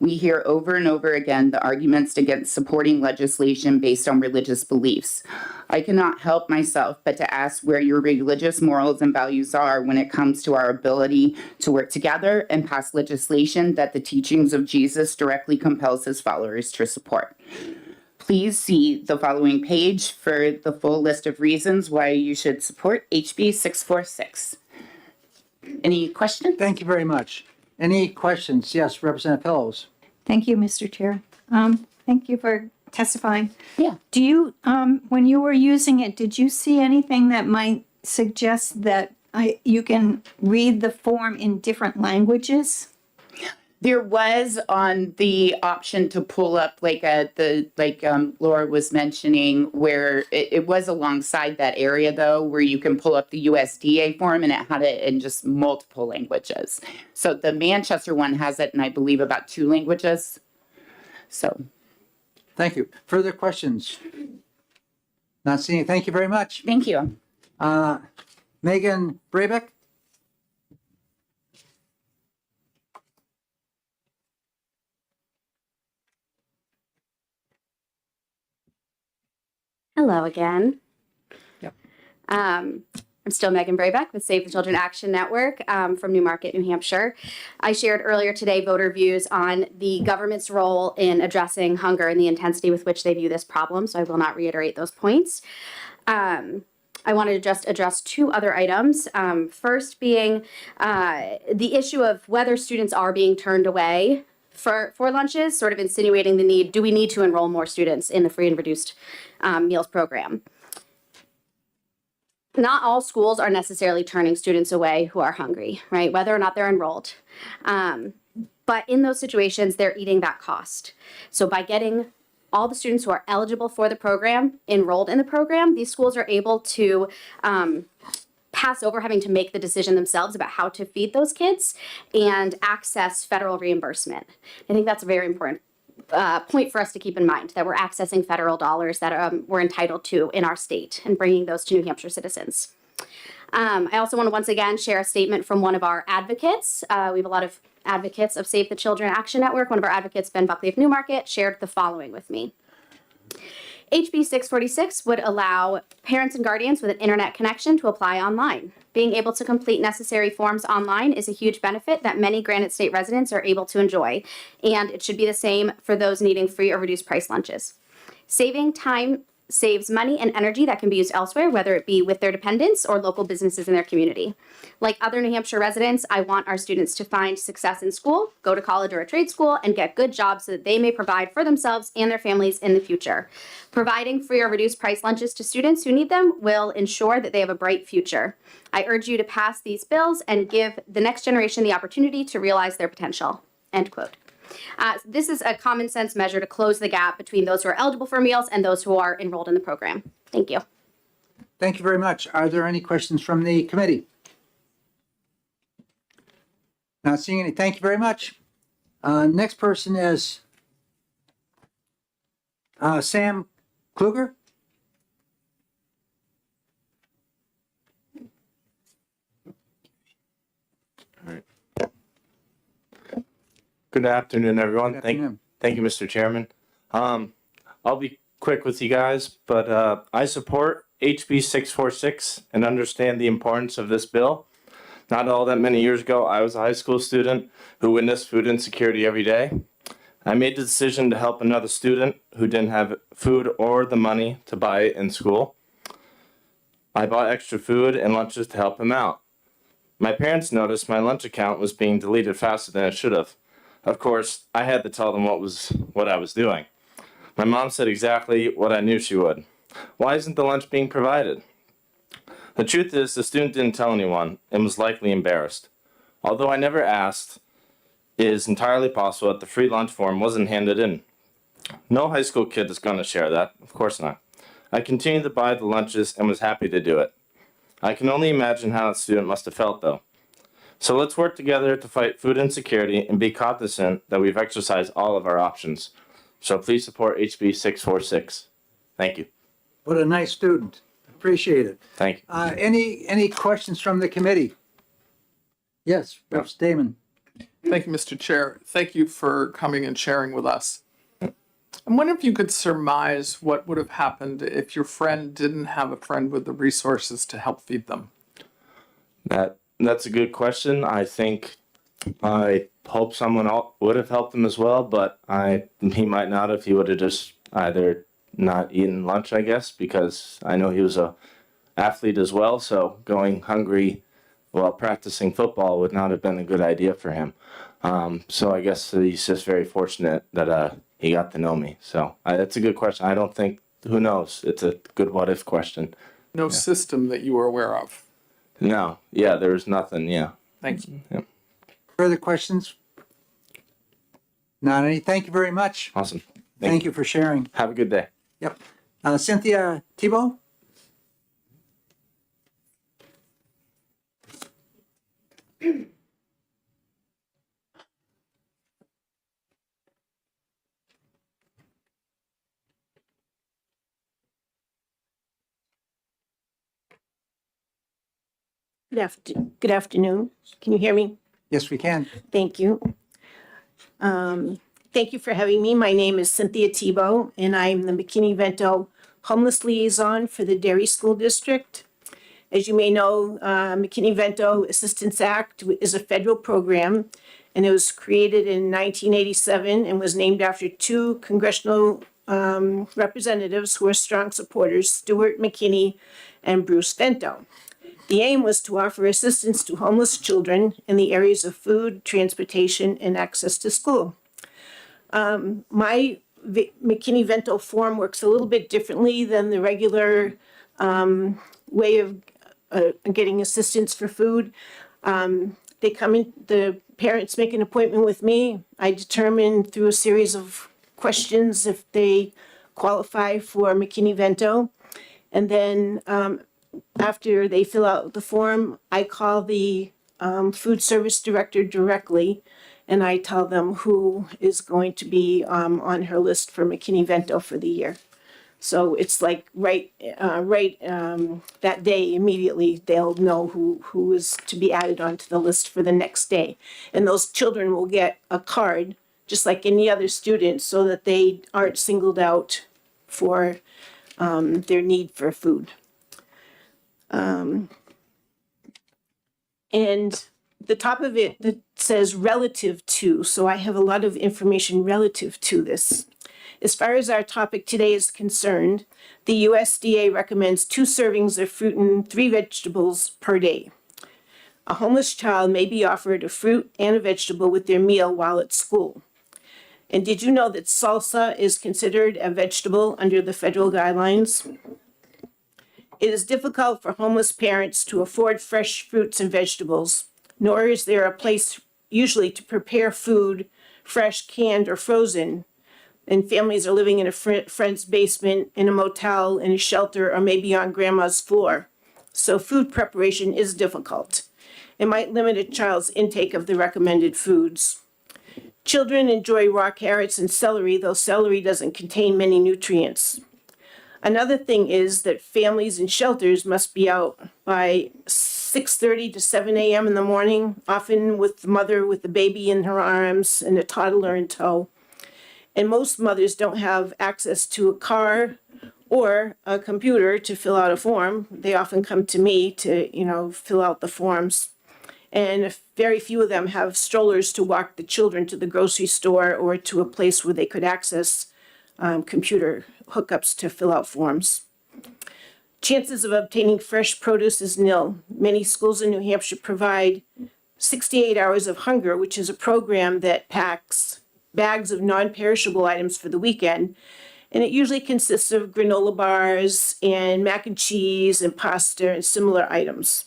We hear over and over again the arguments against supporting legislation based on religious beliefs. I cannot help myself but to ask where your religious morals and values are when it comes to our ability to work together and pass legislation that the teachings of Jesus directly compels his followers to support. Please see the following page for the full list of reasons why you should support HB 646. Any questions?
Thank you very much. Any questions? Yes, Representative Fellows.
Thank you, Mr. Chair. Thank you for testifying.
Yeah.
Do you, when you were using it, did you see anything that might suggest that you can read the form in different languages?
There was on the option to pull up Laura was mentioning, where it was alongside that area though, where you can pull up the USDA form, and it had it in just multiple languages. So the Manchester one has it in, I believe, about 2 languages. So.
Thank you. Further questions? Not seeing. Thank you very much.
Thank you.
Megan Brabeck.
Hello again. I'm still Megan Brabeck with Save the Children Action Network from Newmarket, New Hampshire. I shared earlier today voter views on the government's role in addressing hunger and the intensity with which they view this problem, so I will not reiterate those points. I wanted to just address 2 other items. First being the issue of whether students are being turned away for lunches, sort of insinuating the need, do we need to enroll more students in the free and reduced meals program? Not all schools are necessarily turning students away who are hungry, right? Whether or not they're enrolled. But in those situations, they're eating that cost. So by getting all the students who are eligible for the program enrolled in the program, these schools are able to pass over having to make the decision themselves about how to feed those kids and access federal reimbursement. I think that's a very important point for us to keep in mind, that we're accessing federal dollars that we're entitled to in our state and bringing those to New Hampshire citizens. I also want to once again share a statement from one of our advocates. We have a lot of advocates of Save the Children Action Network. One of our advocates, Ben Buckley of Newmarket, shared the following with me. HB 646 would allow parents and guardians with an internet connection to apply online. Being able to complete necessary forms online is a huge benefit that many Granite State residents are able to enjoy, and it should be the same for those needing free or reduced price lunches. Saving time saves money and energy that can be used elsewhere, whether it be with their dependents or local businesses in their community. Like other New Hampshire residents, I want our students to find success in school, go to college or a trade school, and get good jobs so that they may provide for themselves and their families in the future. Providing free or reduced price lunches to students who need them will ensure that they have a bright future. I urge you to pass these bills and give the next generation the opportunity to realize their potential. End quote. This is a common sense measure to close the gap between those who are eligible for meals and those who are enrolled in the program. Thank you.
Thank you very much. Are there any questions from the committee? Not seeing any. Thank you very much. Next person is Sam Kluger.
Good afternoon, everyone.
Good afternoon.
Thank you, Mr. Chairman. I'll be quick with you guys, but I support HB 646 and understand the importance of this bill. Not all that many years ago, I was a high school student who witnessed food insecurity every day. I made the decision to help another student who didn't have food or the money to buy it in school. I bought extra food and lunches to help him out. My parents noticed my lunch account was being deleted faster than it should have. Of course, I had to tell them what I was doing. My mom said exactly what I knew she would. Why isn't the lunch being provided? The truth is, the student didn't tell anyone and was likely embarrassed. Although I never asked, it is entirely possible that the free lunch form wasn't handed in. No high school kid is going to share that. Of course not. I continued to buy the lunches and was happy to do it. I can only imagine how that student must have felt, though. So let's work together to fight food insecurity and be cognizant that we've exercised all of our options. So please support HB 646. Thank you.
What a nice student. Appreciate it.
Thank you.
Any questions from the committee? Yes, Reps Damon.
Thank you, Mr. Chair. Thank you for coming and sharing with us. I'm wondering if you could surmise what would have happened if your friend didn't have a friend with the resources to help feed them.
That's a good question. I think I hope someone would have helped him as well, but he might not have. He would have just either not eaten lunch, I guess, because I know he was a athlete as well. So going hungry while practicing football would not have been a good idea for him. So I guess he's just very fortunate that he got to know me. So that's a good question. I don't think, who knows? It's a good what if question.
No system that you were aware of.
No, yeah, there was nothing, yeah.
Thank you.
Yeah.
Further questions? Not any. Thank you very much.
Awesome.
Thank you for sharing.
Have a good day.
Yep. Cynthia Thibault?
Good afternoon. Can you hear me?
Yes, we can.
Thank you. Thank you for having me. My name is Cynthia Thibault, and I'm the McKinney-Vento Homeless Liaison for the Derry School District. As you may know, McKinney-Vento Assistance Act is a federal program, and it was created in 1987 and was named after two congressional representatives who are strong supporters, Stuart McKinney and Bruce Vento. The aim was to offer assistance to homeless children in the areas of food, transportation, and access to school. My McKinney-Vento form works a little bit differently than the regular way of getting assistance for food. They come in, the parents make an appointment with me. I determine through a series of questions if they qualify for McKinney-Vento. And then after they fill out the form, I call the food service director directly, and I tell them who is going to be on her list for McKinney-Vento for the year. So it's like right that day immediately they'll know who is to be added onto the list for the next day, and those children will get a card just like any other student, so that they aren't singled out for their need for food. And the top of it that says relative to, so I have a lot of information relative to this. As far as our topic today is concerned, the USDA recommends 2 servings of fruit and 3 vegetables per day. A homeless child may be offered a fruit and a vegetable with their meal while at school. And did you know that salsa is considered a vegetable under the federal guidelines? It is difficult for homeless parents to afford fresh fruits and vegetables, nor is there a place usually to prepare food, fresh, canned, or frozen. And families are living in a friend's basement, in a motel, in a shelter, or maybe on grandma's floor. So food preparation is difficult. It might limit a child's intake of the recommended foods. Children enjoy raw carrots and celery, though celery doesn't contain many nutrients. Another thing is that families in shelters must be out by 6:30 to 7 a.m. in the morning, often with the mother with the baby in her arms and a toddler in tow. And most mothers don't have access to a car or a computer to fill out a form. They often come to me to, fill out the forms. And very few of them have strollers to walk the children to the grocery store or to a place where they could access computer hookups to fill out forms. chances of obtaining fresh produce is nil. Many schools in New Hampshire provide 68 Hours of Hunger, which is a program that packs bags of non-perishable items for the weekend. And it usually consists of granola bars and mac and cheese and pasta and similar items.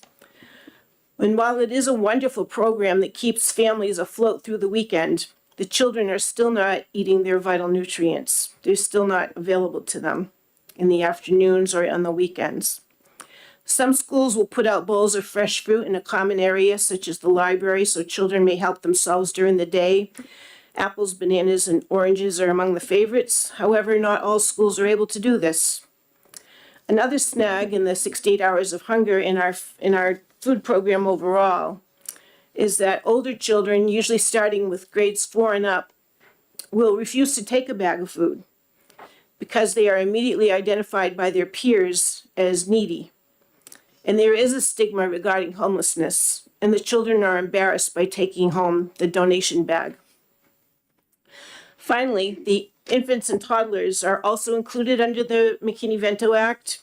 And while it is a wonderful program that keeps families afloat through the weekend, the children are still not eating their vital nutrients. They're still not available to them in the afternoons or on the weekends. Some schools will put out bowls of fresh fruit in a common area, such as the library, so children may help themselves during the day. Apples, bananas, and oranges are among the favorites. However, not all schools are able to do this. Another snag in the 68 Hours of Hunger in our food program overall is that older children, usually starting with grades 4 and up, will refuse to take a bag of food because they are immediately identified by their peers as needy. And there is a stigma regarding homelessness, and the children are embarrassed by taking home the donation bag. Finally, the infants and toddlers are also included under the McKinney-Vento Act.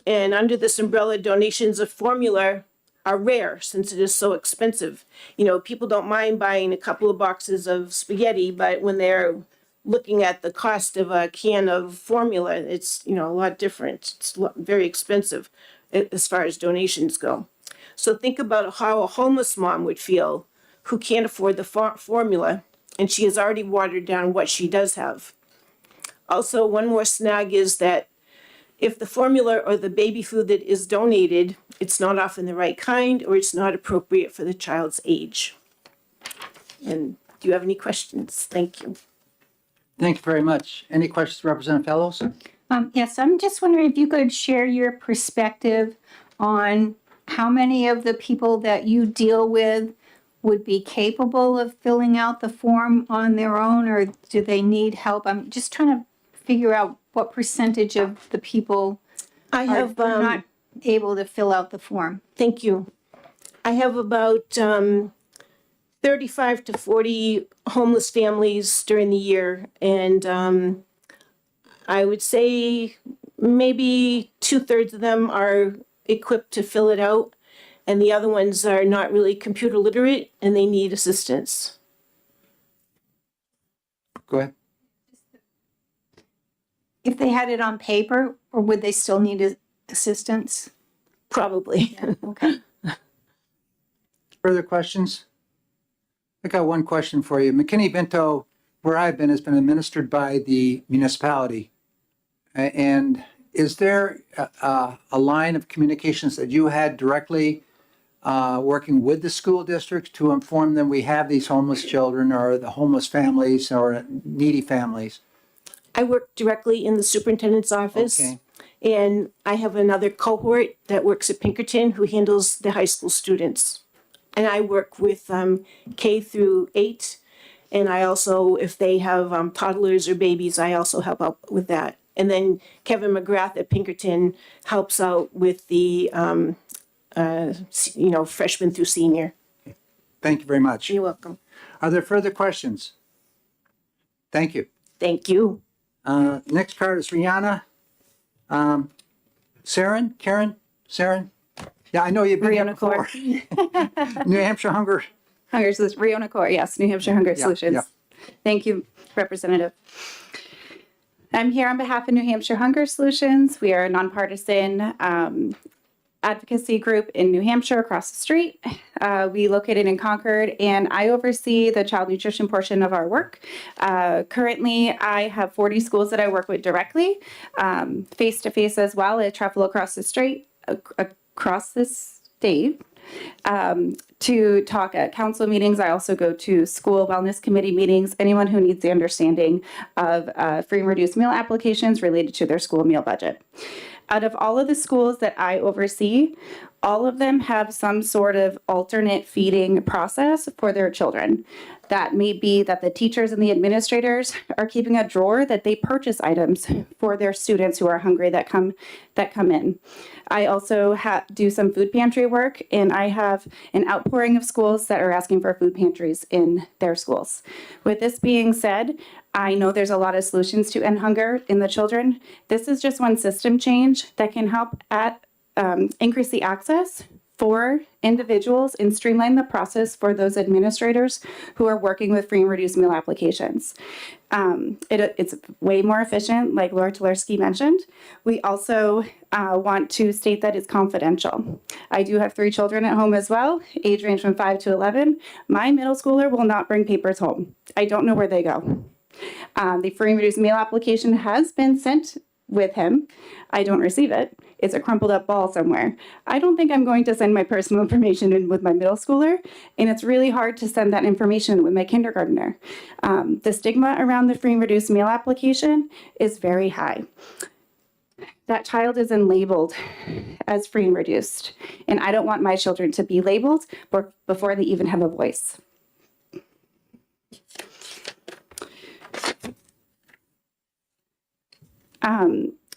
And under this umbrella, donations of formula are rare since it is so expensive. You know, people don't mind buying a couple of boxes of spaghetti, but when they're looking at the cost of a can of formula, it's, you know, a lot different. It's very expensive as far as donations go. So think about how a homeless mom would feel who can't afford the formula, and she has already watered down what she does have. Also, one more snag is that if the formula or the baby food that is donated, it's not often the right kind or it's not appropriate for the child's age. And do you have any questions? Thank you.
Thank you very much. Any questions, Representative Fellows?
Yes, I'm just wondering if you could share your perspective on how many of the people that you deal with would be capable of filling out the form on their own, or do they need help? I'm just trying to figure out what percentage of the people
I have
are not able to fill out the form.
Thank you. I have about 35 to 40 homeless families during the year, and I would say maybe 2/3 of them are equipped to fill it out, and the other ones are not really computer literate and they need assistance.
Go ahead.
If they had it on paper, or would they still need assistance?
Probably.
Okay.
Further questions? I got one question for you. McKinney-Vento, where I've been, has been administered by the municipality. And is there a line of communications that you had directly working with the school districts to inform them we have these homeless children or the homeless families or needy families?
I work directly in the superintendent's office.
Okay.
And I have another cohort that works at Pinkerton who handles the high school students. And I work with K through 8. And I also, if they have toddlers or babies, I also help out with that. And then Kevin McGrath at Pinkerton helps out with the, freshman through senior.
Thank you very much.
You're welcome.
Are there further questions? Thank you.
Thank you.
Next card is Rihanna. Karen? Yeah, I know you've been here before. New Hampshire Hunger.
Hunger Solutions, Riona Core, yes, New Hampshire Hunger
Yeah,
Solutions.
yeah.
Thank you, Representative. I'm here on behalf of New Hampshire Hunger Solutions. We are a nonpartisan advocacy group in New Hampshire across the street. We located in Concord, and I oversee the child nutrition portion of our work. Currently, I have 40 schools that I work with directly, face-to-face as well. I travel across the state to talk at council meetings. I also go to school wellness committee meetings, anyone who needs the understanding of free and reduced meal applications related to their school meal budget. Out of all of the schools that I oversee, all of them have some sort of alternate feeding process for their children. That may be that the teachers and the administrators are keeping a drawer that they purchase items for their students who are hungry that come in. I also do some food pantry work, and I have an outpouring of schools that are asking for food pantries in their schools. With this being said, I know there's a lot of solutions to end hunger in the children. This is just one system change that can help increase the access for individuals and streamline the process for those administrators who are working with free and reduced meal applications. It's way more efficient, like Laura Tularski mentioned. We also want to state that it's confidential. I do have 3 children at home as well, age range from 5 to 11. My middle schooler will not bring papers home. I don't know where they go. The free and reduced meal application has been sent with him. I don't receive it. It's a crumpled up ball somewhere. I don't think I'm going to send my personal information in with my middle schooler, and it's really hard to send that information with my kindergartner. The stigma around the free and reduced meal application is very high. That child isn't labeled as free and reduced, and I don't want my children to be labeled before they even have a voice.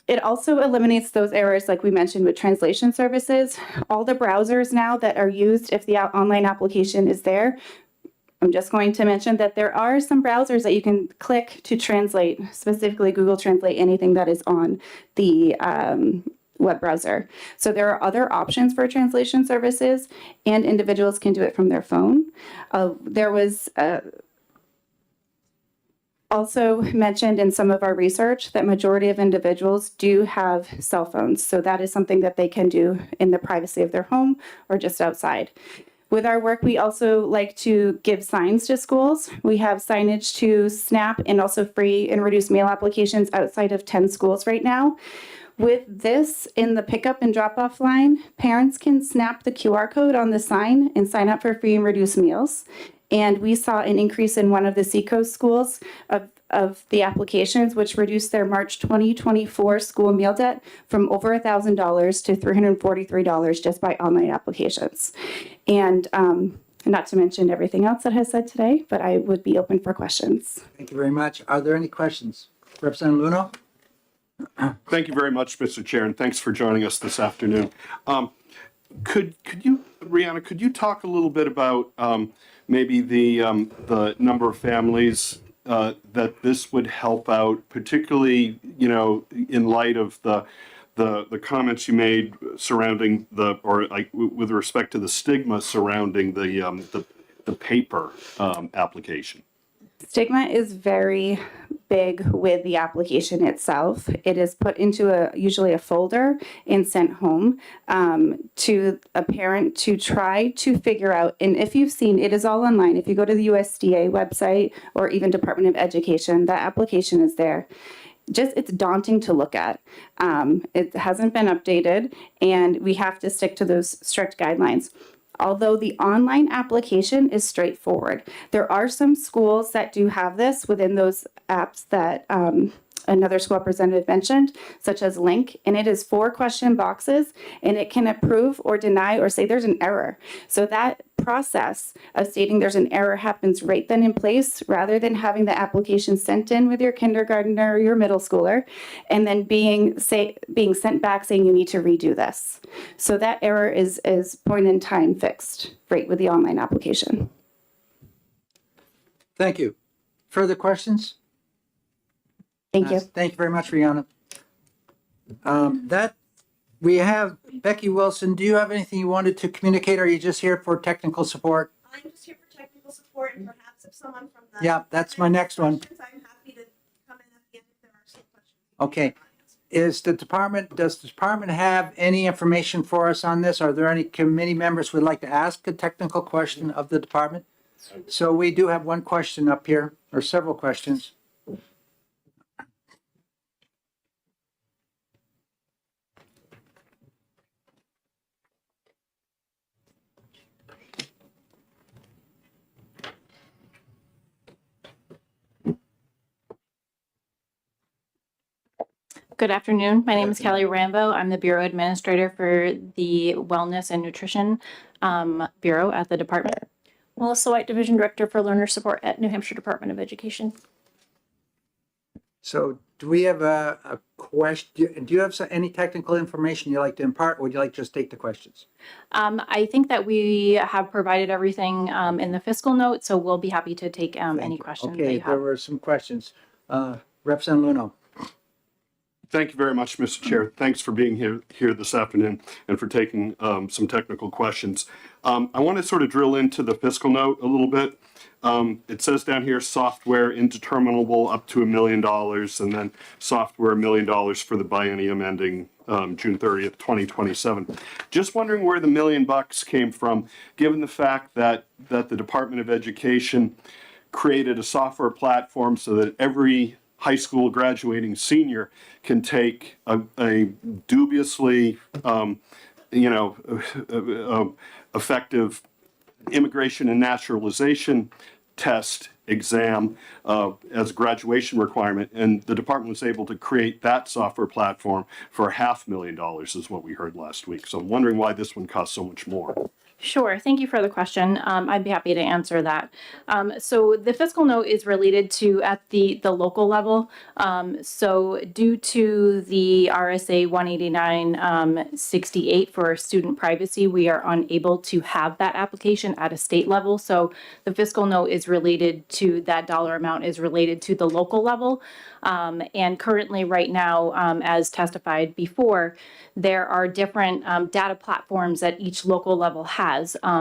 It also eliminates those errors like we mentioned with translation services. All the browsers now that are used if the online application is there, I'm just going to mention that there are some browsers that you can click to translate, specifically Google Translate anything that is on the web browser. So there are other options for translation services, and individuals can do it from their phone. There was also mentioned in some of our research that majority of individuals do have cell phones. So that is something that they can do in the privacy of their home or just outside. With our work, we also like to give signs to schools. We have signage to SNAP and also free and reduced meal applications outside of 10 schools right now. With this, in the pickup and drop-off line, parents can snap the QR code on the sign and sign up for free and reduced meals. And we saw an increase in one of the Seacoast schools of the applications, which reduced their March 2024 school meal debt from over $1,000 to $343 just by online applications. And not to mention everything else that has said today, but I would be open for questions.
Thank you very much. Are there any questions? Representative Luno?
Thank you very much, Mr. Chair, and thanks for joining us this afternoon. Could you, Rihanna, could you talk a little bit about maybe the number of families that this would help out, particularly, you know, in light of the comments you made surrounding with respect to the stigma surrounding the paper application?
Stigma is very big with the application itself. It is put into usually a folder and sent home to a parent to try to figure out. And if you've seen, it is all online. If you go to the USDA website or even Department of Education, that application is there. It's daunting to look at. It hasn't been updated, and we have to stick to those strict guidelines. Although the online application is straightforward, there are some schools that do have this within those apps that another school representative mentioned, such as Link, and it is 4 question boxes, and it can approve or deny or say there's an error. So that process of stating there's an error happens right then in place, rather than having the application sent in with your kindergartner or your middle schooler, and then being sent back saying you need to redo this. So that error is point in time fixed right with the online application.
Thank you. Further questions?
Thank you.
Thank you very much, Rihanna. We have Becky Wilson. Do you have anything you wanted to communicate, or are you just here for technical support?
I'm just here for technical support, and perhaps if someone from the
Yeah, that's my next one.
I'm happy to come in at the end if there are some questions.
Okay. Does the department have any information for us on this? Are there any committee members who would like to ask a technical question of the department? So we do have one question up here, or several questions.
Good afternoon. My name is Kelly Rambo. I'm the Bureau Administrator for the Wellness and Nutrition Bureau at the department.
Melissa White, Division Director for Learner Support at New Hampshire Department of Education.
So do we have a question? Do you have any technical information you'd like to impart, or would you like to just take the questions?
I think that we have provided everything in the fiscal note, so we'll be happy to take any questions that
Okay,
you
there
have.
were some questions. Representative Luno.
Thank you very much, Mr. Chair. Thanks for being here this afternoon and for taking some technical questions. I want to sort of drill into the fiscal note a little bit. It says down here, software indeterminable up to $1 million, and then software $1 million for the biennium ending June 30th, 2027. Just wondering where the $1 million came from, given the fact that the Department of Education created a software platform so that every high school graduating senior can take a dubiously, effective immigration and naturalization test exam as a graduation requirement, and the department was able to create that software platform for $500,000 is what we heard last week. So I'm wondering why this one costs so much more.
Sure. Thank you for the question. I'd be happy to answer that. So the fiscal note is related to at the local level. So due to the RSA 189-68 for student privacy, we are unable to have that application at a state level. So the fiscal note is related to that dollar amount is related to the local level. And currently right now, as testified before, there are different data platforms that each local level has.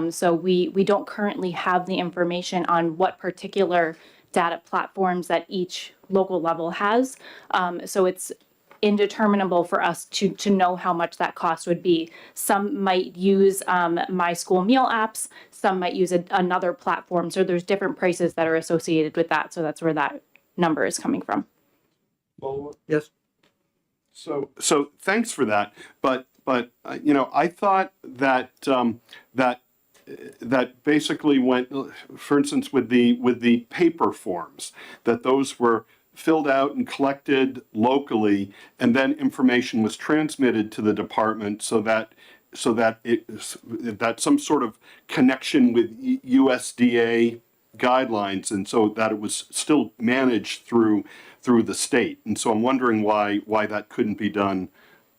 So we don't currently have the information on what particular data platforms that each local level has. So it's indeterminable for us to know how much that cost would be. Some might use My School Meal apps, some might use another platform. So there's different prices that are associated with that. So that's where that number is coming from.
Yes.
So thanks for that. But I thought that that basically went, for instance, with the paper forms, that those were filled out and collected locally, and then information was transmitted to the department so that some sort of connection with USDA guidelines, and so that it was still managed through the state. And so I'm wondering why that couldn't be done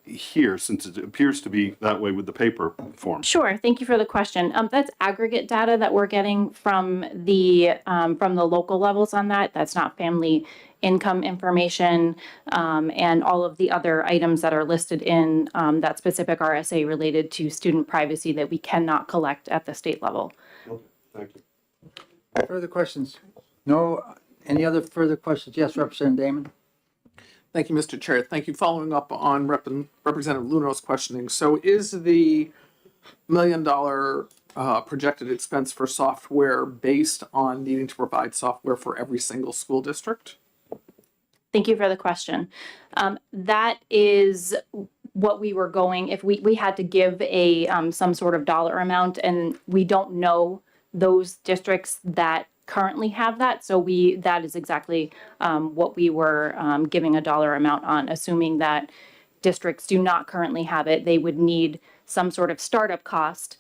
here, since it appears to be that way with the paper form.
Sure. Thank you for the question. That's aggregate data that we're getting from the local levels on that. That's not family income information and all of the other items that are listed in that specific RSA related to student privacy that we cannot collect at the state level.
Thank you.
Further questions? No. Any other further questions? Yes, Representative Damon.
Thank you, Mr. Chair. Thank you. Following up on Representative Luno's questioning. So is the $1 million projected expense for software based on needing to provide software for every single school district?
Thank you for the question. That is what we were going, if we had to give a some sort of dollar amount, and we don't know those districts that currently have that. So that is exactly what we were giving a dollar amount on, assuming that districts do not currently have it. They would need some sort of startup cost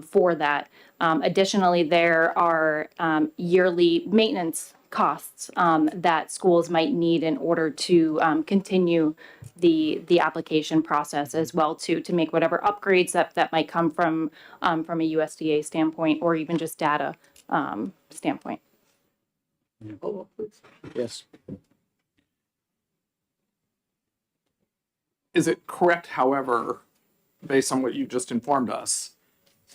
for that. Additionally, there are yearly maintenance costs that schools might need in order to continue the application process as well to make whatever upgrades that might come from a USDA standpoint or even just data standpoint.
Yes.
Is it correct, however, based on what you just informed us,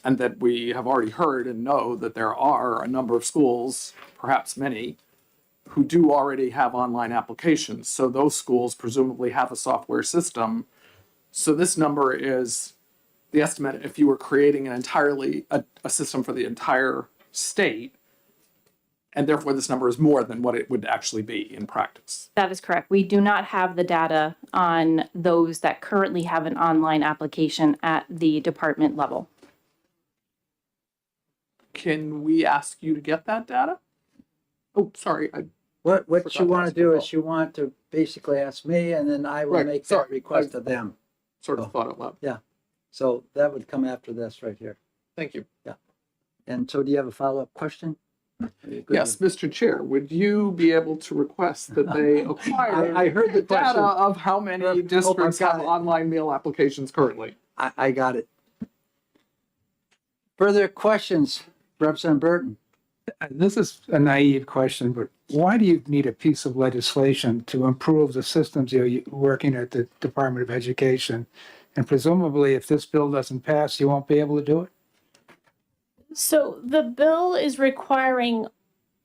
and that we have already heard and know that there are a number of schools, perhaps many, who do already have online applications. So those schools presumably have a software system. So this number is the estimate if you were creating a system for the entire state, and therefore this number is more than what it would actually be in practice.
That is correct. We do not have the data on those that currently have an online application at the department level.
Can we ask you to get that data? Oh, sorry.
What you want to do is you want to basically ask me, and then I will
Right,
make
sorry,
that request of them.
Sort of thought out loud.
Yeah. So that would come after this right here.
Thank you.
Yeah. And so do you have a follow-up question? Good.
Yes, Mr. Chair, would you be able to request that they acquire
I heard the
data
question.
of how many districts
got
have
it.
online meal applications currently?
I got it. Further questions, Representative Burton?
This is a naive question, but why do you need a piece of legislation to improve the systems you're working at the Department of Education? And presumably, if this bill doesn't pass, you won't be able to do it?
So the bill is requiring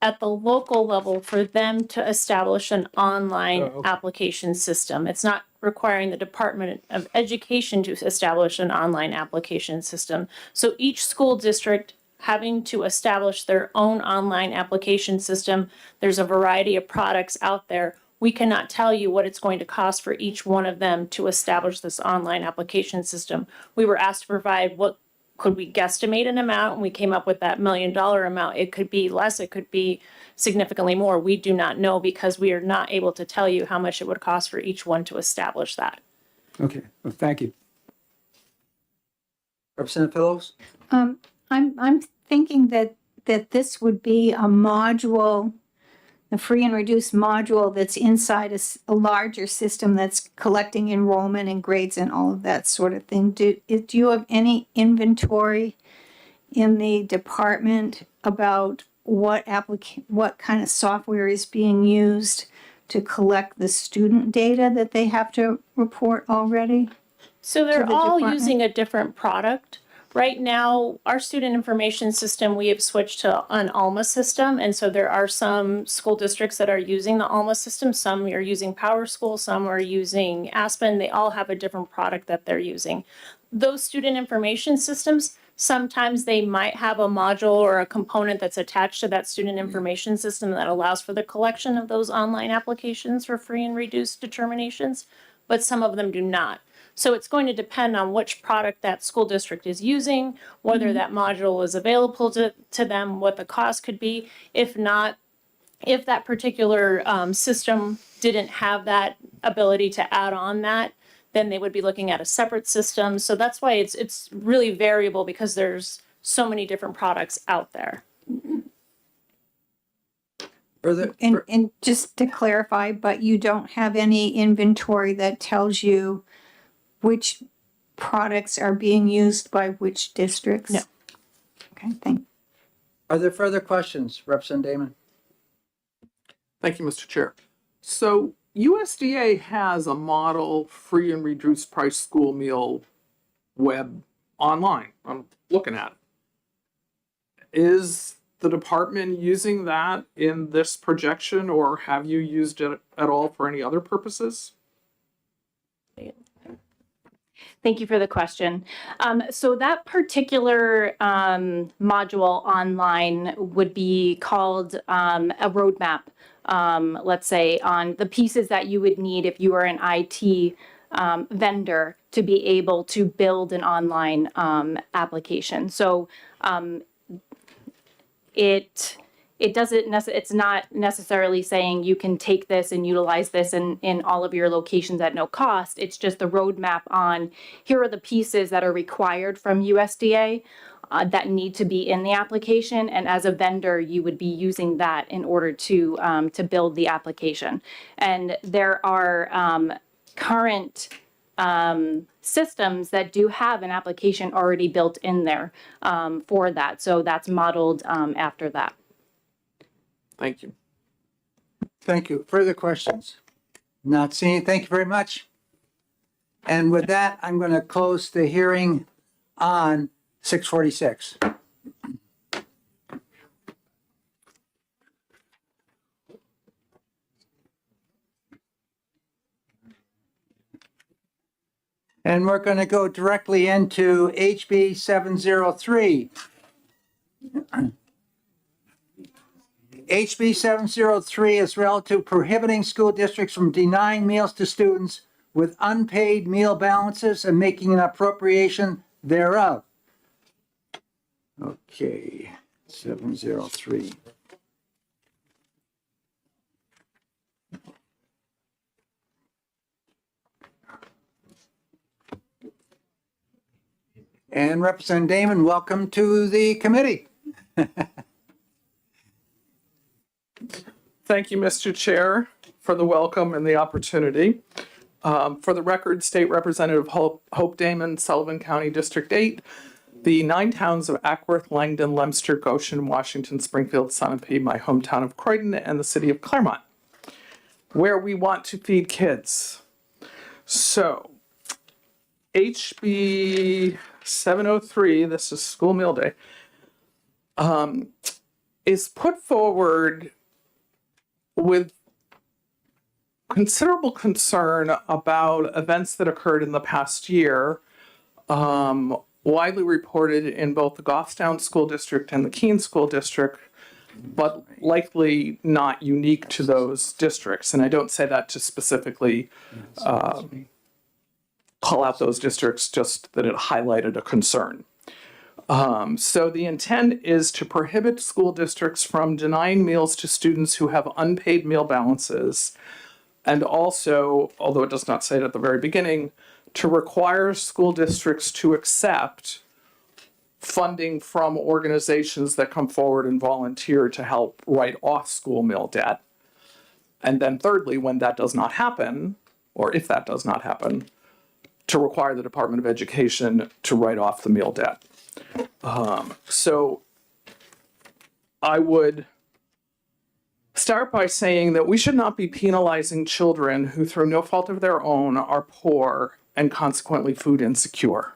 at the local level for them to establish an online application system. It's not requiring the Department of Education to establish an online application system. So each school district having to establish their own online application system. There's a variety of products out there. We cannot tell you what it's going to cost for each one of them to establish this online application system. We were asked to provide what could we guesstimate an amount, and we came up with that $1 million amount. It could be less, it could be significantly more. We do not know because we are not able to tell you how much it would cost for each one to establish that.
Okay, well, thank you.
Representative Pillows?
I'm thinking that this would be a module, a free and reduced module that's inside a larger system that's collecting enrollment and grades and all of that sort of thing. Do you have any inventory in the department about what kind of software is being used to collect the student data that they have to report already?
So they're
to the
all
department?
using a different product. Right now, our student information system, we have switched to an ALMA system. And so there are some school districts that are using the ALMA system. Some are using PowerSchool, some are using Aspen. They all have a different product that they're using. Those student information systems, sometimes they might have a module or a component that's attached to that student information system that allows for the collection of those online applications for free and reduced determinations, but some of them do not. So it's going to depend on which product that school district is using, whether that module is available to them, what the cost could be. If not, if that particular system didn't have that ability to add on that, then they would be looking at a separate system. So that's why it's really variable because there's so many different products out there.
And just to clarify, but you don't have any inventory that tells you which products are being used by which districts?
No.
Okay, thank you.
Are there further questions, Representative Damon?
Thank you, Mr. Chair. So USDA has a model free and reduced price school meal web online. I'm looking at it. Is the department using that in this projection, or have you used it at all for any other purposes?
Thank you for the question. So that particular module online would be called a roadmap, let's say, on the pieces that you would need if you are an IT vendor to be able to build an online application. So it's not necessarily saying you can take this and utilize this in all of your locations at no cost. It's just the roadmap on here are the pieces that are required from USDA that need to be in the application. And as a vendor, you would be using that in order to build the application. And there are current systems that do have an application already built in there for that. So that's modeled after that.
Thank you.
Thank you. Further questions? Not seeing. Thank you very much. And with that, I'm going to close the hearing on 646. And we're going to go directly into HB 703. HB 703 is relative to prohibiting school districts from denying meals to students with unpaid meal balances and making an appropriation thereof. Okay, 703. And Representative Damon, welcome to the committee.
Thank you, Mr. Chair, for the welcome and the opportunity. For the record, State Representative Hope Damon, Sullivan County District 8, the 9 towns of Ackworth, Langdon, Leominster, Goshen, Washington, Springfield, Sunapee, my hometown of Croydon, and the city of Claremont, where we want to feed kids. So, HB 703, this is school meal day, is put forward with considerable concern about events that occurred in the past year, widely reported in both the Goffstown School District and the Keene School District, but likely not unique to those districts. And I don't say that to specifically call out those districts, just that it highlighted a concern. So the intent is to prohibit school districts from denying meals to students who have unpaid meal balances, and also, although it does not say it at the very beginning, to require school districts to accept funding from organizations that come forward and volunteer to help write off school meal debt. And then thirdly, when that does not happen, or if that does not happen, to require the Department of Education to write off the meal debt. So I would start by saying that we should not be penalizing children who, through no fault of their own, are poor and consequently food insecure.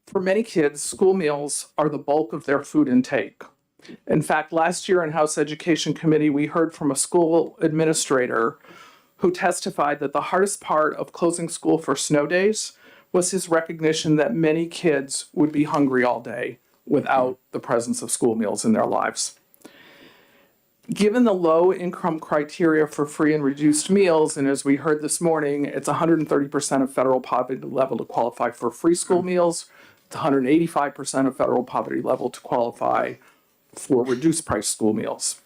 For many kids, school meals are the bulk of their food intake. In fact, last year in House Education Committee, we heard from a school administrator who testified that the hardest part of closing school for snow days was his recognition that many kids would be hungry all day without the presence of school meals in their lives. Given the low income criteria for free and reduced meals, and as we heard this morning, it's 130% of federal poverty level to qualify for free school meals. It's 185% of federal poverty level to qualify for reduced price school meals.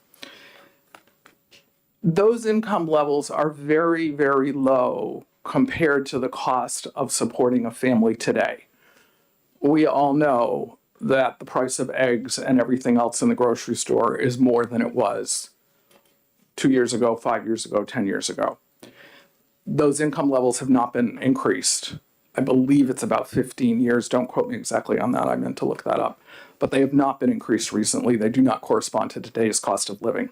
Those income levels are very, very low compared to the cost of supporting a family today. We all know that the price of eggs and everything else in the grocery store is more than it was 2 years ago, 5 years ago, 10 years ago. Those income levels have not been increased. I believe it's about 15 years. Don't quote me exactly on that. I meant to look that up. But they have not been increased recently. They do not correspond to today's cost of living.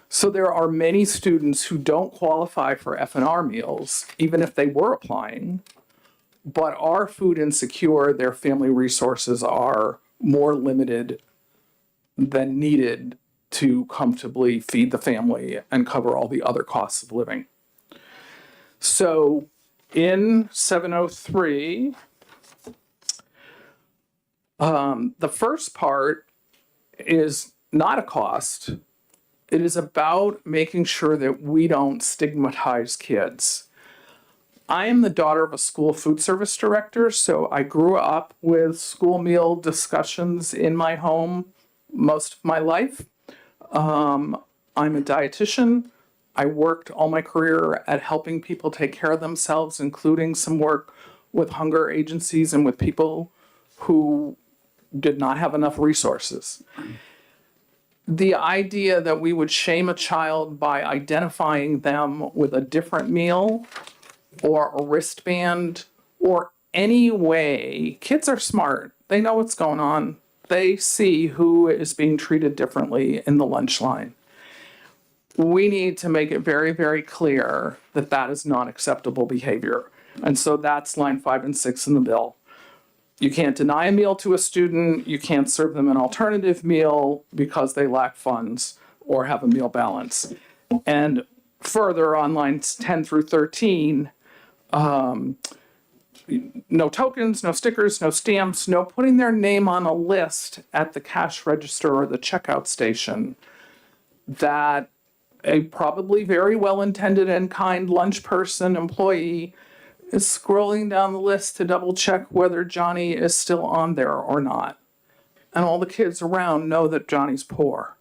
So there are many students who don't qualify for F&R meals, even if they were applying, but are food insecure. Their family resources are more limited than needed to comfortably feed the family and cover all the other costs of living. So in 703, the first part is not a cost. It is about making sure that we don't stigmatize kids. I am the daughter of a school food service director, so I grew up with school meal discussions in my home most of my life. I'm a dietitian. I worked all my career at helping people take care of themselves, including some work with hunger agencies and with people who did not have enough resources. The idea that we would shame a child by identifying them with a different meal or a wristband or any way, kids are smart. They know what's going on. They see who is being treated differently in the lunch line. We need to make it very, very clear that that is not acceptable behavior. And so that's line 5 and 6 in the bill. You can't deny a meal to a student. You can't serve them an alternative meal because they lack funds or have a meal balance. And further on lines 10 through 13, no tokens, no stickers, no stamps, no putting their name on a list at the cash register or the checkout station that a probably very well-intended and kind lunch person, employee, is scrolling down the list to double check whether Johnny is still on there or not. And all the kids around know that Johnny's poor.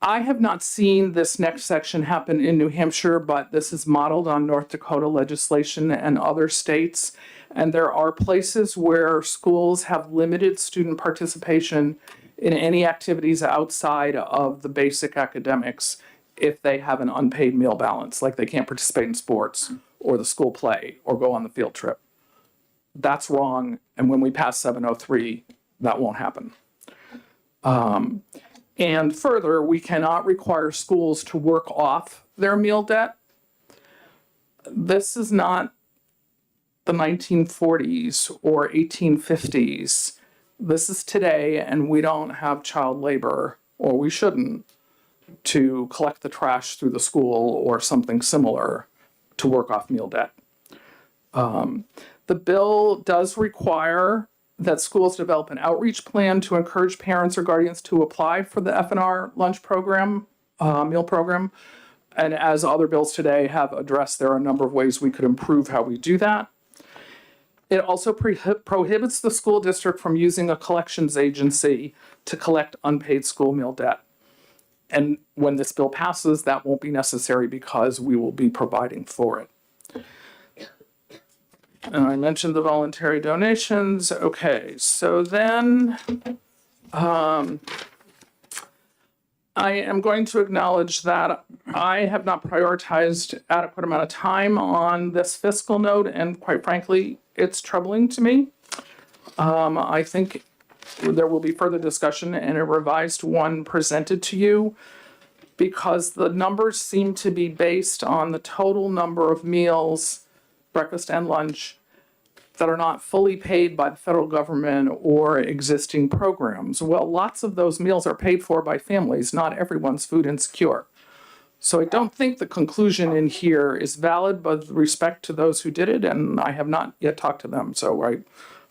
I have not seen this next section happen in New Hampshire, but this is modeled on North Dakota legislation and other states. And there are places where schools have limited student participation in any activities outside of the basic academics if they have an unpaid meal balance, like they can't participate in sports or the school play or go on the field trip. That's wrong. And when we pass 703, that won't happen. And further, we cannot require schools to work off their meal debt. This is not the 1940s or 1850s. This is today, and we don't have child labor, or we shouldn't, to collect the trash through the school or something similar to work off meal debt. The bill does require that schools develop an outreach plan to encourage parents or guardians to apply for the FNR lunch program, meal program. And as other bills today have addressed, there are a number of ways we could improve how we do that. It also prohibits the school district from using a collections agency to collect unpaid school meal debt. And when this bill passes, that won't be necessary because we will be providing for it. And I mentioned the voluntary donations. Okay, so then I am going to acknowledge that I have not prioritized adequate amount of time on this fiscal note, and quite frankly, it's troubling to me. I think there will be further discussion and a revised one presented to you because the numbers seem to be based on the total number of meals, breakfast and lunch, that are not fully paid by the federal government or existing programs. Well, lots of those meals are paid for by families. Not everyone's food insecure. So I don't think the conclusion in here is valid with respect to those who did it, and I have not yet talked to them. So I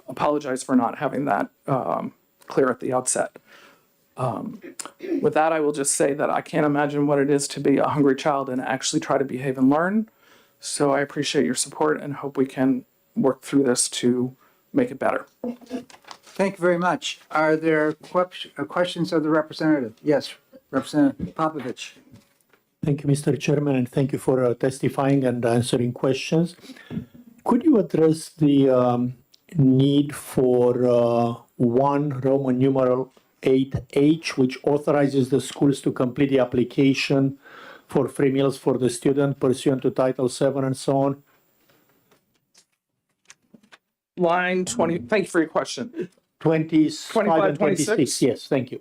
apologize for not having that clear at the outset. With that, I will just say that I can't imagine what it is to be a hungry child and actually try to behave and learn. So I appreciate your support and hope we can work through this to make it better.
Thank you very much. Are there questions of the representative? Yes, Representative Popovich.
Thank you, Mr. Chairman, and thank you for testifying and answering questions. Could you address the need for 1 Roman numeral 8H, which authorizes the schools to complete the application for free meals for the student pursuant to Title VII and so on?
Line 20, thank you for your question.
25 and 26, yes, thank you.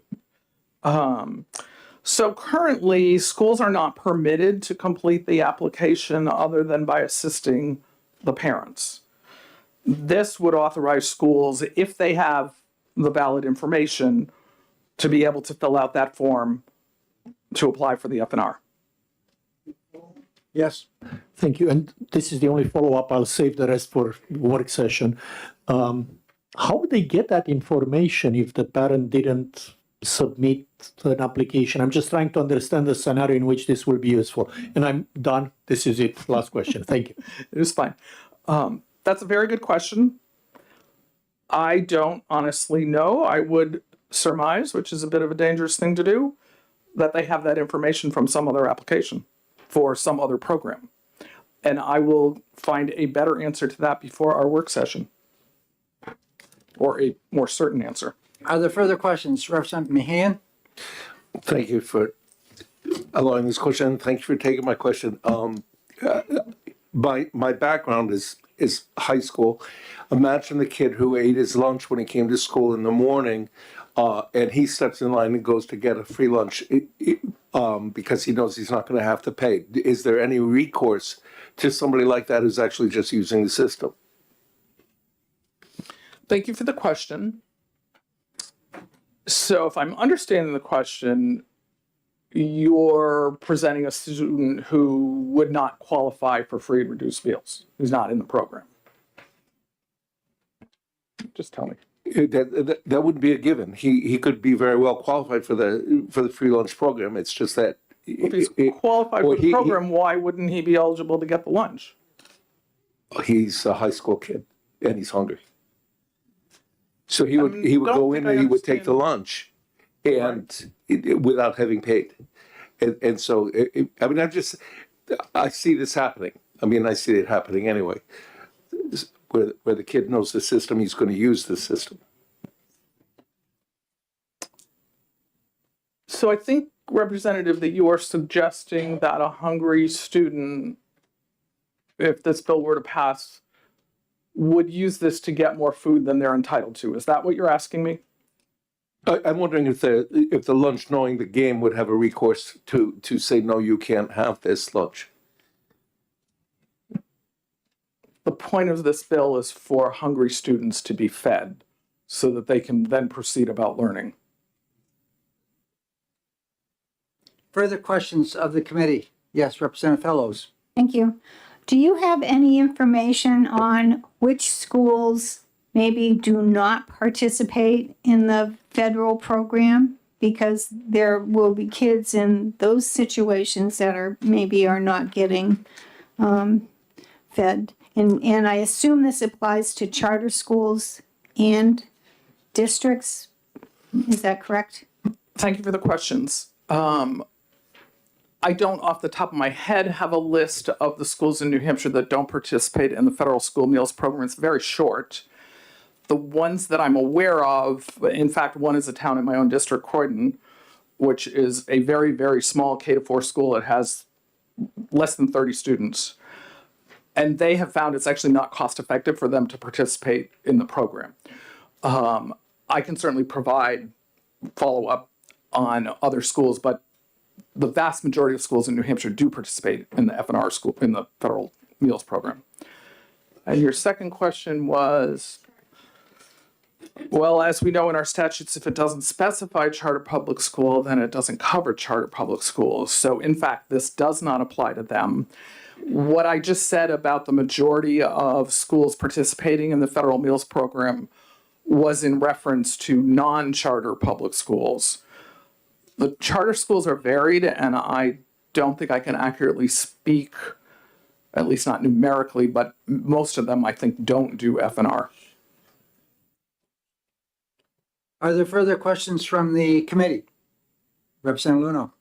So currently, schools are not permitted to complete the application other than by assisting the parents. This would authorize schools, if they have the valid information, to be able to fill out that form to apply for the FNR.
Yes.
Thank you. And this is the only follow-up. I'll save the rest for work session. How would they get that information if the parent didn't submit an application? I'm just trying to understand the scenario in which this will be useful. And I'm done. This is it. Last question. Thank you.
It is fine. That's a very good question. I don't honestly know. I would surmise, which is a bit of a dangerous thing to do, that they have that information from some other application for some other program. And I will find a better answer to that before our work session, or a more certain answer.
Are there further questions? Representative Meehan?
Thank you for allowing this question. Thank you for taking my question. My background is high school. Imagine the kid who ate his lunch when he came to school in the morning, and he steps in line and goes to get a free lunch because he knows he's not going to have to pay. Is there any recourse to somebody like that who's actually just using the system?
Thank you for the question. So if I'm understanding the question, you're presenting a student who would not qualify for free and reduced meals, who's not in the program. Just tell me.
That wouldn't be a given. He could be very well qualified for the free lunch program. It's just that
If he's qualified for the program, why wouldn't he be eligible to get the lunch?
He's a high school kid and he's hungry. So he would go in and he would take the lunch and without having paid. And so, I mean, I see this happening. I mean, I see it happening anyway. Where the kid knows the system, he's going to use the system.
So I think, Representative, that you are suggesting that a hungry student, if this bill were to pass, would use this to get more food than they're entitled to. Is that what you're asking me?
I'm wondering if the lunch knowing the game would have a recourse to say, no, you can't have this lunch.
The point of this bill is for hungry students to be fed so that they can then proceed about learning.
Further questions of the committee? Yes, Representative Fellows.
Thank you. Do you have any information on which schools maybe do not participate in the federal program? Because there will be kids in those situations that are not getting fed. And I assume this applies to charter schools and districts. Is that correct?
Thank you for the questions. I don't, off the top of my head, have a list of the schools in New Hampshire that don't participate in the federal school meals program. It's very short. The ones that I'm aware of, in fact, one is a town in my own district, Croydon, which is a very, very small K-4 school. It has less than 30 students. And they have found it's actually not cost effective for them to participate in the program. I can certainly provide follow-up on other schools, but the vast majority of schools in New Hampshire do participate in the FNR school, in the federal meals program. And your second question was, well, as we know in our statutes, if it doesn't specify charter public school, then it doesn't cover charter public schools. So in fact, this does not apply to them. What I just said about the majority of schools participating in the federal meals program was in reference to non-charter public schools. The charter schools are varied, and I don't think I can accurately speak, at least not numerically, but most of them I think don't do FNR.
Are there further questions from the committee? Representative Luno.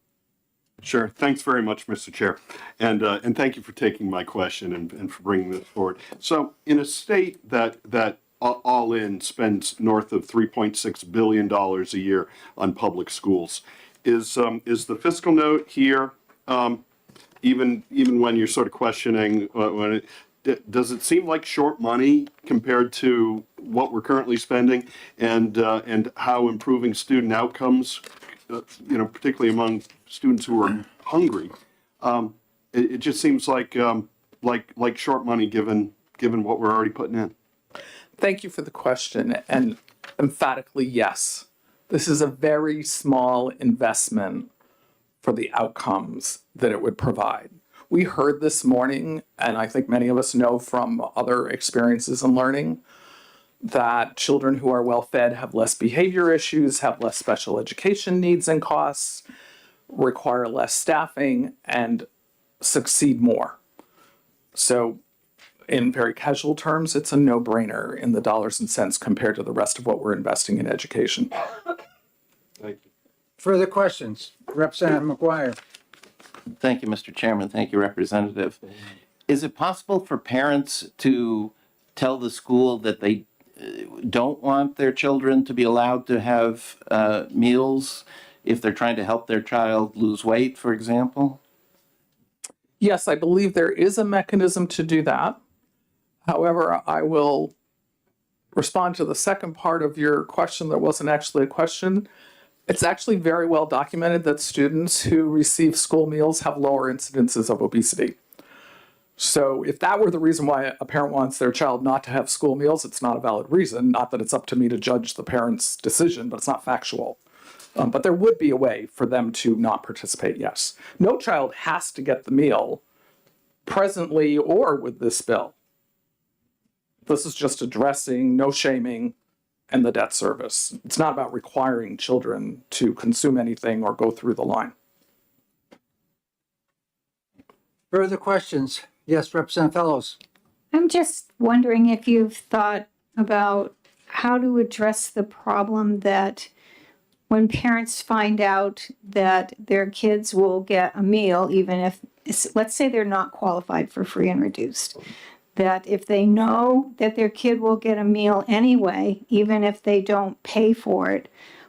Sure. Thanks very much, Mr. Chair. And thank you for taking my question and for bringing this forward. So in a state that all in spends north of $3.6 billion a year on public schools, is the fiscal note here, even when you're sort of questioning, does it seem like short money compared to what we're currently spending and how improving student outcomes, particularly among students who are hungry, it just seems like short money given what we're already putting in.
Thank you for the question, and emphatically yes. This is a very small investment for the outcomes that it would provide. We heard this morning, and I think many of us know from other experiences in learning, that children who are well fed have less behavior issues, have less special education needs and costs, require less staffing, and succeed more. So in very casual terms, it's a no-brainer in the dollars and cents compared to the rest of what we're investing in education.
Thank you.
Further questions? Representative McGuire.
Thank you, Mr. Chairman. Thank you, Representative. Is it possible for parents to tell the school that they don't want their children to be allowed to have meals if they're trying to help their child lose weight, for example?
Yes, I believe there is a mechanism to do that. However, I will respond to the second part of your question that wasn't actually a question. It's actually very well documented that students who receive school meals have lower incidences of obesity. So if that were the reason why a parent wants their child not to have school meals, it's not a valid reason. Not that it's up to me to judge the parent's decision, but it's not factual. But there would be a way for them to not participate, yes. No child has to get the meal presently or with this bill. This is just addressing no shaming and the debt service. It's not about requiring children to consume anything or go through the line.
Further questions? Yes, Representative Fellows.
I'm just wondering if you've thought about how to address the problem that when parents find out that their kids will get a meal, even if, let's say they're not qualified for free and reduced, that if they know that their kid will get a meal anyway, even if they don't pay for it,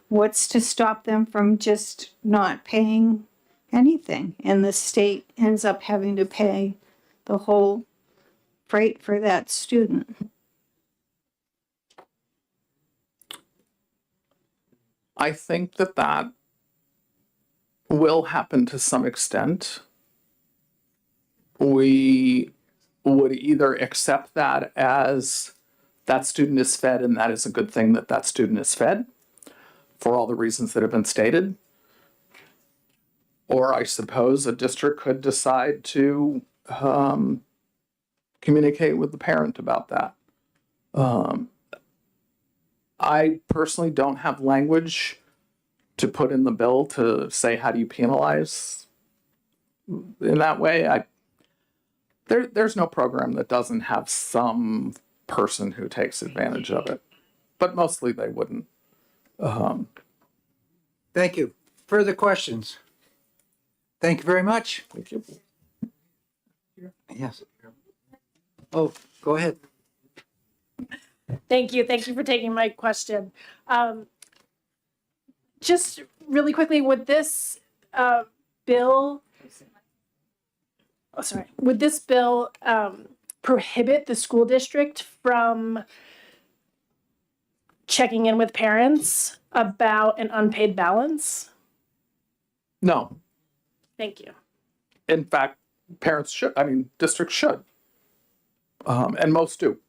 what's to stop them from just not paying anything? And the state ends up having to pay the whole freight for that student.
I think that that will happen to some extent. We would either accept that as that student is fed and that is a good thing that that student is fed for all the reasons that have been stated. Or I suppose a district could decide to communicate with the parent about that. I personally don't have language to put in the bill to say how do you penalize in that way. There's no program that doesn't have some person who takes advantage of it, but mostly they wouldn't.
Thank you. Further questions? Thank you very much.
Thank you.
Yes. Oh, go ahead.
Thank you. Thank you for taking my question. Just really quickly, would this bill, would this bill prohibit the school district from checking in with parents about an unpaid balance?
No.
Thank you.
In fact, parents should, districts should. And most do.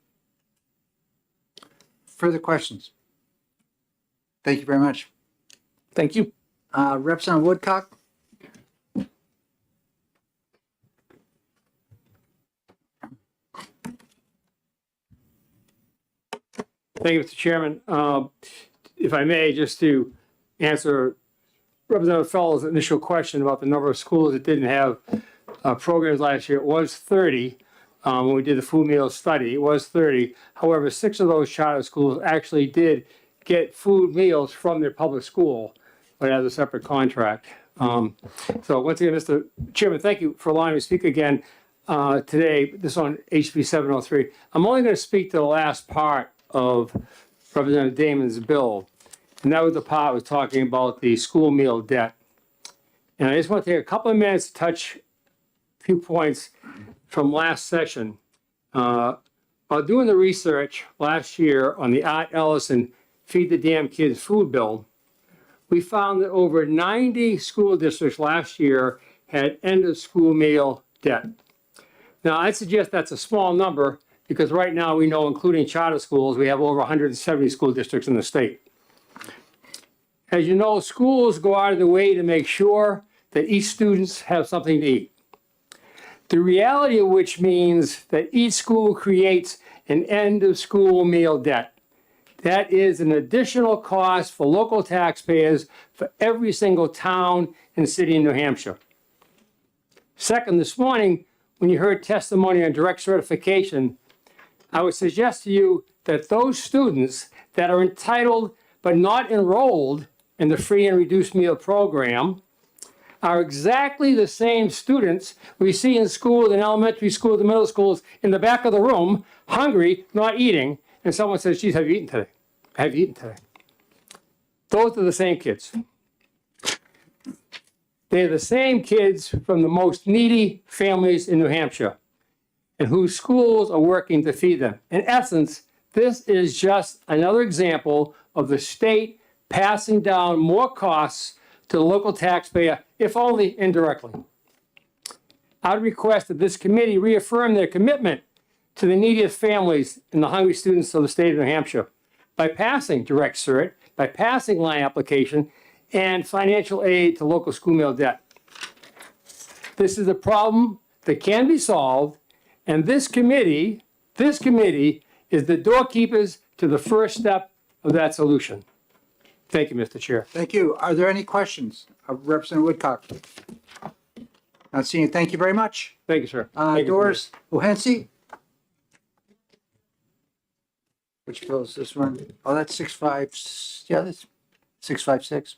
Further questions? Thank you very much.
Thank you.
Representative Woodcock?
Thank you, Mr. Chairman. If I may, just to answer Representative Fellow's initial question about the number of schools that didn't have programs last year, it was 30. When we did the food meal study, it was 30. However, 6 of those charter schools actually did get food meals from their public school, but as a separate contract. So once again, Mr. Chairman, thank you for allowing me to speak again today. This is on HB 703. I'm only going to speak to the last part of Representative Damon's bill, and that was the part was talking about the school meal debt. And I just want to take a couple of minutes to touch a few points from last session. While doing the research last year on the Art Ellison Feed the Damn Kids food bill, we found that over 90 school districts last year had end of school meal debt. Now, I'd suggest that's a small number because right now we know, including charter schools, we have over 170 school districts in the state. As you know, schools go out of their way to make sure that each student have something to eat. The reality of which means that each school creates an end of school meal debt. That is an additional cost for local taxpayers for every single town and city in New Hampshire. Second, this morning, when you heard testimony on direct certification, I would suggest to you that those students that are entitled but not enrolled in the free and reduced meal program are exactly the same students we see in schools, in elementary schools, the middle schools, in the back of the room, hungry, not eating, and someone says, geez, have you eaten today? Have you eaten today? Those are the same kids. They're the same kids from the most needy families in New Hampshire and whose schools are working to feed them. In essence, this is just another example of the state passing down more costs to the local taxpayer, if only indirectly. I'd request that this committee reaffirm their commitment to the neediest families and the hungry students of the state of New Hampshire by passing direct cert, by passing line application, and financial aid to local school meal debt. This is a problem that can be solved, and this committee is the doorkeepers to the first step of that solution. Thank you, Mr. Chair.
Thank you. Are there any questions of Representative Woodcock? Not seeing you. Thank you very much.
Thank you, sir. Thank you,
Doris Uhensi? Which bill is this one? Oh, that's 6.5. Yeah, that's 656.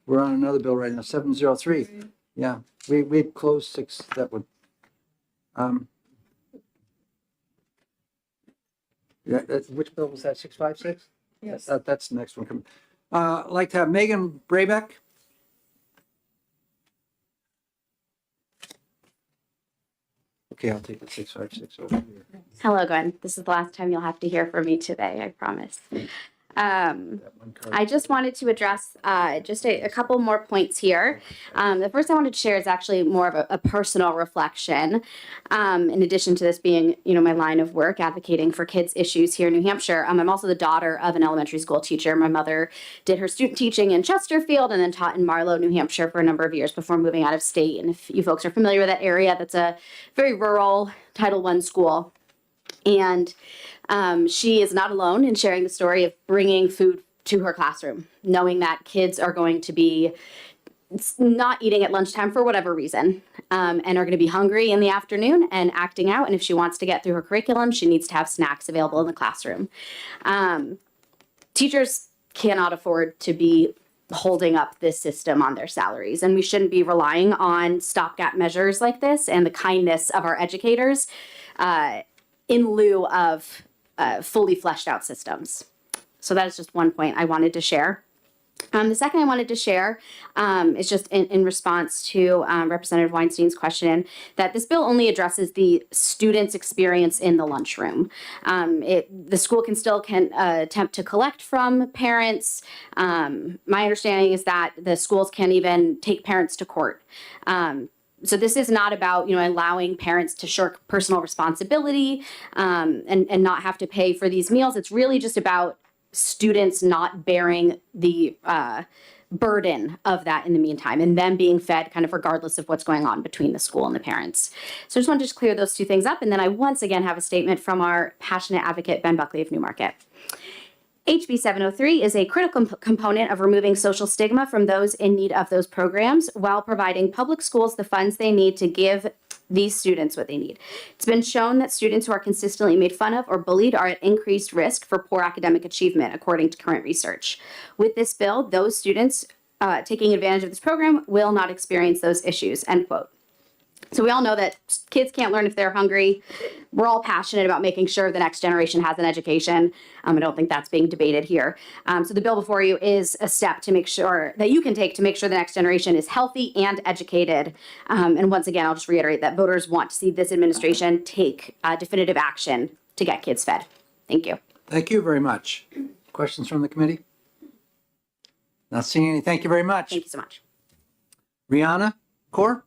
We're on another bill right now, 703. Yeah, we've closed 6, that would. Yeah, which bill was that, 656?
Yes.
That's the next one. I'd like to have Megan Braybeck. Okay, I'll take the 656 over here.
Hello, Gwen. This is the last time you'll have to hear from me today, I promise. I just wanted to address just a couple more points here. The first I wanted to share is actually more of a personal reflection. In addition to this being, my line of work, advocating for kids' issues here in New Hampshire, I'm also the daughter of an elementary school teacher. My mother did her student teaching in Chesterfield and then taught in Marlow, New Hampshire for a number of years before moving out of state. And if you folks are familiar with that area, that's a very rural Title I school. And she is not alone in sharing the story of bringing food to her classroom, knowing that kids are going to be not eating at lunchtime for whatever reason, and are going to be hungry in the afternoon and acting out. And if she wants to get through her curriculum, she needs to have snacks available in the classroom. Teachers cannot afford to be holding up this system on their salaries, and we shouldn't be relying on stopgap measures like this and the kindness of our educators in lieu of fully fleshed out systems. So that is just one point I wanted to share. The second I wanted to share is just in response to Representative Weinstein's question that this bill only addresses the student's experience in the lunchroom. The school can still attempt to collect from parents. My understanding is that the schools can even take parents to court. So this is not about, allowing parents to shirk personal responsibility and not have to pay for these meals. It's really just about students not bearing the burden of that in the meantime and them being fed kind of regardless of what's going on between the school and the parents. So I just wanted to just clear those two things up. And then I once again have a statement from our passionate advocate, Ben Buckley of Newmarket. HB 703 is a critical component of removing social stigma from those in need of those programs while providing public schools the funds they need to give these students what they need. It's been shown that students who are consistently made fun of or bullied are at increased risk for poor academic achievement, according to current research. With this bill, those students taking advantage of this program will not experience those issues, end quote. So we all know that kids can't learn if they're hungry. We're all passionate about making sure the next generation has an education. I don't think that's being debated here. So the bill before you is a step to make sure that you can take to make sure the next generation is healthy and educated. And once again, I'll just reiterate that voters want to see this administration take definitive action to get kids fed. Thank you.
Thank you very much. Questions from the committee? Not seeing any. Thank you very much.
Thank you so much.
Rihanna Kaur?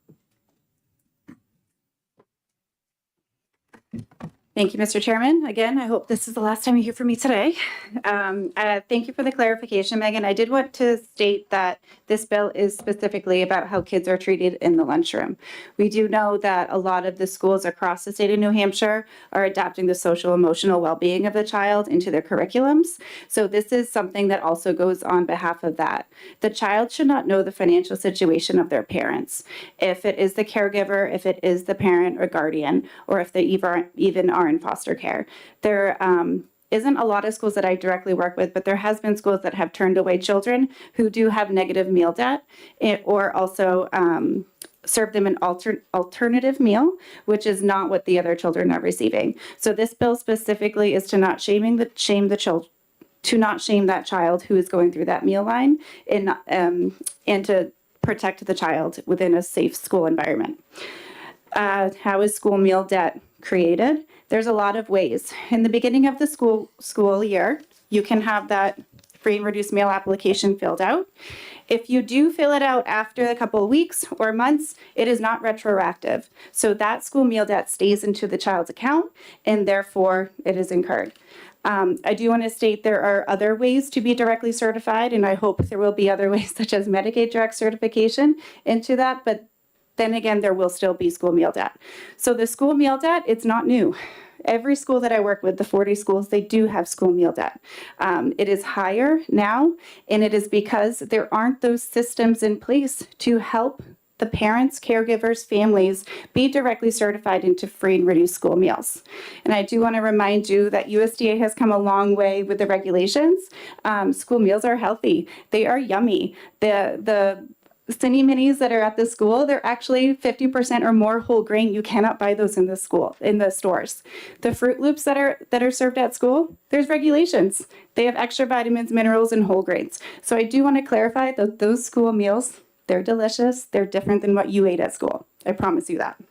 Thank you, Mr. Chairman. Again, I hope this is the last time you hear from me today. Thank you for the clarification, Megan. I did want to state that this bill is specifically about how kids are treated in the lunchroom. We do know that a lot of the schools across the state of New Hampshire are adapting the social emotional well-being of the child into their curriculums. So this is something that also goes on behalf of that. The child should not know the financial situation of their parents. If it is the caregiver, if it is the parent or guardian, or if they even are in foster care. There isn't a lot of schools that I directly work with, but there has been schools that have turned away children who do have negative meal debt, or also serve them an alternative meal, which is not what the other children are receiving. So this bill specifically is to not shame that child who is going through that meal line, and to protect the child within a safe school environment. How is school meal debt created? There's a lot of ways. In the beginning of the school year, you can have that free and reduced meal application filled out. If you do fill it out after a couple of weeks or months, it is not retroactive. So that school meal debt stays into the child's account, and therefore it is incurred. I do want to state there are other ways to be directly certified, and I hope there will be other ways such as Medicaid direct certification into that, but then again, there will still be school meal debt. So the school meal debt, it's not new. Every school that I work with, the 40 schools, they do have school meal debt. It is higher now, and it is because there aren't those systems in place to help the parents, caregivers, families be directly certified into free and reduced school meals. And I do want to remind you that USDA has come a long way with the regulations. School meals are healthy. They are yummy. The Cindy Minis that are at the school, they're actually 50% or more whole grain. You cannot buy those in the stores. The Fruit Loops that are served at school, there's regulations. They have extra vitamins, minerals, and whole grains. So I do want to clarify that those school meals, they're delicious. They're different than what you ate at school. I promise you that.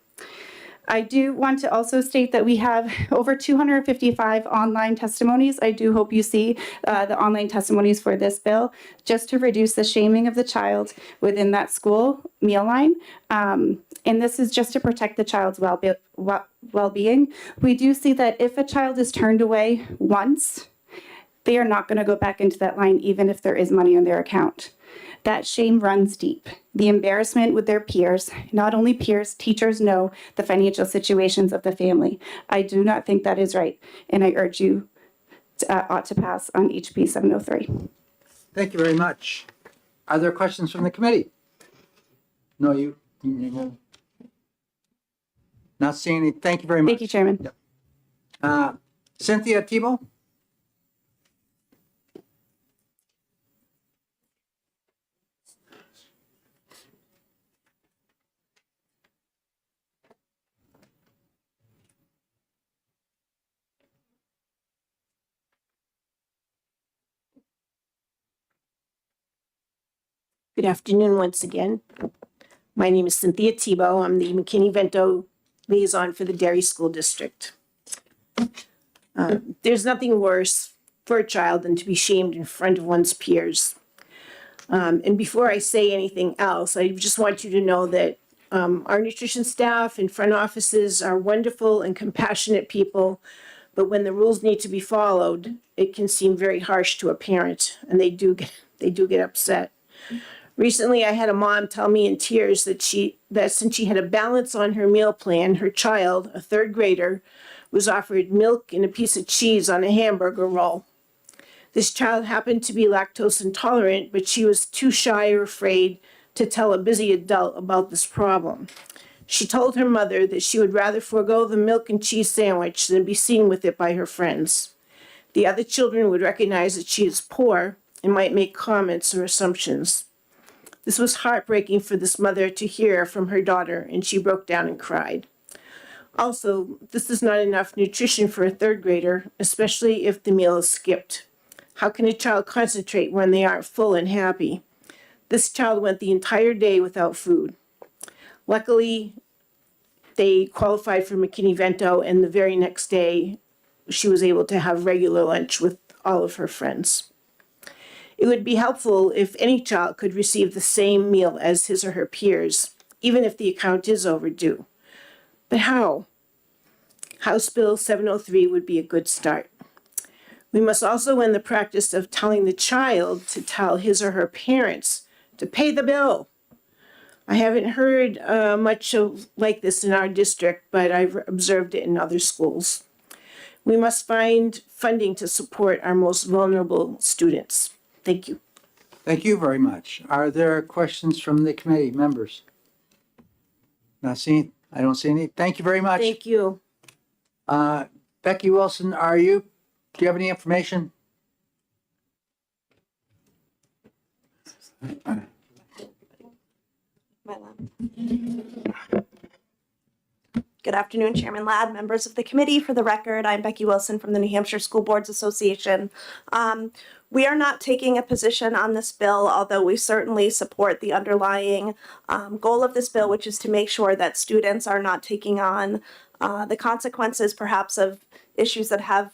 I do want to also state that we have over 255 online testimonies. I do hope you see the online testimonies for this bill, just to reduce the shaming of the child within that school meal line. And this is just to protect the child's well-being. We do see that if a child is turned away once, they are not going to go back into that line, even if there is money on their account. That shame runs deep. The embarrassment with their peers, not only peers, teachers know the financial situations of the family. I do not think that is right, and I urge you ought to pass on HB 703.
Thank you very much. Are there questions from the committee? No, you not seeing any. Thank you very much.
Thank you, Chairman.
Yep. Cynthia Tebow?
Good afternoon once again. My name is Cynthia Tebow. I'm the McKinney-Vento liaison for the Derry School District. There's nothing worse for a child than to be shamed in front of one's peers. And before I say anything else, I just want you to know that our nutrition staff and front offices are wonderful and compassionate people, but when the rules need to be followed, it can seem very harsh to a parent, and they do get upset. Recently, I had a mom tell me in tears that since she had a balance on her meal plan, her child, a third grader, was offered milk and a piece of cheese on a hamburger roll. This child happened to be lactose intolerant, but she was too shy or afraid to tell a busy adult about this problem. She told her mother that she would rather forego the milk and cheese sandwich than be seen with it by her friends. The other children would recognize that she is poor and might make comments or assumptions. This was heartbreaking for this mother to hear from her daughter, and she broke down and cried. Also, this is not enough nutrition for a third grader, especially if the meal is skipped. How can a child concentrate when they aren't full and happy? This child went the entire day without food. Luckily, they qualified for McKinney-Vento, and the very next day, she was able to have regular lunch with all of her friends. It would be helpful if any child could receive the same meal as his or her peers, even if the account is overdue. But how? House Bill 703 would be a good start. We must also end the practice of telling the child to tell his or her parents to pay the bill. I haven't heard much like this in our district, but I've observed it in other schools. We must find funding to support our most vulnerable students. Thank you.
Thank you very much. Are there questions from the committee members? Not seeing, I don't see any. Thank you very much.
Thank you.
Becky Wilson, do you have any information?
Good afternoon, Chairman Ladd, members of the committee. For the record, I'm Becky Wilson from the New Hampshire School Boards Association. We are not taking a position on this bill, although we certainly support the underlying goal of this bill, which is to make sure that students are not taking on the consequences perhaps of issues that have,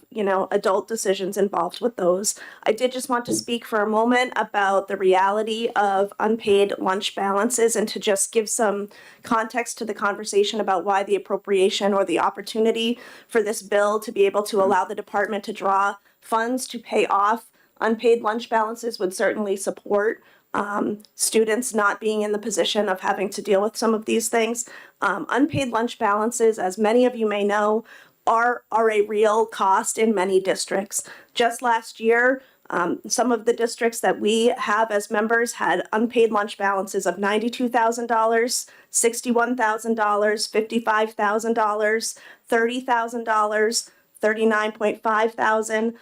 adult decisions involved with those. I did just want to speak for a moment about the reality of unpaid lunch balances and to just give some context to the conversation about why the appropriation or the opportunity for this bill to be able to allow the department to draw funds to pay off unpaid lunch balances would certainly support students not being in the position of having to deal with some of these things. Unpaid lunch balances, as many of you may know, are a real cost in many districts. Just last year, Some of the districts that we have as members had unpaid lunch balances of $92,000, $61,000, $55,000, $30,000, $39,500.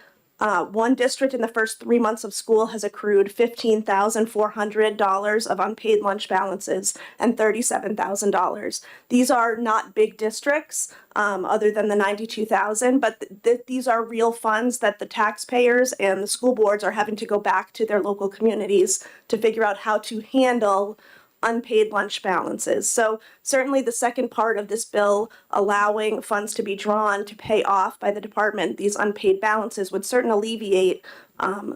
One district in the first 3 months of school has accrued $15,400 of unpaid lunch balances and $37,000. These are not big districts, other than the 92,000, but these are real funds that the taxpayers and the school boards are having to go back to their local communities to figure out how to handle unpaid lunch balances. So certainly the second part of this bill, allowing funds to be drawn to pay off by the department these unpaid balances, would certainly alleviate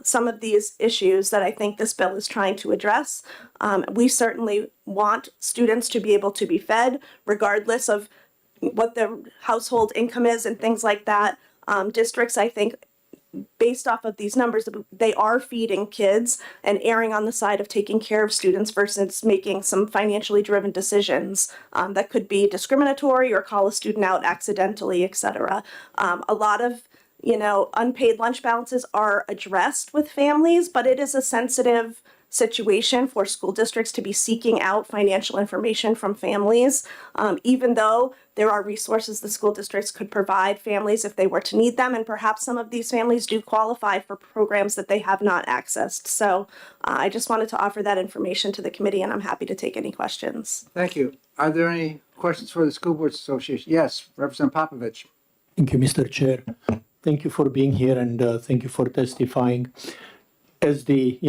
some of these issues that I think this bill is trying to address. We certainly want students to be able to be fed regardless of what their household income is and things like that. Districts, I think, based off of these numbers, they are feeding kids and erring on the side of taking care of students versus making some financially driven decisions that could be discriminatory or call a student out accidentally, et cetera. A lot of unpaid lunch balances are addressed with families, but it is a sensitive situation for school districts to be seeking out financial information from families, even though there are resources the school districts could provide families if they were to need them, and perhaps some of these families do qualify for programs that they have not accessed. So I just wanted to offer that information to the committee, and I'm happy to take any questions.
Thank you. Are there any questions for the School Boards Association? Yes, Representative Popovich.
Thank you, Mr. Chair. Thank you for being here and thank you for testifying. As the,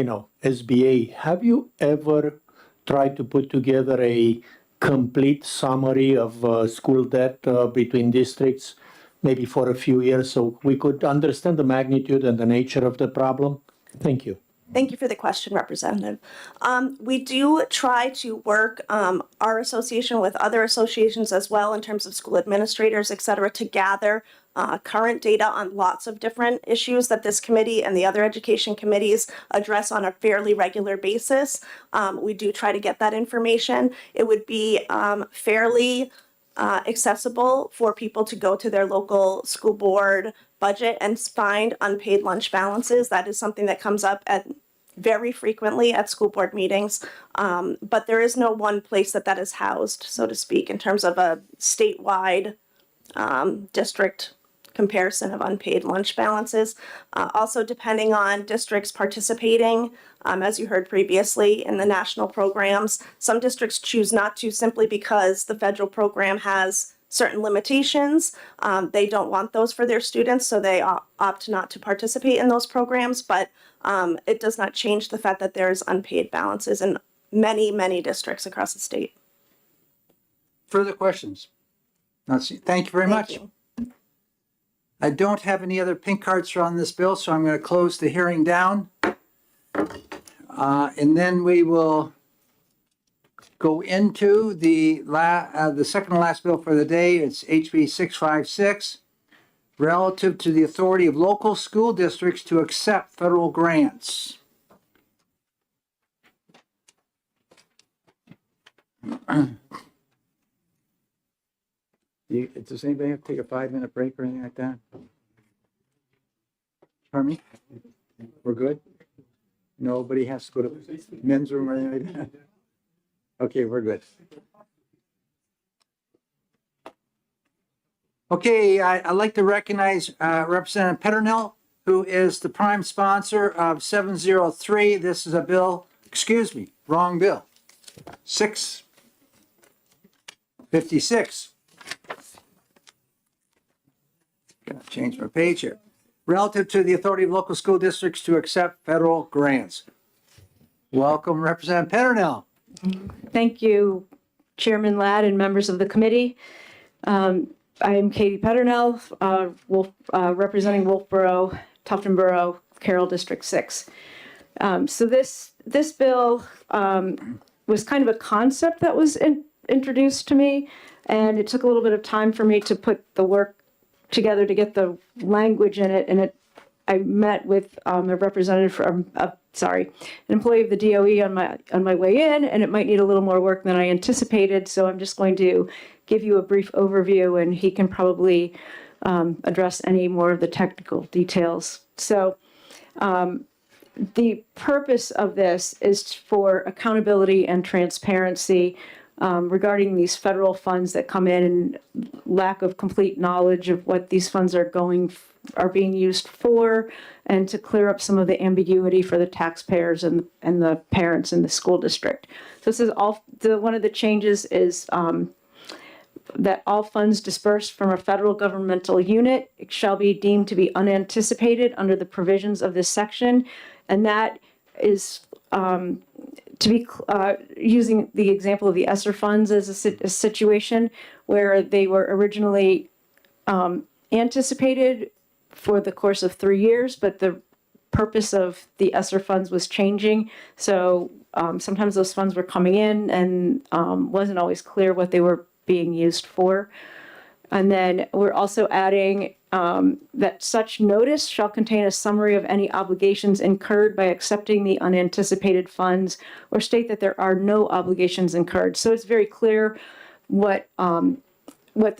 SBA, have you ever tried to put together a complete summary of school debt between districts, maybe for a few years, so we could understand the magnitude and the nature of the problem? Thank you.
Thank you for the question, Representative. We do try to work our association with other associations as well in terms of school administrators, et cetera, to gather current data on lots of different issues that this committee and the other education committees address on a fairly regular basis. We do try to get that information. It would be fairly accessible for people to go to their local school board budget and find unpaid lunch balances. That is something that comes up very frequently at school board meetings, but there is no one place that is housed, so to speak, in terms of a statewide district comparison of unpaid lunch balances. Also, depending on districts participating, as you heard previously in the national programs, some districts choose not to simply because the federal program has certain limitations. They don't want those for their students, so they opt not to participate in those programs, but it does not change the fact that there's unpaid balances in many, many districts across the state.
Further questions? Thank you very much. I don't have any other pink cards on this bill, so I'm going to close the hearing down. And then we will go into the second to last bill for the day. It's HB 656, relative to the authority of local school districts to accept federal grants. Does anybody have to take a 5-minute break or anything like that? Pardon me? We're good? Nobody has to go to men's room or anything like that? Okay, we're good. Okay, I'd like to recognize Representative Peternell, who is the prime sponsor of 703. This is a bill, excuse me, wrong bill. 656. Gonna change my page here. Relative to the authority of local school districts to accept federal grants. Welcome, Representative Peternell.
Thank you, Chairman Ladd and members of the committee. I am Katie Peternell, representing Wolfboro, Tufton Borough, Carroll District 6. So this bill was kind of a concept that was introduced to me, and it took a little bit of time for me to put the work together to get the language in it. And I met with a representative from, an employee of the DOE on my way in, and it might need a little more work than I anticipated. So I'm just going to give you a brief overview, and he can probably address any more of the technical details. So The purpose of this is for accountability and transparency regarding these federal funds that come in, and lack of complete knowledge of what these funds are being used for, and to clear up some of the ambiguity for the taxpayers and the parents in the school district. So this is one of the changes is that all funds dispersed from a federal governmental unit shall be deemed to be unanticipated under the provisions of this section. And that is to be using the example of the ESSER funds as a situation where they were originally anticipated for the course of 3 years, but the purpose of the ESSER funds was changing. So sometimes those funds were coming in and wasn't always clear what they were being used for. And then we're also adding that such notice shall contain a summary of any obligations incurred by accepting the unanticipated funds, or state that there are no obligations incurred. So it's very clear what the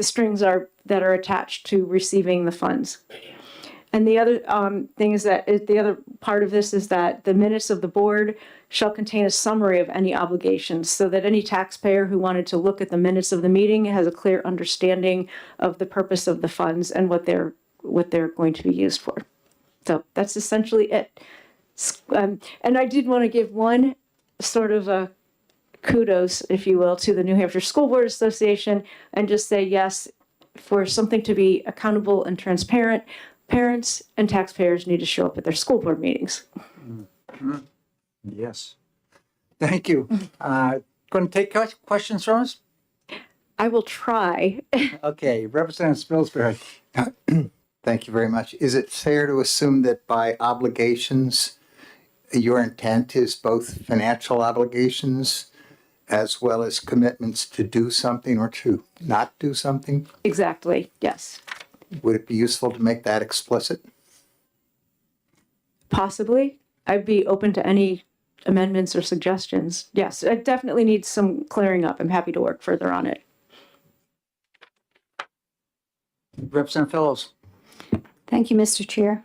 strings are that are attached to receiving the funds. And the other thing is that the other part of this is that the minutes of the board shall contain a summary of any obligations, so that any taxpayer who wanted to look at the minutes of the meeting has a clear understanding of the purpose of the funds and what they're going to be used for. So that's essentially it. And I did want to give one sort of a kudos, if you will, to the New Hampshire School Board Association, and just say yes, for something to be accountable and transparent, parents and taxpayers need to show up at their school board meetings.
Mm-hmm. Yes. Thank you. Going to take questions from us?
I will try.
Okay, Representative Spilsbury.
Thank you very much. Is it fair to assume that by obligations, your intent is both financial obligations as well as commitments to do something or to not do something?
Exactly, yes.
Would it be useful to make that explicit?
Possibly. I'd be open to any amendments or suggestions. Yes, it definitely needs some clearing up. I'm happy to work further on it.
Representative Fellows.
Thank you, Mr. Chair.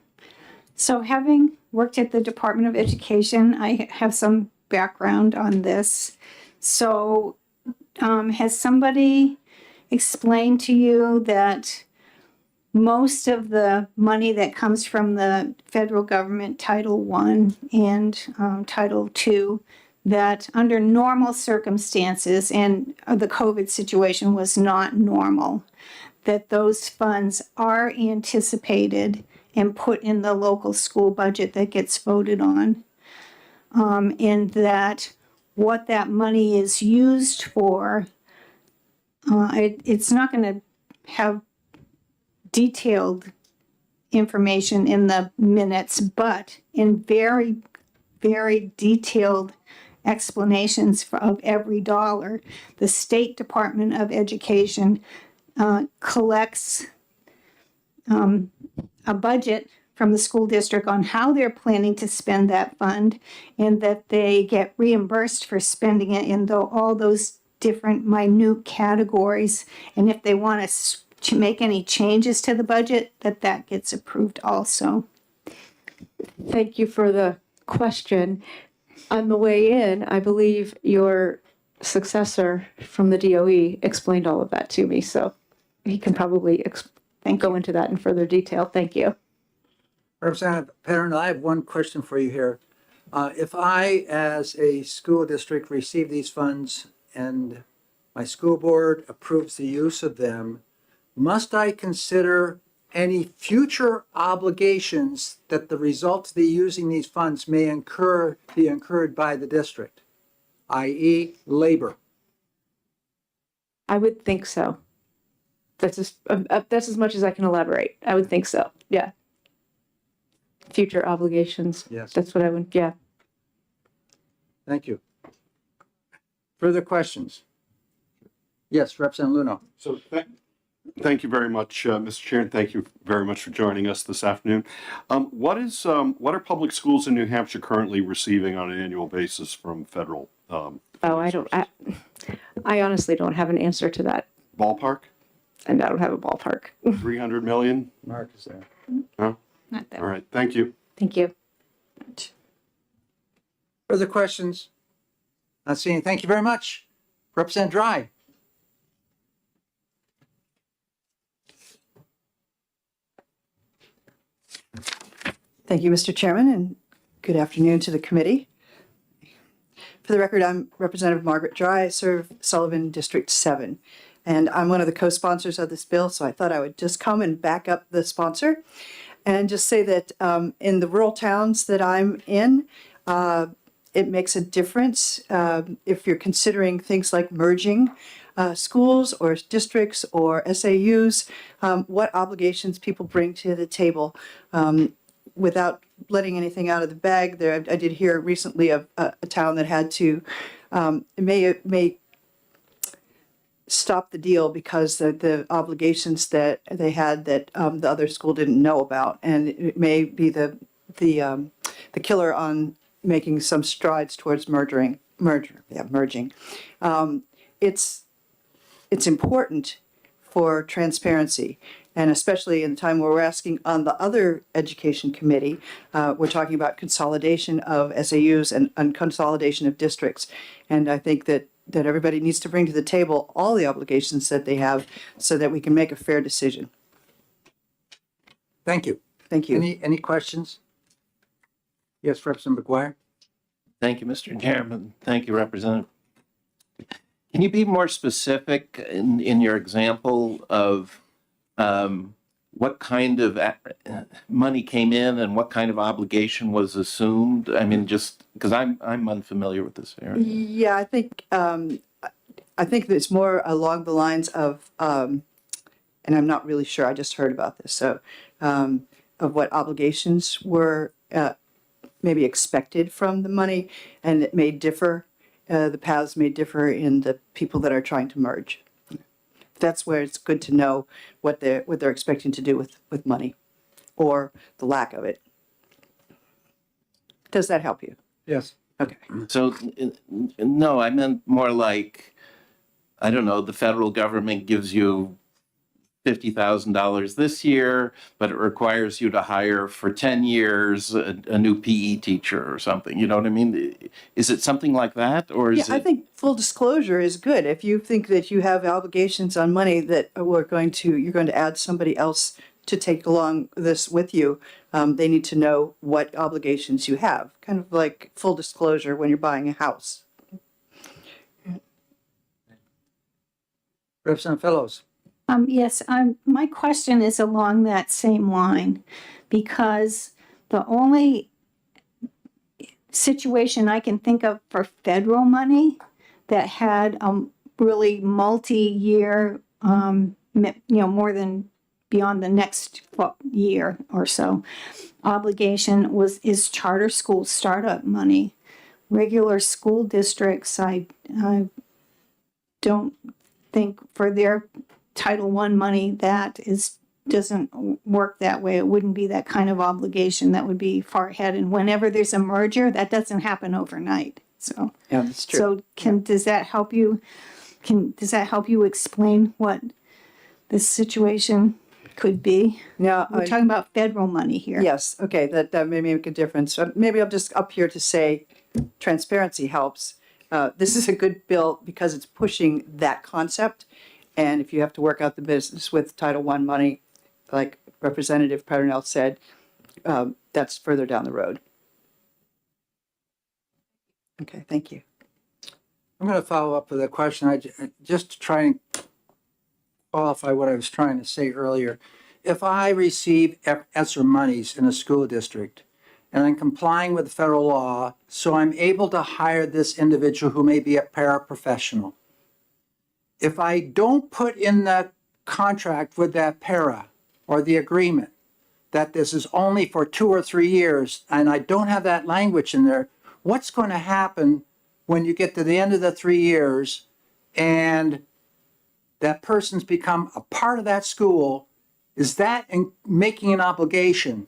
So having worked at the Department of Education, I have some background on this. So has somebody explained to you that most of the money that comes from the federal government, Title I and Title II, that under normal circumstances, and the COVID situation was not normal, that those funds are anticipated and put in the local school budget that gets voted on, and that what that money is used for, it's not going to have detailed information in the minutes, but in very, very detailed explanations of every dollar. The State Department of Education collects a budget from the school district on how they're planning to spend that fund, and that they get reimbursed for spending it in all those different minute categories. And if they want to make any changes to the budget, that gets approved also.
Thank you for the question. On the way in, I believe your successor from the DOE explained all of that to me, so he can probably go into that in further detail. Thank you.
Representative Pattern, I have one question for you here. If I, as a school district, receive these funds and my school board approves the use of them, must I consider any future obligations that the result of the using these funds may be incurred by the district, i.e. labor?
I would think so. That's as much as I can elaborate. I would think so. Yeah. Future obligations.
Yes.
That's what I would, yeah.
Thank you. Further questions? Yes, Representative Luno.
So thank you very much, Mr. Chair, and thank you very much for joining us this afternoon. What are public schools in New Hampshire currently receiving on an annual basis from federal?
I honestly don't have an answer to that.
Ballpark?
And I don't have a ballpark.
300 million?
Mark is there.
No?
Not that.
All right, thank you.
Thank you.
Further questions? Not seeing. Thank you very much. Representative Dry.
Thank you, Mr. Chairman, and good afternoon to the committee. For the record, I'm Representative Margaret Dry. I serve Sullivan District 7, and I'm one of the co-sponsors of this bill, so I thought I would just come and back up the sponsor and just say that in the rural towns that I'm in, it makes a difference if you're considering things like merging schools or districts or SAUs, what obligations people bring to the table. Without letting anything out of the bag, there I did hear recently of a town that had to it may stop the deal because the obligations that they had that the other school didn't know about, and it may be the killer on making some strides towards merging. It's important for transparency. And especially in the time where we're asking on the other education committee, we're talking about consolidation of SAUs and consolidation of districts. And I think that everybody needs to bring to the table all the obligations that they have so that we can make a fair decision.
Thank you.
Thank you.
Any questions? Yes, Representative McGuire.
Thank you, Mr. Chairman. Thank you, Representative. Can you be more specific in your example of what kind of money came in and what kind of obligation was assumed? I mean, just because I'm unfamiliar with this area.
Yeah, I think it's more along the lines of, and I'm not really sure. I just heard about this. So, of what obligations were maybe expected from the money, and it may differ. The paths may differ in the people that are trying to merge. That's where it's good to know what they're expecting to do with money, or the lack of it. Does that help you?
Yes.
Okay.
So, no, I meant more like, I don't know, the federal government gives you $50,000 this year, but it requires you to hire for 10 years a new PE teacher or something. You know what I mean? Is it something like that, or is
I think full disclosure is good. If you think that you have obligations on money that you're going to add somebody else to take along this with you, they need to know what obligations you have. Kind of like full disclosure when you're buying a house.
Representative Fellows.
Yes, my question is along that same line, because the only situation I can think of for federal money that had really multi-year, more than beyond the next year or so, obligation is charter school startup money. Regular school districts, I don't think for their Title I money that doesn't work that way. It wouldn't be that kind of obligation. That would be far ahead. And whenever there's a merger, that doesn't happen overnight. So
yeah, that's true.
So does that help you? Does that help you explain what this situation could be?
Now
we're talking about federal money here.
Yes. Okay. That may make a difference. Maybe I'm just up here to say transparency helps. This is a good bill because it's pushing that concept. And if you have to work out the business with Title I money, like Representative Peternell said, that's further down the road. Okay, thank you.
I'm going to follow up with a question. Just to try and qualify what I was trying to say earlier. If I receive ESSER monies in a school district and I'm complying with federal law, so I'm able to hire this individual who may be a paraprofessional. If I don't put in the contract with that para or the agreement that this is only for 2 or 3 years, and I don't have that language in there, what's going to happen when you get to the end of the 3 years and that person's become a part of that school? Is that making an obligation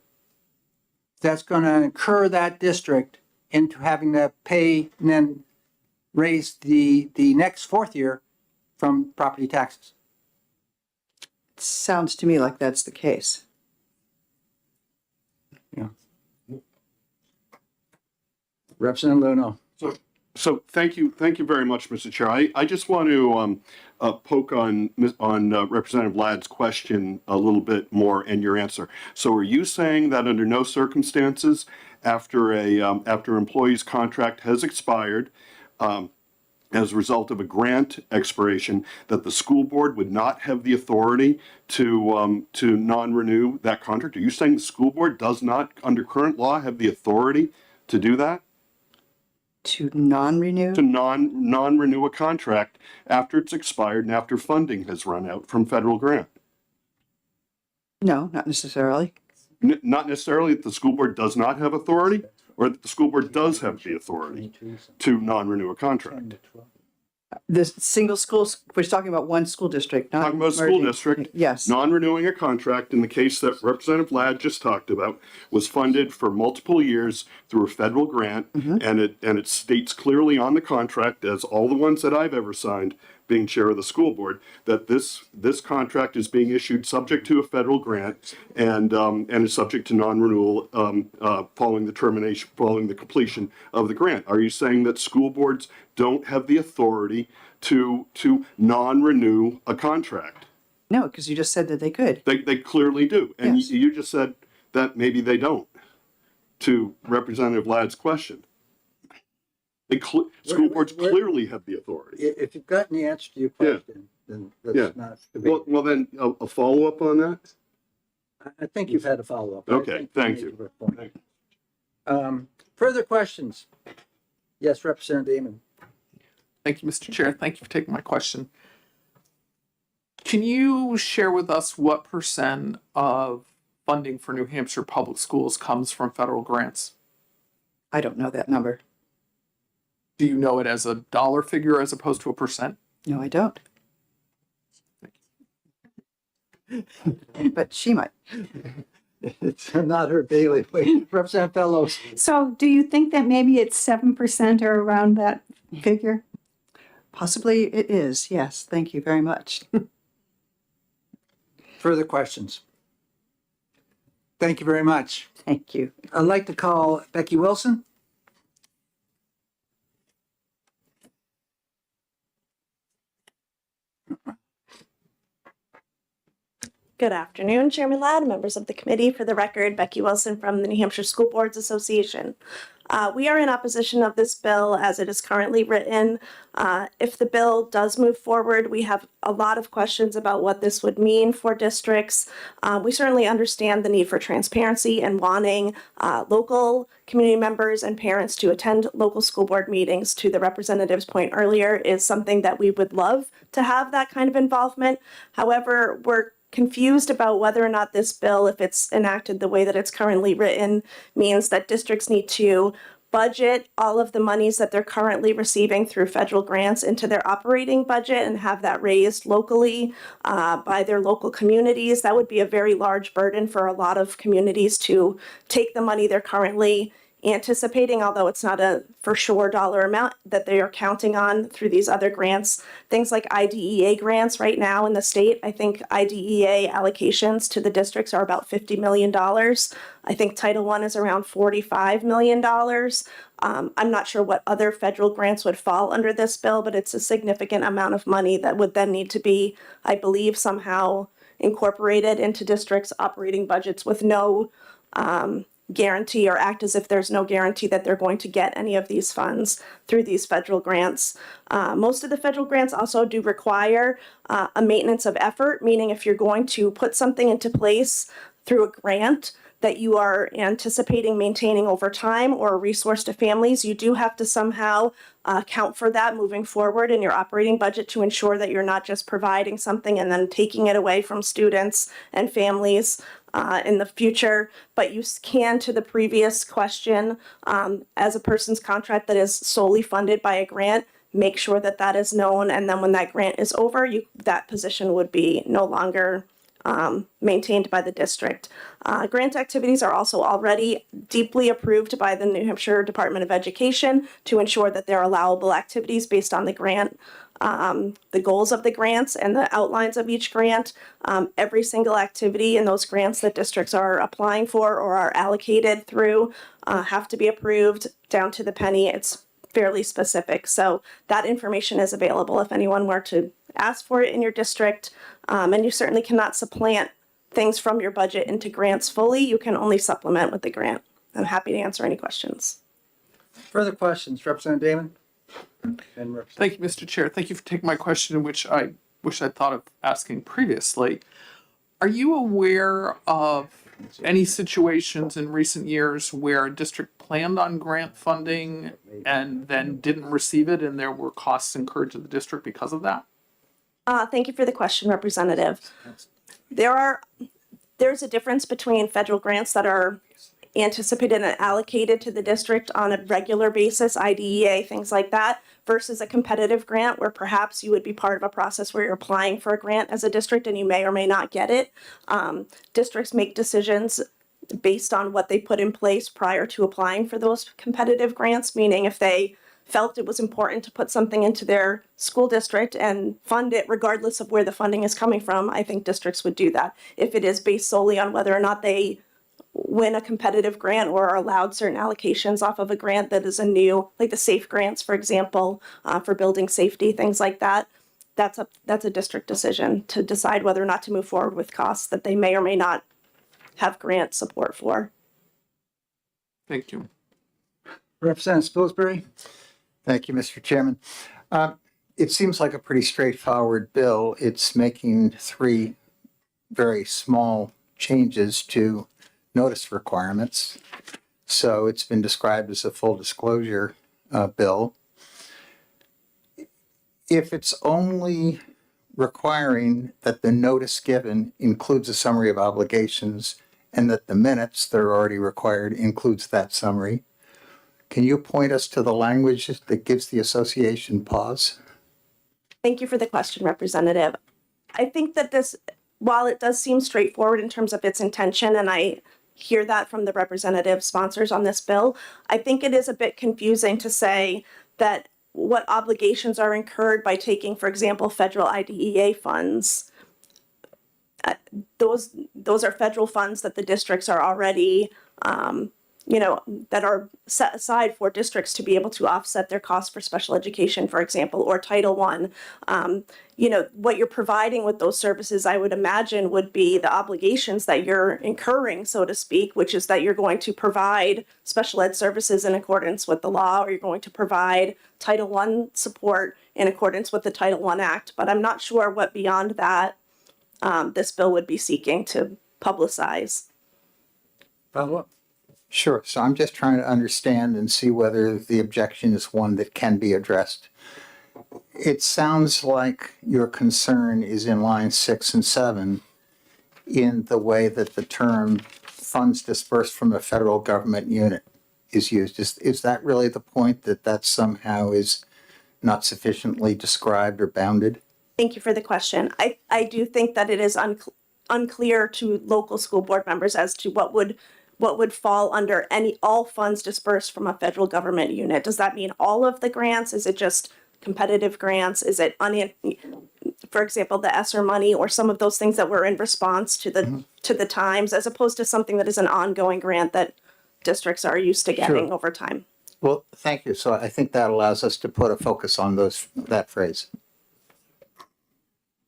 that's going to incur that district into having to pay and then raise the next 4th year from property taxes?
It sounds to me like that's the case.
Yeah. Representative Luno.
So thank you very much, Mr. Chair. I just want to poke on Representative Ladd's question a little bit more and your answer. So are you saying that under no circumstances, after after employee's contract has expired, as a result of a grant expiration, that the school board would not have the authority to non-renew that contract? Are you saying the school board does not, under current law, have the authority to do that?
To non-renew?
To non-renew a contract after it's expired and after funding has run out from federal grant?
No, not necessarily.
Not necessarily that the school board does not have authority, or that the school board does have the authority to non-renew a contract?
The single schools, we're talking about one school district, not
Talking about a school
merging.
district.
Yes.
Non-renewing a contract in the case that Representative Ladd just talked about was funded for multiple years through a federal grant, and it states clearly on the contract, as all the ones that I've ever signed, being chair of the school board, that this contract is being issued subject to a federal grant and is subject to non-renewal following the completion of the grant. Are you saying that school boards don't have the authority to non-renew a contract?
No, because you just said that they could.
They clearly do, and
Yes.
you just said that maybe they don't. To Representative Ladd's question, school boards clearly have the authority.
If you've gotten the answer to your question, then
Yeah.
let's not debate.
Well, then a follow-up on that.
I think you've had a follow-up. I
Okay,
think
thank
made
you.
your point. Further questions? Yes, Representative Damon.
Thank you, Mr. Chair. Thank you for taking my question. Can you share with us what percent of funding for New Hampshire public schools comes from federal grants?
I don't know that number.
Do you know it as a dollar figure as opposed to a percent?
No, I don't. But she might.
It's not her bailiwick. Representative Fellows.
So do you think that maybe it's 7% or around that figure?
Possibly it is, yes. Thank you very much.
Further questions? Thank you very much.
Thank you.
I'd like to call Becky Wilson.
Good afternoon, Chairman Ladd, members of the committee. For the record, Becky Wilson from the New Hampshire School Boards Association. We are in opposition of this bill as it is currently written. If the bill does move forward, we have a lot of questions about what this would mean for districts. We certainly understand the need for transparency and wanting local community members and parents to attend local school board meetings. To the representative's point earlier, is something that we would love to have that kind of involvement. However, we're confused about whether or not this bill, if it's enacted the way that it's currently written, means that districts need to budget all of the monies that they're currently receiving through federal grants into their operating budget and have that raised locally by their local communities. That would be a very large burden for a lot of communities to take the money they're currently anticipating, although it's not a for sure dollar amount that they are counting on through these other grants. Things like IDEA grants right now in the state, I think IDEA allocations to the districts are about $50 million. I think Title I is around $45 million. I'm not sure what other federal grants would fall under this bill, but it's a significant amount of money that would then need to be, I believe, somehow incorporated into districts' operating budgets with no guarantee, or act as if there's no guarantee that they're going to get any of these funds through these federal grants. Most of the federal grants also do require a maintenance of effort, meaning if you're going to put something into place through a grant that you are anticipating maintaining over time or a resource to families, you do have to somehow account for that moving forward in your operating budget to ensure that you're not just providing something and then taking it away from students and families in the future. But you can, to the previous question, as a person's contract that is solely funded by a grant, make sure that that is known. And then when that grant is over, that position would be no longer maintained by the district. Grant activities are also already deeply approved by the New Hampshire Department of Education to ensure that they're allowable activities based on the grant, the goals of the grants and the outlines of each grant. Every single activity in those grants that districts are applying for or are allocated through have to be approved down to the penny. It's fairly specific. So that information is available if anyone were to ask for it in your district. And you certainly cannot supplant things from your budget into grants fully. You can only supplement with the grant. I'm happy to answer any questions.
Further questions, Representative Damon? And
Thank you, Mr. Chair. Thank you for taking my question, which I wish I'd thought of asking previously. Are you aware of any situations in recent years where a district planned on grant funding and then didn't receive it and there were costs incurred to the district because of that?
Thank you for the question, Representative. There's a difference between federal grants that are anticipated and allocated to the district on a regular basis, IDEA, things like that, versus a competitive grant where perhaps you would be part of a process where you're applying for a grant as a district and you may or may not get it. Districts make decisions based on what they put in place prior to applying for those competitive grants, meaning if they felt it was important to put something into their school district and fund it regardless of where the funding is coming from, I think districts would do that. If it is based solely on whether or not they win a competitive grant or are allowed certain allocations off of a grant that is a new, like the SAFE grants, for example, for building safety, things like that, that's a district decision to decide whether or not to move forward with costs that they may or may not have grant support for.
Thank you.
Representative Spilsbury?
Thank you, Mr. Chairman. It seems like a pretty straightforward bill. It's making 3 very small changes to notice requirements. So it's been described as a full disclosure bill. If it's only requiring that the notice given includes a summary of obligations and that the minutes that are already required includes that summary, can you point us to the language that gives the association pause?
Thank you for the question, Representative. I think that this, while it does seem straightforward in terms of its intention, and I hear that from the representative sponsors on this bill, I think it is a bit confusing to say that what obligations are incurred by taking, for example, federal IDEA funds. Those are federal funds that the districts are already that are set aside for districts to be able to offset their costs for special education, for example, or Title I. What you're providing with those services, I would imagine, would be the obligations that you're incurring, so to speak, which is that you're going to provide special ed services in accordance with the law, or you're going to provide Title I support in accordance with the Title I Act. But I'm not sure what beyond that this bill would be seeking to publicize.
Follow up?
Sure. So I'm just trying to understand and see whether the objection is one that can be addressed. It sounds like your concern is in line 6 and 7 in the way that the term funds dispersed from a federal government unit is used. Is that really the point, that somehow is not sufficiently described or bounded?
Thank you for the question. I do think that it is unclear to local school board members as to what would fall under all funds dispersed from a federal government unit. Does that mean all of the grants? Is it just competitive grants? Is it, for example, the ESSER money or some of those things that were in response to the times, as opposed to something that is an ongoing grant that districts are used to getting over time?
Well, thank you. So I think that allows us to put a focus on that phrase.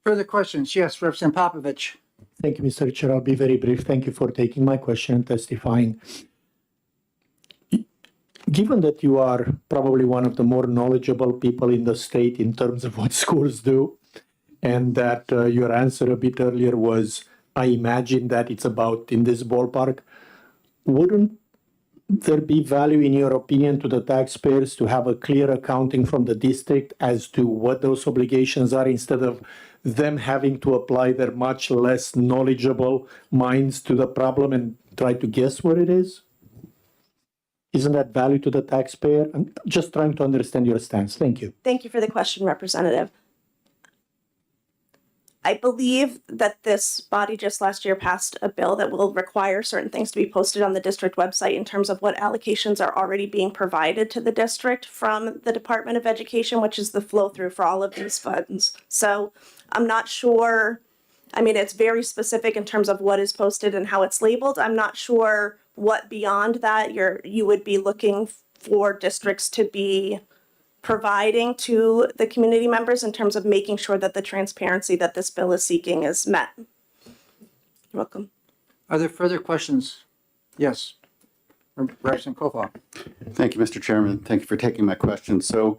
Further questions? Yes, Representative Popovich.
Thank you, Mr. Chair. I'll be very brief. Thank you for taking my question and testifying. Given that you are probably one of the more knowledgeable people in the state in terms of what schools do, and that your answer a bit earlier was, I imagine that it's about in this ballpark, wouldn't there be value, in your opinion, to the taxpayers to have a clear accounting from the district as to what those obligations are, instead of them having to apply their much less knowledgeable minds to the problem and try to guess what it is? Isn't that value to the taxpayer? I'm just trying to understand your stance. Thank you.
Thank you for the question, Representative. I believe that this body just last year passed a bill that will require certain things to be posted on the district website in terms of what allocations are already being provided to the district from the Department of Education, which is the flow through for all of these funds. So I'm not sure. I mean, it's very specific in terms of what is posted and how it's labeled. I'm not sure what beyond that you would be looking for districts to be providing to the community members in terms of making sure that the transparency that this bill is seeking is met. You're welcome.
Are there further questions? Yes. Representative Kofal.
Thank you, Mr. Chairman. Thank you for taking my question. So,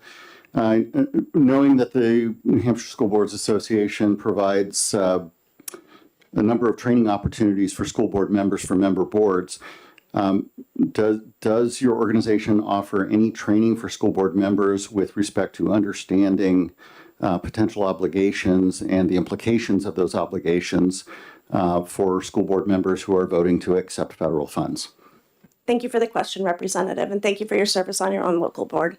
knowing that the New Hampshire School Boards Association provides a number of training opportunities for school board members for member boards, does your organization offer any training for school board members with respect to understanding potential obligations and the implications of those obligations for school board members who are voting to accept federal funds?
Thank you for the question, Representative, and thank you for your service on your own local board.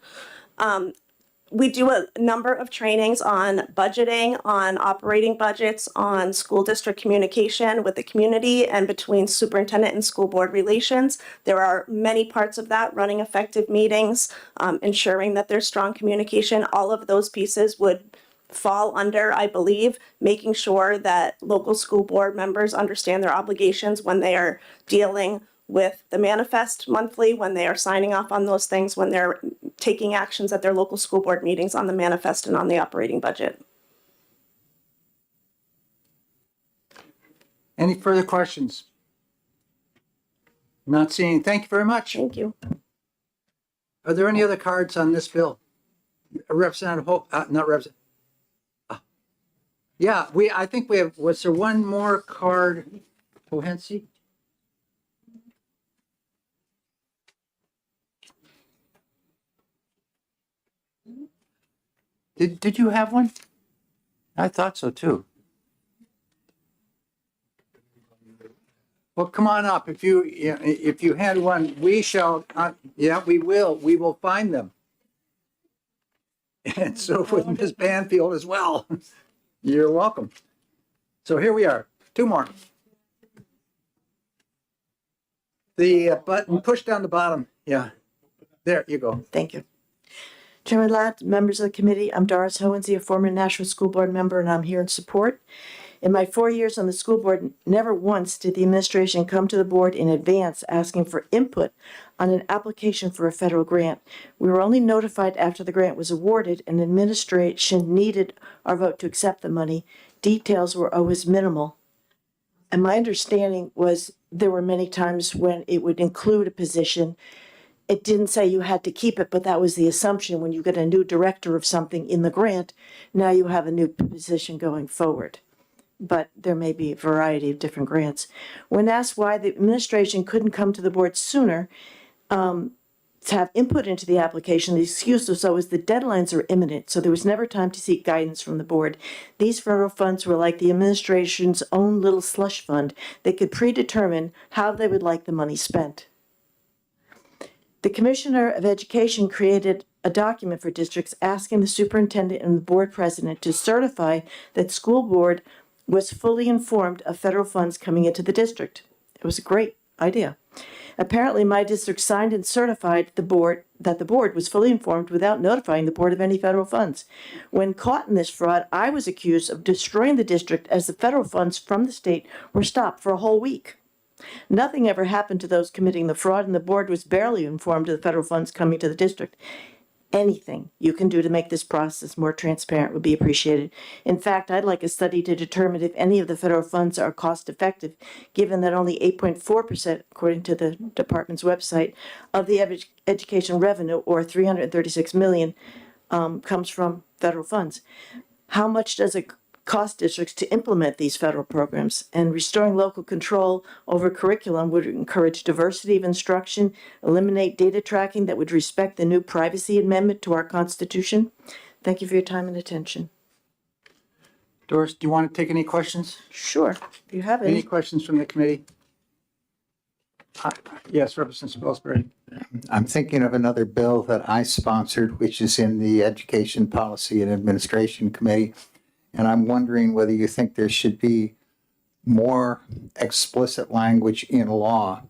We do a number of trainings on budgeting, on operating budgets, on school district communication with the community and between superintendent and school board relations. There are many parts of that: running effective meetings, ensuring that there's strong communication. All of those pieces would fall under, I believe, making sure that local school board members understand their obligations when they are dealing with the manifest monthly, when they are signing off on those things, when they're taking actions at their local school board meetings on the manifest and on the operating budget.
Any further questions? Not seeing. Thank you very much.
Thank you.
Are there any other cards on this bill? Representative Hope, not Representative. Yeah, I think we have, was there one more card, Pohensi? Did you have one? I thought so too. Well, come on up. If you had one, we shall, yeah, we will find them. And so with Ms. Banfield as well. You're welcome. So here we are, two more. The button, push down the bottom. Yeah, there you go.
Thank you. Chairman Ladd, members of the committee, I'm Doris Hohensee, a former Nashua School Board member, and I'm here in support. In my 4 years on the school board, never once did the administration come to the board in advance asking for input on an application for a federal grant. We were only notified after the grant was awarded and administration needed our vote to accept the money. Details were always minimal. And my understanding was there were many times when it would include a position. It didn't say you had to keep it, but that was the assumption. When you get a new director of something in the grant, now you have a new position going forward. But there may be a variety of different grants. When asked why the administration couldn't come to the board sooner to have input into the application, the excuse was always the deadlines are imminent, so there was never time to seek guidance from the board. These federal funds were like the administration's own little slush fund. They could predetermine how they would like the money spent. The Commissioner of Education created a document for districts asking the superintendent and the board president to certify that school board was fully informed of federal funds coming into the district. It was a great idea. Apparently, my district signed and certified the board that the board was fully informed without notifying the board of any federal funds. When caught in this fraud, I was accused of destroying the district as the federal funds from the state were stopped for a whole week. Nothing ever happened to those committing the fraud, and the board was barely informed of the federal funds coming to the district. Anything you can do to make this process more transparent would be appreciated. In fact, I'd like a study to determine if any of the federal funds are cost effective, given that only 8.4%, according to the department's website, of the education revenue, or $336 million, comes from federal funds. How much does it cost districts to implement these federal programs? And restoring local control over curriculum would encourage diversity of instruction, eliminate data tracking that would respect the new privacy amendment to our Constitution. Thank you for your time and attention.
Doris, do you want to take any questions?
Sure, if you have
Any questions from the committee? Yes, Representative Spilsbury.
I'm thinking of another bill that I sponsored, which is in the Education Policy and Administration Committee. And I'm wondering whether you think there should be more explicit language in law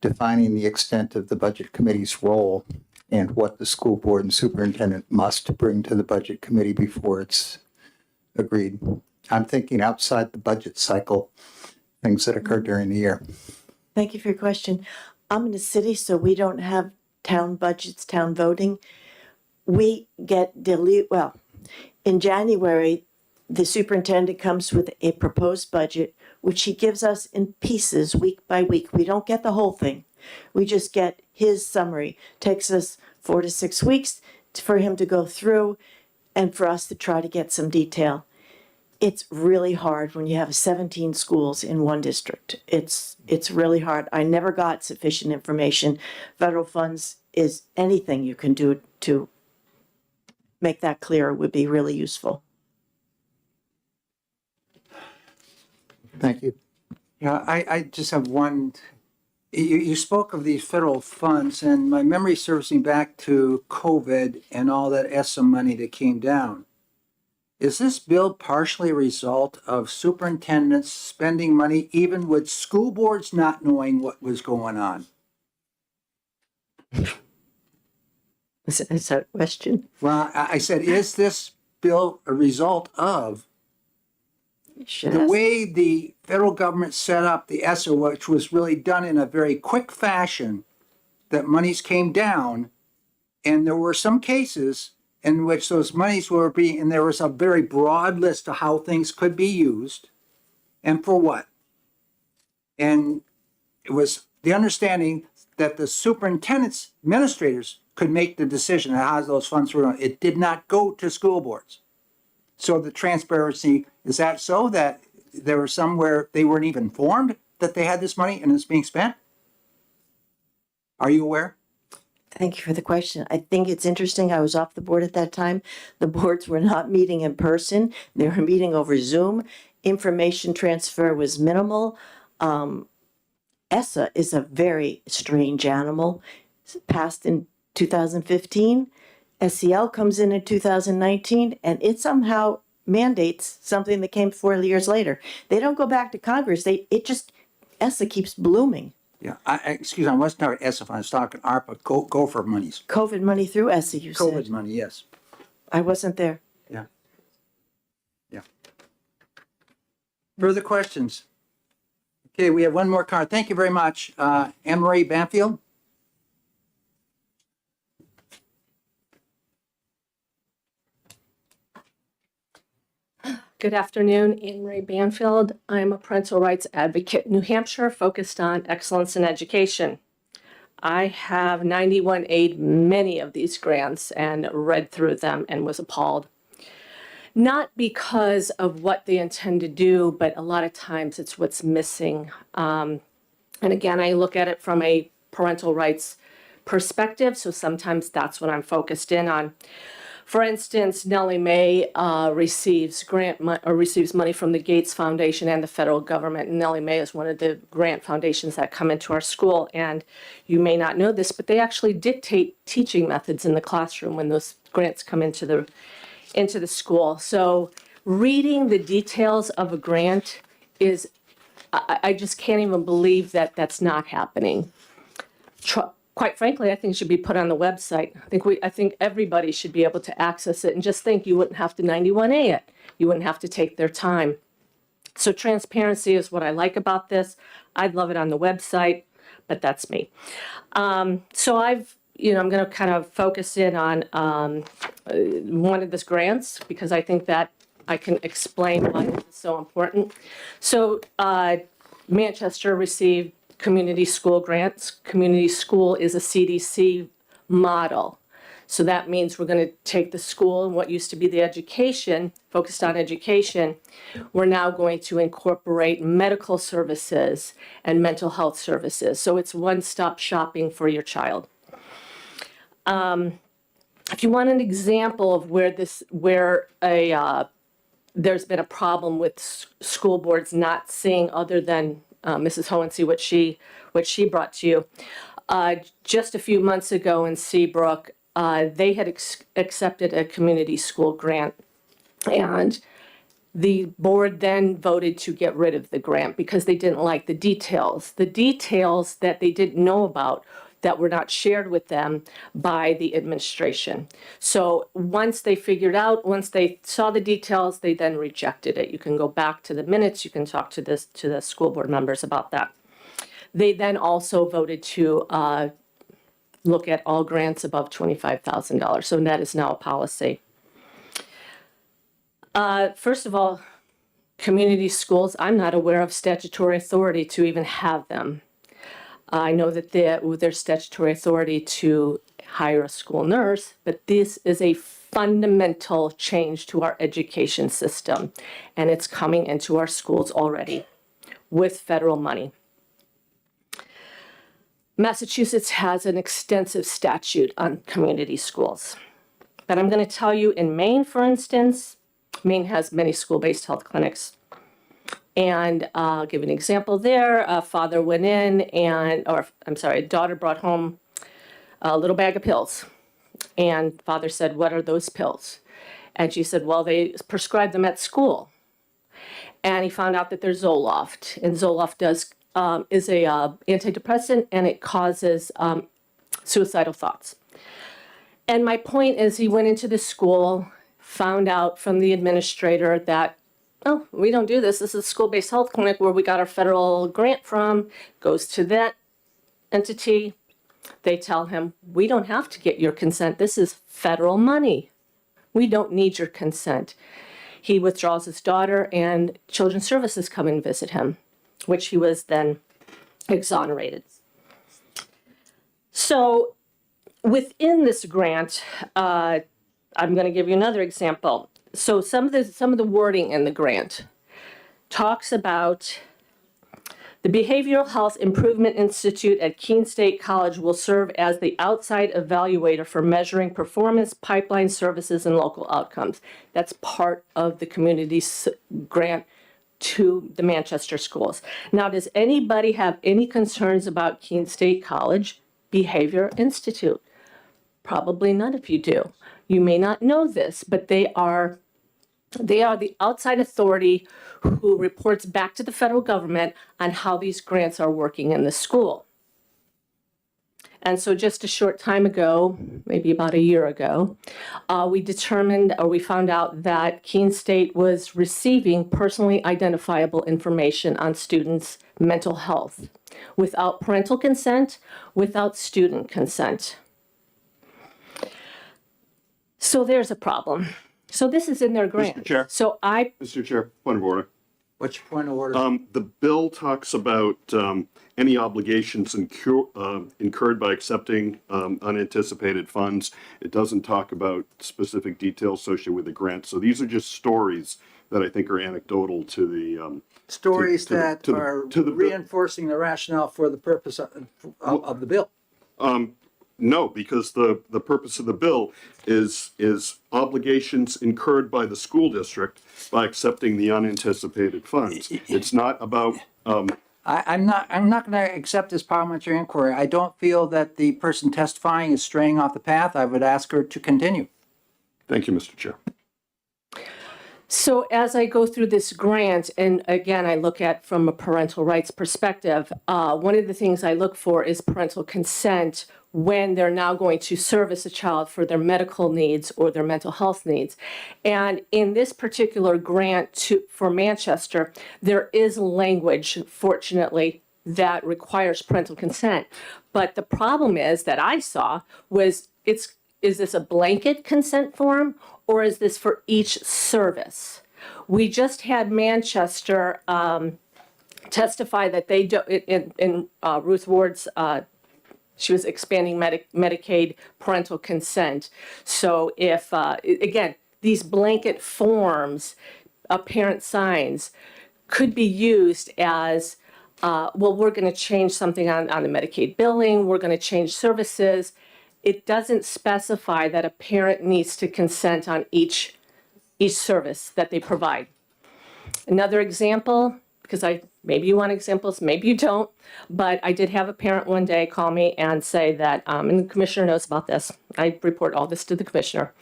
defining the extent of the Budget Committee's role and what the school board and superintendent must bring to the Budget Committee before it's agreed. I'm thinking outside the budget cycle, things that occur during the year.
Thank you for your question. I'm in a city, so we don't have town budgets, town voting. we get well, in January, the superintendent comes with a proposed budget, which he gives us in pieces week by week. We don't get the whole thing. We just get his summary. Takes us 4 to 6 weeks for him to go through and for us to try to get some detail. It's really hard when you have 17 schools in one district. It's really hard. I never got sufficient information. Federal funds is anything you can do to make that clear would be really useful.
Thank you.
Yeah, I just have one. You spoke of these federal funds, and my memory serves me back to COVID and all that ESSA money that came down. Is this bill partially a result of superintendents spending money even with school boards not knowing what was going on?
Is that a question?
Well, I said, is this bill a result of the way the federal government set up the ESSA, which was really done in a very quick fashion, that monies came down, and there were some cases in which those monies were being, and there was a very broad list of how things could be used and for what. And it was the understanding that the superintendents, administrators could make the decision on how those funds were going. It did not go to school boards. So the transparency, is that so that there were some where they weren't even informed that they had this money and it's being spent? Are you aware?
Thank you for the question. I think it's interesting. I was off the board at that time. The boards were not meeting in person. They were meeting over Zoom. Information transfer was minimal. ESSA is a very strange animal. It's passed in 2015. SEL comes in 2019, and it somehow mandates something that came 4 years later. They don't go back to Congress. ESSA keeps blooming.
Yeah, excuse me, I wasn't talking ESSA, I was talking ARPA, gopher monies.
COVID money through ESSA, you said.
COVID money, yes.
I wasn't there.
Yeah. Yeah. Further questions? Okay, we have one more card. Thank you very much. Anne Marie Banfield.
Good afternoon, Anne Marie Banfield. I'm a parental rights advocate in New Hampshire focused on excellence in education. I have 91A'd many of these grants and read through them and was appalled. Not because of what they intend to do, but a lot of times it's what's missing. And again, I look at it from a parental rights perspective, so sometimes that's what I'm focused in on. For instance, Nellie Mae receives money from the Gates Foundation and the federal government. And Nellie Mae is one of the grant foundations that come into our school. And you may not know this, but they actually dictate teaching methods in the classroom when those grants come into the school. So reading the details of a grant is, I just can't even believe that that's not happening. Quite frankly, I think it should be put on the website. I think everybody should be able to access it, and just think you wouldn't have to 91A it. You wouldn't have to take their time. So transparency is what I like about this. I'd love it on the website, but that's me. So I'm going to kind of focus in on one of these grants because I think that I can explain why it's so important. So Manchester received community school grants. Community school is a CDC model. So that means we're going to take the school and what used to be the education, focused on education, we're now going to incorporate medical services and mental health services. So it's one-stop shopping for your child. If you want an example of there's been a problem with school boards not seeing other than Mrs. Hohensee, what she brought to you. Just a few months ago in Seabrook, they had accepted a community school grant, and the board then voted to get rid of the grant because they didn't like the details that they didn't know about that were not shared with them by the administration. So once they saw the details, they then rejected it. You can go back to the minutes, you can talk to the school board members about that. They then also voted to look at all grants above $25,000. So that is now a policy. First of all, community schools, I'm not aware of statutory authority to even have them. I know that there's statutory authority to hire a school nurse, but this is a fundamental change to our education system, and it's coming into our schools already with federal money. Massachusetts has an extensive statute on community schools. But I'm going to tell you, in Maine, for instance, Maine has many school-based health clinics. And I'll give an example there. A father went in a daughter brought home a little bag of pills. And father said, "What are those pills?" And she said, "Well, they prescribe them at school." And he found out that they're Zoloft. And Zoloft is a antidepressant, and it causes suicidal thoughts. And my point is, he went into the school, found out from the administrator that, "Oh, we don't do this. This is a school-based health clinic where we got our federal grant from." Goes to that entity. They tell him, "We don't have to get your consent. This is federal money. We don't need your consent." He withdraws his daughter, and Children's Services come and visit him, which he was then exonerated. So within this grant, I'm going to give you another example. So some of the wording in the grant talks about the Behavioral Health Improvement Institute at Keene State College will serve as the outside evaluator for measuring performance, pipeline services, and local outcomes. That's part of the community grant to the Manchester schools. Now, does anybody have any concerns about Keene State College Behavior Institute? Probably none of you do. You may not know this, but they are the outside authority who reports back to the federal government on how these grants are working in the school. And so just a short time ago, maybe about a year ago, we found out that Keene State was receiving personally identifiable information on students' mental health without parental consent, without student consent. So there's a problem. So this is in their grant.
Mr. Chair. Mr. Chair, point of order.
What's your point of order?
The bill talks about any obligations incurred by accepting unanticipated funds. It doesn't talk about specific details associated with the grant. So these are just stories that I think are anecdotal to the
Stories that
to
are
the
reinforcing the rationale for the purpose of the bill.
No, because the purpose of the bill is obligations incurred by the school district by accepting the unanticipated funds. It's not about.
I'm not going to accept this parliamentary inquiry. I don't feel that the person testifying is straying off the path. I would ask her to continue.
Thank you, Mr. Chair.
So as I go through this grant, and again, I look at from a parental rights perspective, one of the things I look for is parental consent when they're now going to service a child for their medical needs or their mental health needs. And in this particular grant for Manchester, there is language, fortunately, that requires parental consent. But the problem is that I saw was, is this a blanket consent form, or is this for each service? We just had Manchester testify that they do, in Ruth Ward's she was expanding Medicaid parental consent. So if, again, these blanket forms, parent signs, could be used as, well, we're going to change something on the Medicaid billing, we're going to change services. It doesn't specify that a parent needs to consent on each service that they provide. Another example, because maybe you want examples, maybe you don't, but I did have a parent one day call me and say that, and the commissioner knows about this, I report all this to the commissioner,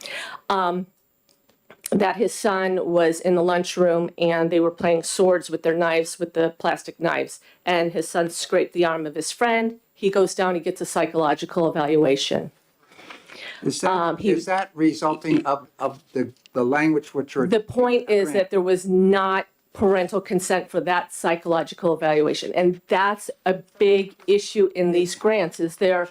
that his son was in the lunchroom and they were playing swords with their knives, with the plastic knives, and his son scraped the arm of his friend. He goes down, he gets a psychological evaluation.
Is that resulting of the language which are...
The point is that there was not parental consent for that psychological evaluation. And that's a big issue in these grants, is they're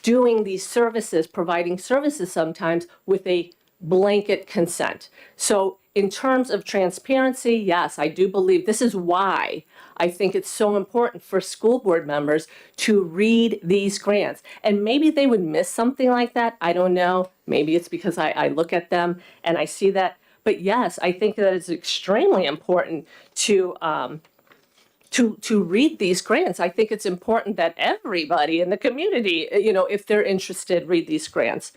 doing these services, providing services sometimes with a blanket consent. So in terms of transparency, yes, I do believe this is why I think it's so important for school board members to read these grants. And maybe they would miss something like that. I don't know. Maybe it's because I look at them and I see that. But yes, I think that it's extremely important to read these grants. I think it's important that everybody in the community, you know, if they're interested, read these grants.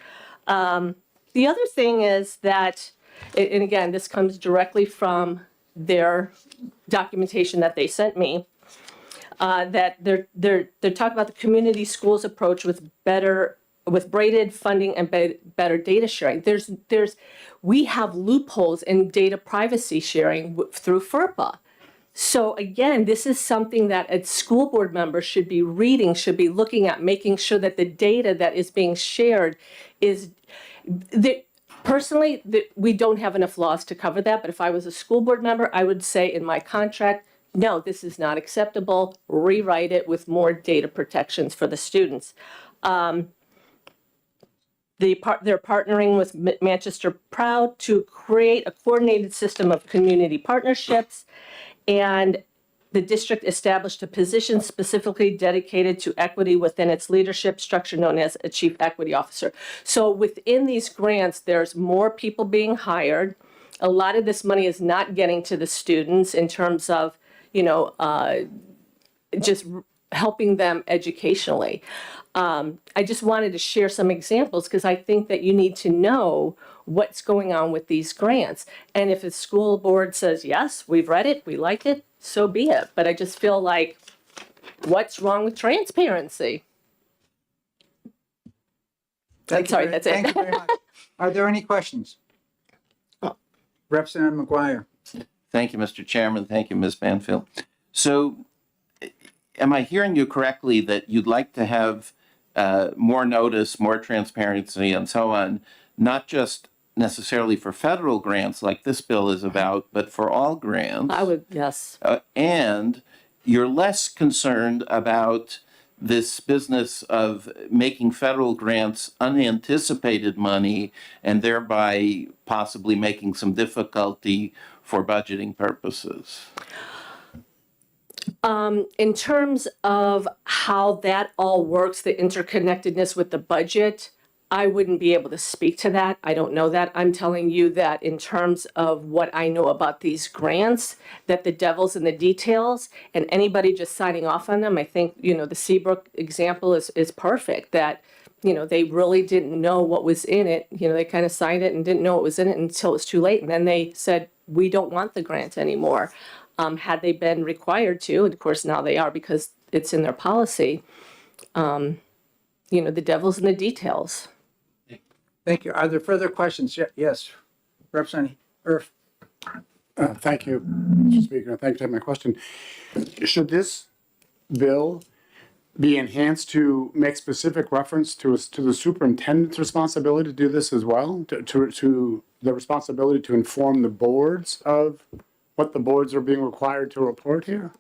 The other thing is that, and again, this comes directly from their documentation that they sent me, that they're talking about the community schools approach with braided funding and better data sharing. We have loopholes in data privacy sharing through FERPA. So again, this is something that a school board member should be reading, should be looking at, making sure that the data that is being shared is. Personally, we don't have enough laws to cover that, but if I was a school board member, I would say in my contract, no, this is not acceptable, rewrite it with more data protections for the students. They're partnering with Manchester Proud to create a coordinated system of community partnerships, and the district established a position specifically dedicated to equity within its leadership structure known as a chief equity officer. So within these grants, there's more people being hired. A lot of this money is not getting to the students in terms of, you know, just helping them educationally. I just wanted to share some examples because I think that you need to know what's going on with these grants. And if a school board says, yes, we've read it, we like it, so be it. But I just feel like, what's wrong with transparency?
Thank you very much. Are there any questions? Representative McGuire.
Thank you, Mr. Chairman. Thank you, Ms. Banfield. So am I hearing you correctly that you'd like to have more notice, more transparency, and so on, not just necessarily for federal grants like this bill is about, but for all grants?
I would, yes.
And you're less concerned about this business of making federal grants unanticipated money and thereby possibly making some difficulty for budgeting purposes.
In terms of how that all works, the interconnectedness with the budget, I wouldn't be able to speak to that. I don't know that. I'm telling you that in terms of what I know about these grants, that the devil's in the details, and anybody just signing off on them, I think, you know, the Seabrook example is perfect, that, you know, they really didn't know what was in it. You know, they kind of signed it and didn't know what was in it until it was too late. And then they said, we don't want the grant anymore. Had they been required to, and of course now they are because it's in their policy, you know, the devil's in the details.
Thank you. Are there further questions? Yes, Representative Erf.
Thank you, Mr. Speaker, and thank you for taking my question. Should this bill be enhanced to make specific reference to the superintendent's responsibility to do this as well? To the responsibility to inform the boards of what the boards are being required to report here?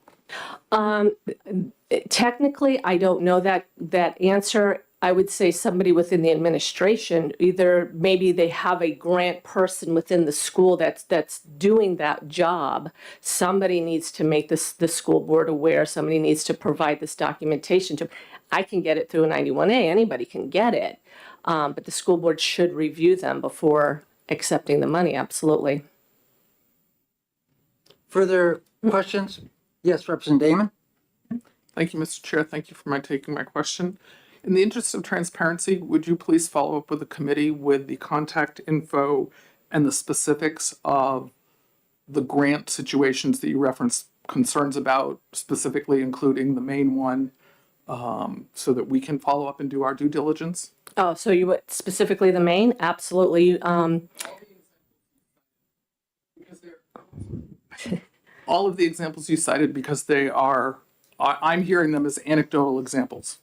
Technically, I don't know that answer. I would say somebody within the administration, either maybe they have a grant person within the school that's doing that job. Somebody needs to make the school board aware. Somebody needs to provide this documentation to. I can get it through a 91A. Anybody can get it, but the school board should review them before accepting the money. Absolutely.
Further questions? Yes, Representative Damon.
Thank you, Mr. Chair. Thank you for taking my question. In the interest of transparency, would you please follow up with the committee with the contact info and the specifics of the grant situations that you referenced concerns about, specifically including the main one, so that we can follow up and do our due diligence?
Oh, so you would specifically the main? Absolutely.
All of the examples you cited, because they are, I'm hearing them as anecdotal examples.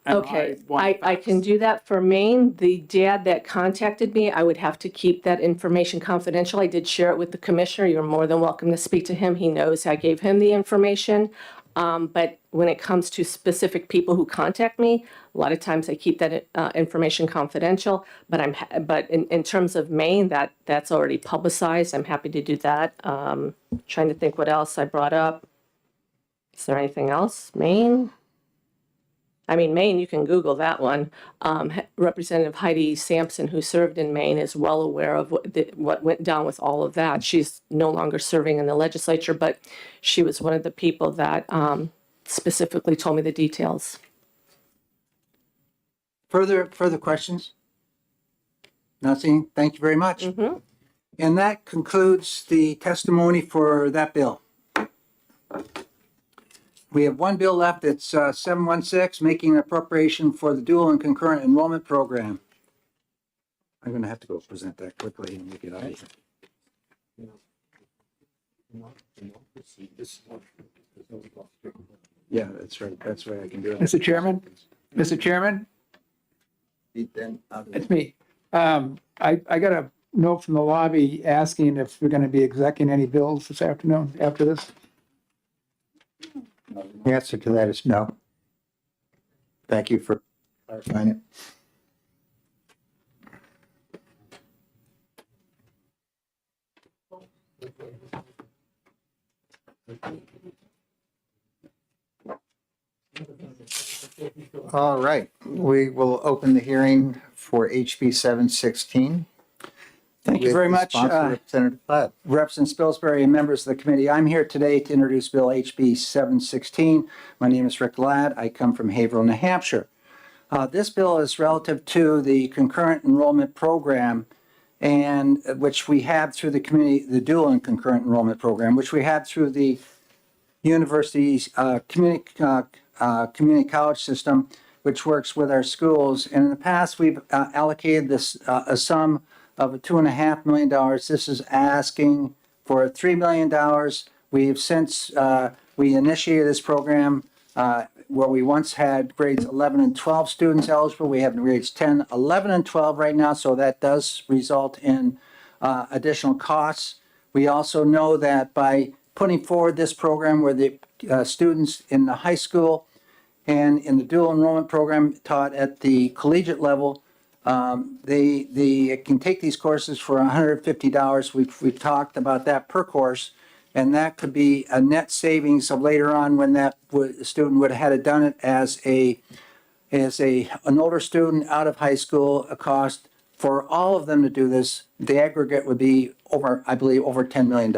And
Okay, I can do that for Maine. The dad that contacted me, I would have to keep that information confidential. I did share it with the commissioner. You're more than welcome to speak to him. He knows I gave him the information. But when it comes to specific people who contact me, a lot of times I keep that information confidential. But but in terms of Maine, that's already publicized. I'm happy to do that. Trying to think what else I brought up. Is there anything else? Maine? I mean, Maine, you can Google that one. Representative Heidi Sampson, who served in Maine, is well aware of what went down with all of that. She's no longer serving in the legislature, but she was one of the people that specifically told me the details.
Further questions? Nothing. Thank you very much. And that concludes the testimony for that bill. We have one bill left. It's 716, making an appropriation for the dual and concurrent enrollment program. I'm going to have to go present that quickly and get out of here. Yeah, that's right. That's right. I can do it.
Mr. Chairman, it's me. I got a note from the lobby asking if we're going to be executing any bills this afternoon after this.
The answer to that is no. Thank you for clarifying it. All right, we will open the hearing for HB 716.
Thank you very much.
Representative Platt.
Representative Spilsbury and members of the committee, I'm here today to introduce Bill HB 716. My name is Rick Ladd. I come from Haverhill, New Hampshire. This bill is relative to the concurrent enrollment program, and which we have through the community, the dual and concurrent enrollment program, which we have through the university's community college system, which works with our schools. And in the past, we've allocated this a sum of $2.5 million. This is asking for $3 million. We've since we initiated this program where we once had grades 11 and 12 students eligible. We have grades 10, 11, and 12 right now, so that does result in additional costs. We also know that by putting forward this program where the students in the high school and in the dual enrollment program taught at the collegiate level, they can take these courses for $150. We've talked about that per course, and that could be a net savings of later on when that student would have had done it as an older student out of high school. A cost for all of them to do this, the aggregate would be over, I believe, over $10 million.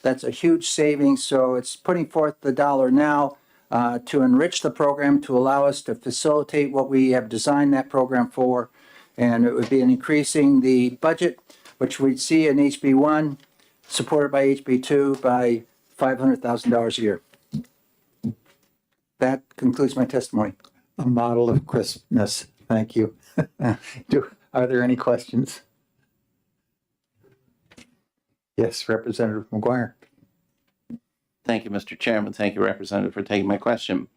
That's a huge savings. So it's putting forth the dollar now to enrich the program, to allow us to facilitate what we have designed that program for. And it would be an increasing the budget, which we'd see in HB 1, supported by HB 2 by $500,000 a year. That concludes my testimony.
A model of crispness. Thank you. Are there any questions? Yes, Representative McGuire.
Thank you, Mr. Chairman. Thank you, Representative, for taking my question.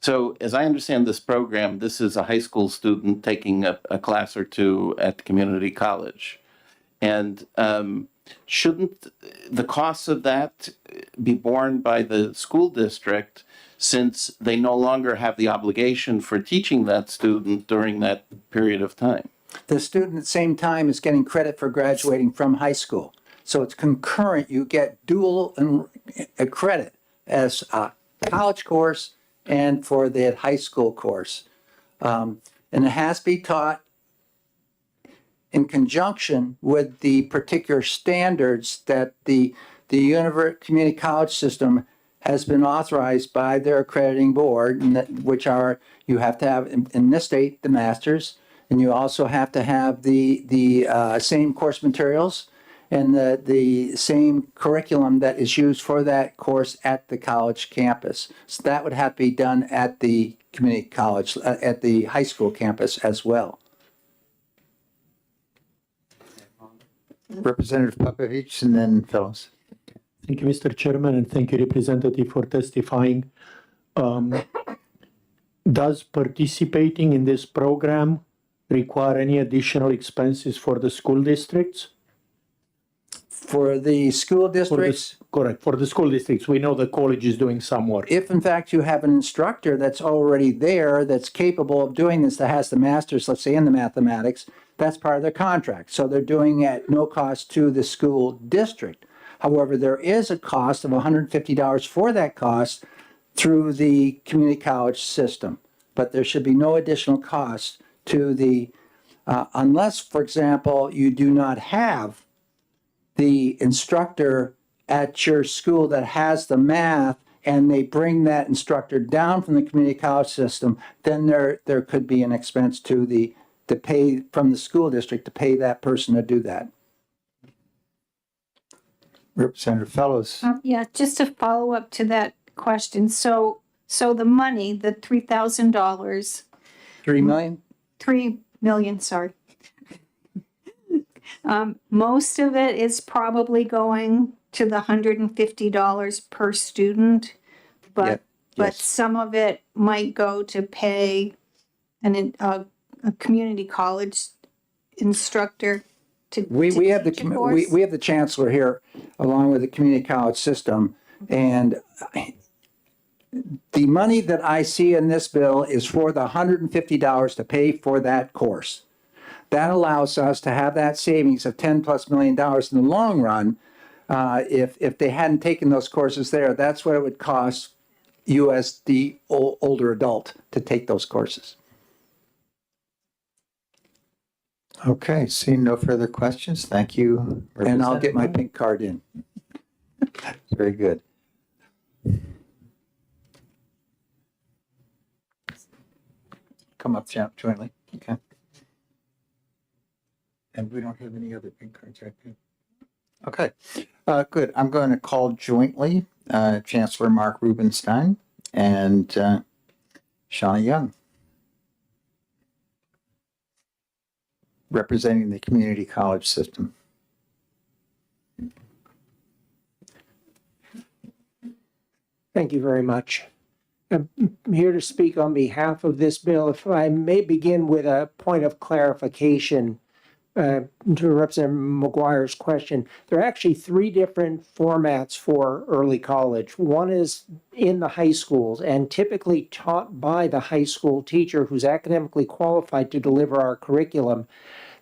So as I understand this program, this is a high school student taking a class or two at the community college. And shouldn't the costs of that be borne by the school district, since they no longer have the obligation for teaching that student during that period of time?
The student at the same time is getting credit for graduating from high school. So it's concurrent. You get dual credit as a college course and for the high school course. And it has to be taught in conjunction with the particular standards that the community college system has been authorized by their accrediting board, and which are, you have to have, in this state, the masters, and you also have to have the same course materials and the same curriculum that is used for that course at the college campus. So that would have to be done at the community college, at the high school campus as well.
Representative Popovich and then Phillips.
Thank you, Mr. Chairman, and thank you, Representative, for testifying. Does participating in this program require any additional expenses for the school districts?
For the school districts,
Correct, for the school districts, we know the college is doing some work.
if in fact you have an instructor that's already there, that's capable of doing this, that has the master's, let's say in the mathematics, that's part of their contract. So they're doing it at no cost to the school district. However, there is a cost of $150 for that cost through the community college system. But there should be no additional cost to the, unless, for example, you do not have the instructor at your school that has the math and they bring that instructor down from the community college system, then there could be an expense to pay from the school district to pay that person to do that.
Representative Fellows.
Yeah, just to follow up to that question. So the money, the $3,000,
3 million?
3 million, sorry. Most of it is probably going to the $150 per student, but some of it might go to pay a community college instructor to
We have
teach a course.
we have the chancellor here along with the community college system, and the money that I see in this bill is for the $150 to pay for that course. That allows us to have that savings of $10+ million in the long run. If they hadn't taken those courses there, that's what it would cost you as the older adult to take those courses.
Okay, seeing no further questions, thank you.
And I'll get my pink card in.
Very good. Come up jointly, okay. And we don't have any other pink cards, right? Okay, good. I'm going to call jointly Chancellor Mark Rubenstein and Shauna Young, representing the community college system.
Thank you very much. I'm here to speak on behalf of this bill. If I may begin with a point of clarification to Representative McGuire's question. There are actually three different formats for early college. One is in the high schools and typically taught by the high school teacher who's academically qualified to deliver our curriculum.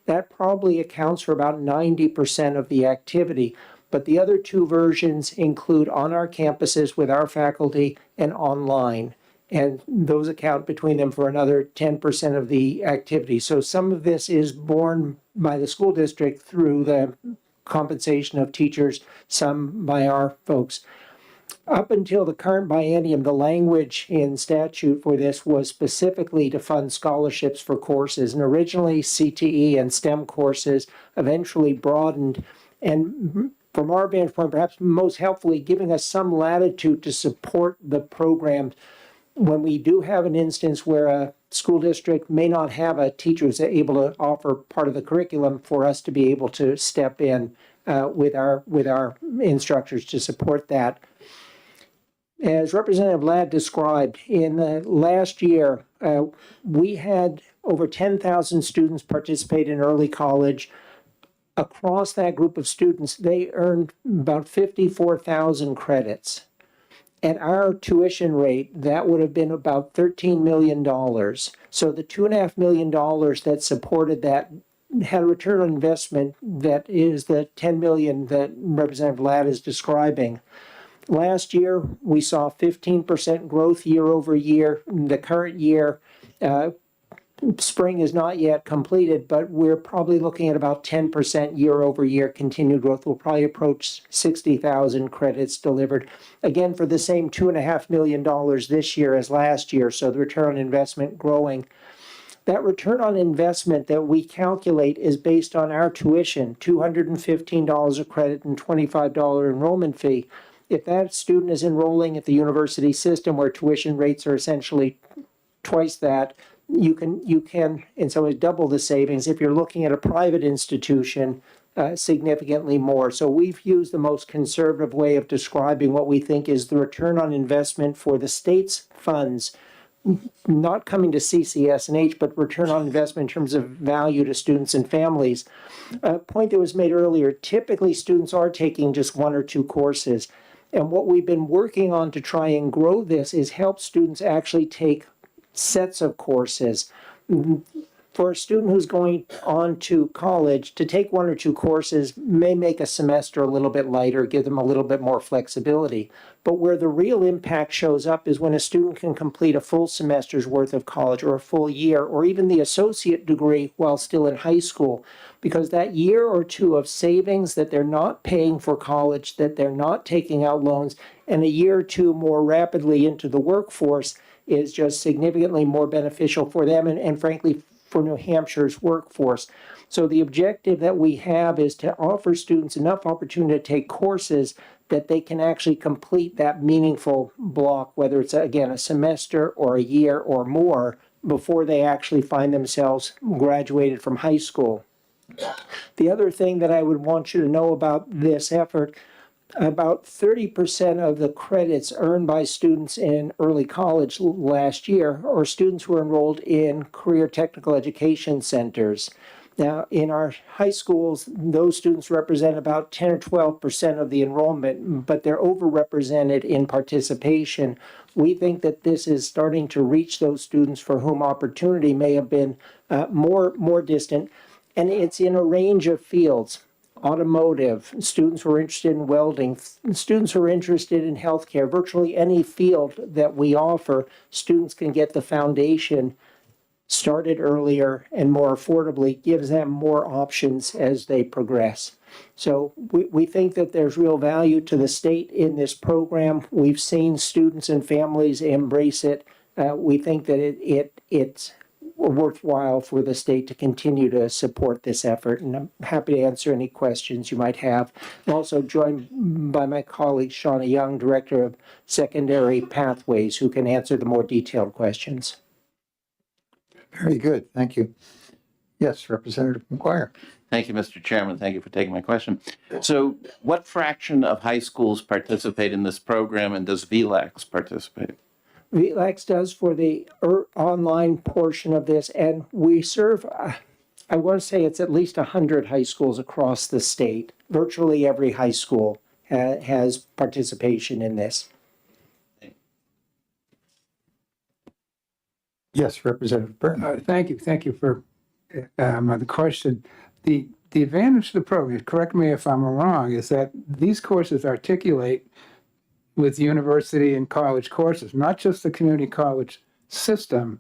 That probably accounts for about 90% of the activity. But the other two versions include on our campuses with our faculty and online. And those account between them for another 10% of the activity. So some of this is borne by the school district through the compensation of teachers, some by our folks. Up until the current biennium, the language in statute for this was specifically to fund scholarships for courses. And originally CTE and STEM courses eventually broadened, and from our vantage point, perhaps most helpfully, giving us some latitude to support the program when we do have an instance where a school district may not have a teacher who's able to offer part of the curriculum, for us to be able to step in with our instructors to support that. As Representative Ladd described, in the last year, we had over 10,000 students participate in early college. Across that group of students, they earned about 54,000 credits. At our tuition rate, that would have been about $13 million. So the $2.5 million that supported that had a return on investment that is the $10 million that Representative Ladd is describing. Last year, we saw 15% growth year over year. The current year, spring is not yet completed, but we're probably looking at about 10% year over year continued growth. We'll probably approach 60,000 credits delivered. Again, for the same $2.5 million this year as last year, so the return on investment growing. That return on investment that we calculate is based on our tuition, $215 a credit and $25 enrollment fee. If that student is enrolling at the university system where tuition rates are essentially twice that, you can in some ways double the savings. If you're looking at a private institution, significantly more. So we've used the most conservative way of describing what we think is the return on investment for the state's funds not coming to CCS&H, but return on investment in terms of value to students and families. A point that was made earlier, typically students are taking just 1 or 2 courses. And what we've been working on to try and grow this is help students actually take sets of courses. For a student who's going on to college, to take 1 or 2 courses may make a semester a little bit lighter, give them a little bit more flexibility. But where the real impact shows up is when a student can complete a full semester's worth of college or a full year or even the associate degree while still in high school. Because that year or 2 of savings that they're not paying for college, that they're not taking out loans, and a year or 2 more rapidly into the workforce is just significantly more beneficial for them and frankly, for New Hampshire's workforce. So the objective that we have is to offer students enough opportunity to take courses that they can actually complete that meaningful block, whether it's, again, a semester or a year or more, before they actually find themselves graduated from high school. The other thing that I would want you to know about this effort, about 30% of the credits earned by students in early college last year are students who are enrolled in career technical education centers. Now, in our high schools, those students represent about 10 or 12% of the enrollment, but they're overrepresented in participation. We think that this is starting to reach those students for whom opportunity may have been more distant, and it's in a range of fields. Automotive, students who are interested in welding, students who are interested in healthcare, virtually any field that we offer, students can get the foundation started earlier and more affordably, gives them more options as they progress. So we think that there's real value to the state in this program. We've seen students and families embrace it. We think that it's worthwhile for the state to continue to support this effort, and I'm happy to answer any questions you might have. I'm also joined by my colleague Shauna Young, Director of Secondary Pathways, who can answer the more detailed questions.
Very good. Thank you. Yes, Representative McGuire.
Thank you, Mr. Chairman. Thank you for taking my question. So what fraction of high schools participate in this program, and does VLAX participate?
VLAX does for the online portion of this, and we serve, I want to say it's at least 100 high schools across the state. Virtually every high school has participation in this.
Yes, Representative Burton.
Thank you for the question. The advantage of the program, correct me if I'm wrong, is that these courses articulate with university and college courses, not just the community college system.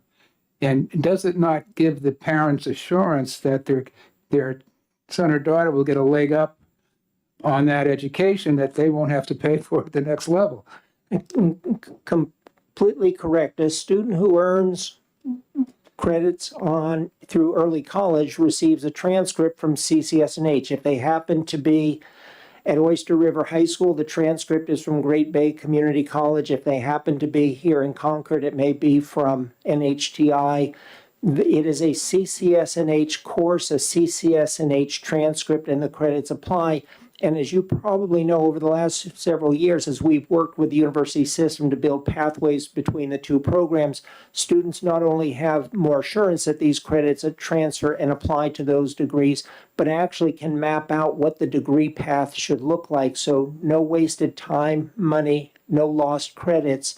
And does it not give the parents assurance that their son or daughter will get a leg up on that education, that they won't have to pay for at the next level?
Completely correct. A student who earns credits through early college receives a transcript from CCS&H. If they happen to be at Oyster River High School, the transcript is from Great Bay Community College. If they happen to be here in Concord, it may be from NHTI. It is a CCS&H course, a CCS&H transcript, and the credits apply. And as you probably know, over the last several years, as we've worked with the university system to build pathways between the two programs, students not only have more assurance that these credits transfer and apply to those degrees, but actually can map out what the degree path should look like. So no wasted time, money, no lost credits.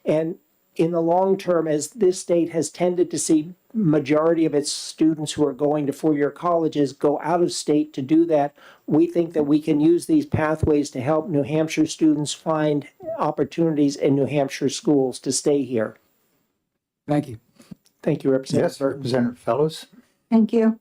And in the long term, as this state has tended to see majority of its students who are going to four-year colleges go out of state to do that, we think that we can use these pathways to help New Hampshire students find opportunities in New Hampshire schools to stay here.
Thank you.
Thank you, Representative.
Yes, Representative Fellows.
Thank you.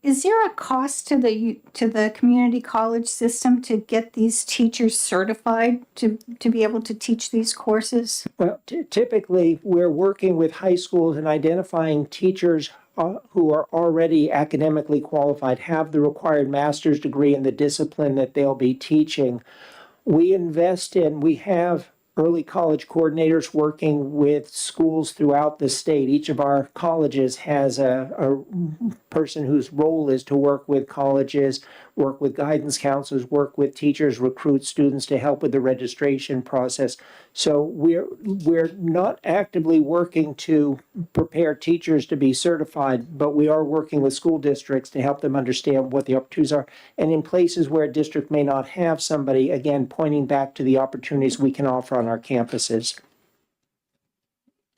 Is there a cost to the community college system to get these teachers certified to be able to teach these courses?
Well, typically, we're working with high schools and identifying teachers who are already academically qualified, have the required master's degree in the discipline that they'll be teaching. We have early college coordinators working with schools throughout the state. Each of our colleges has a person whose role is to work with colleges. work with guidance counselors, work with teachers, recruit students to help with the registration process. So we're not actively working to prepare teachers to be certified, but we are working with school districts to help them understand what the opportunities are. And in places where a district may not have somebody, again, pointing back to the opportunities we can offer on our campuses.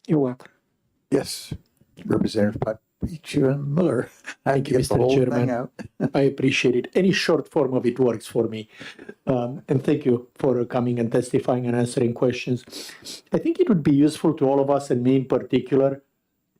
You're welcome.
Yes, Representative Miller.
Thank you, Mr. Chairman. I appreciate it. Any short form of it works for me. And thank you for coming and testifying and answering questions. I think it would be useful to all of us, and me in particular,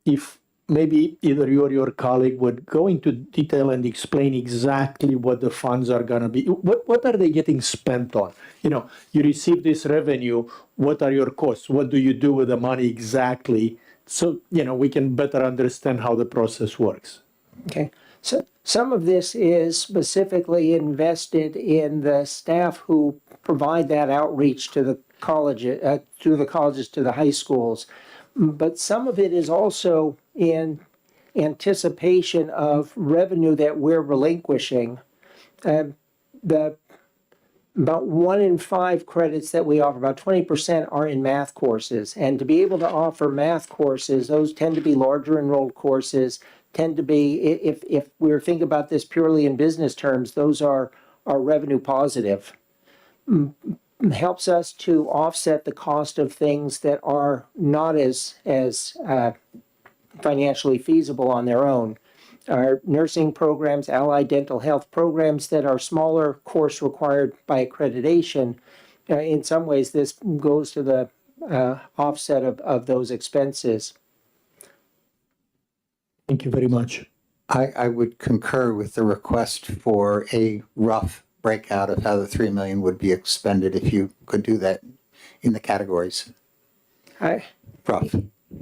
if maybe either you or your colleague would go into detail and explain exactly what the funds are going to be. What are they getting spent on? You know, you receive this revenue. What are your costs? What do you do with the money exactly? So, you know, we can better understand how the process works.
Okay, so some of this is specifically invested in the staff who provide that outreach to the college, to the colleges, to the high schools. But some of it is also in anticipation of revenue that we're relinquishing. About 1 in 5 credits that we offer, about 20% are in math courses. And to be able to offer math courses, those tend to be larger enrolled courses, tend to be, if we're thinking about this purely in business terms, those are revenue positive. Helps us to offset the cost of things that are not as financially feasible on their own. Our nursing programs, allied dental health programs that are smaller course required by accreditation, in some ways this goes to the offset of those expenses.
Thank you very much.
I would concur with the request for a rough breakout of how the 3 million would be expended if you could do that in the categories. Rough.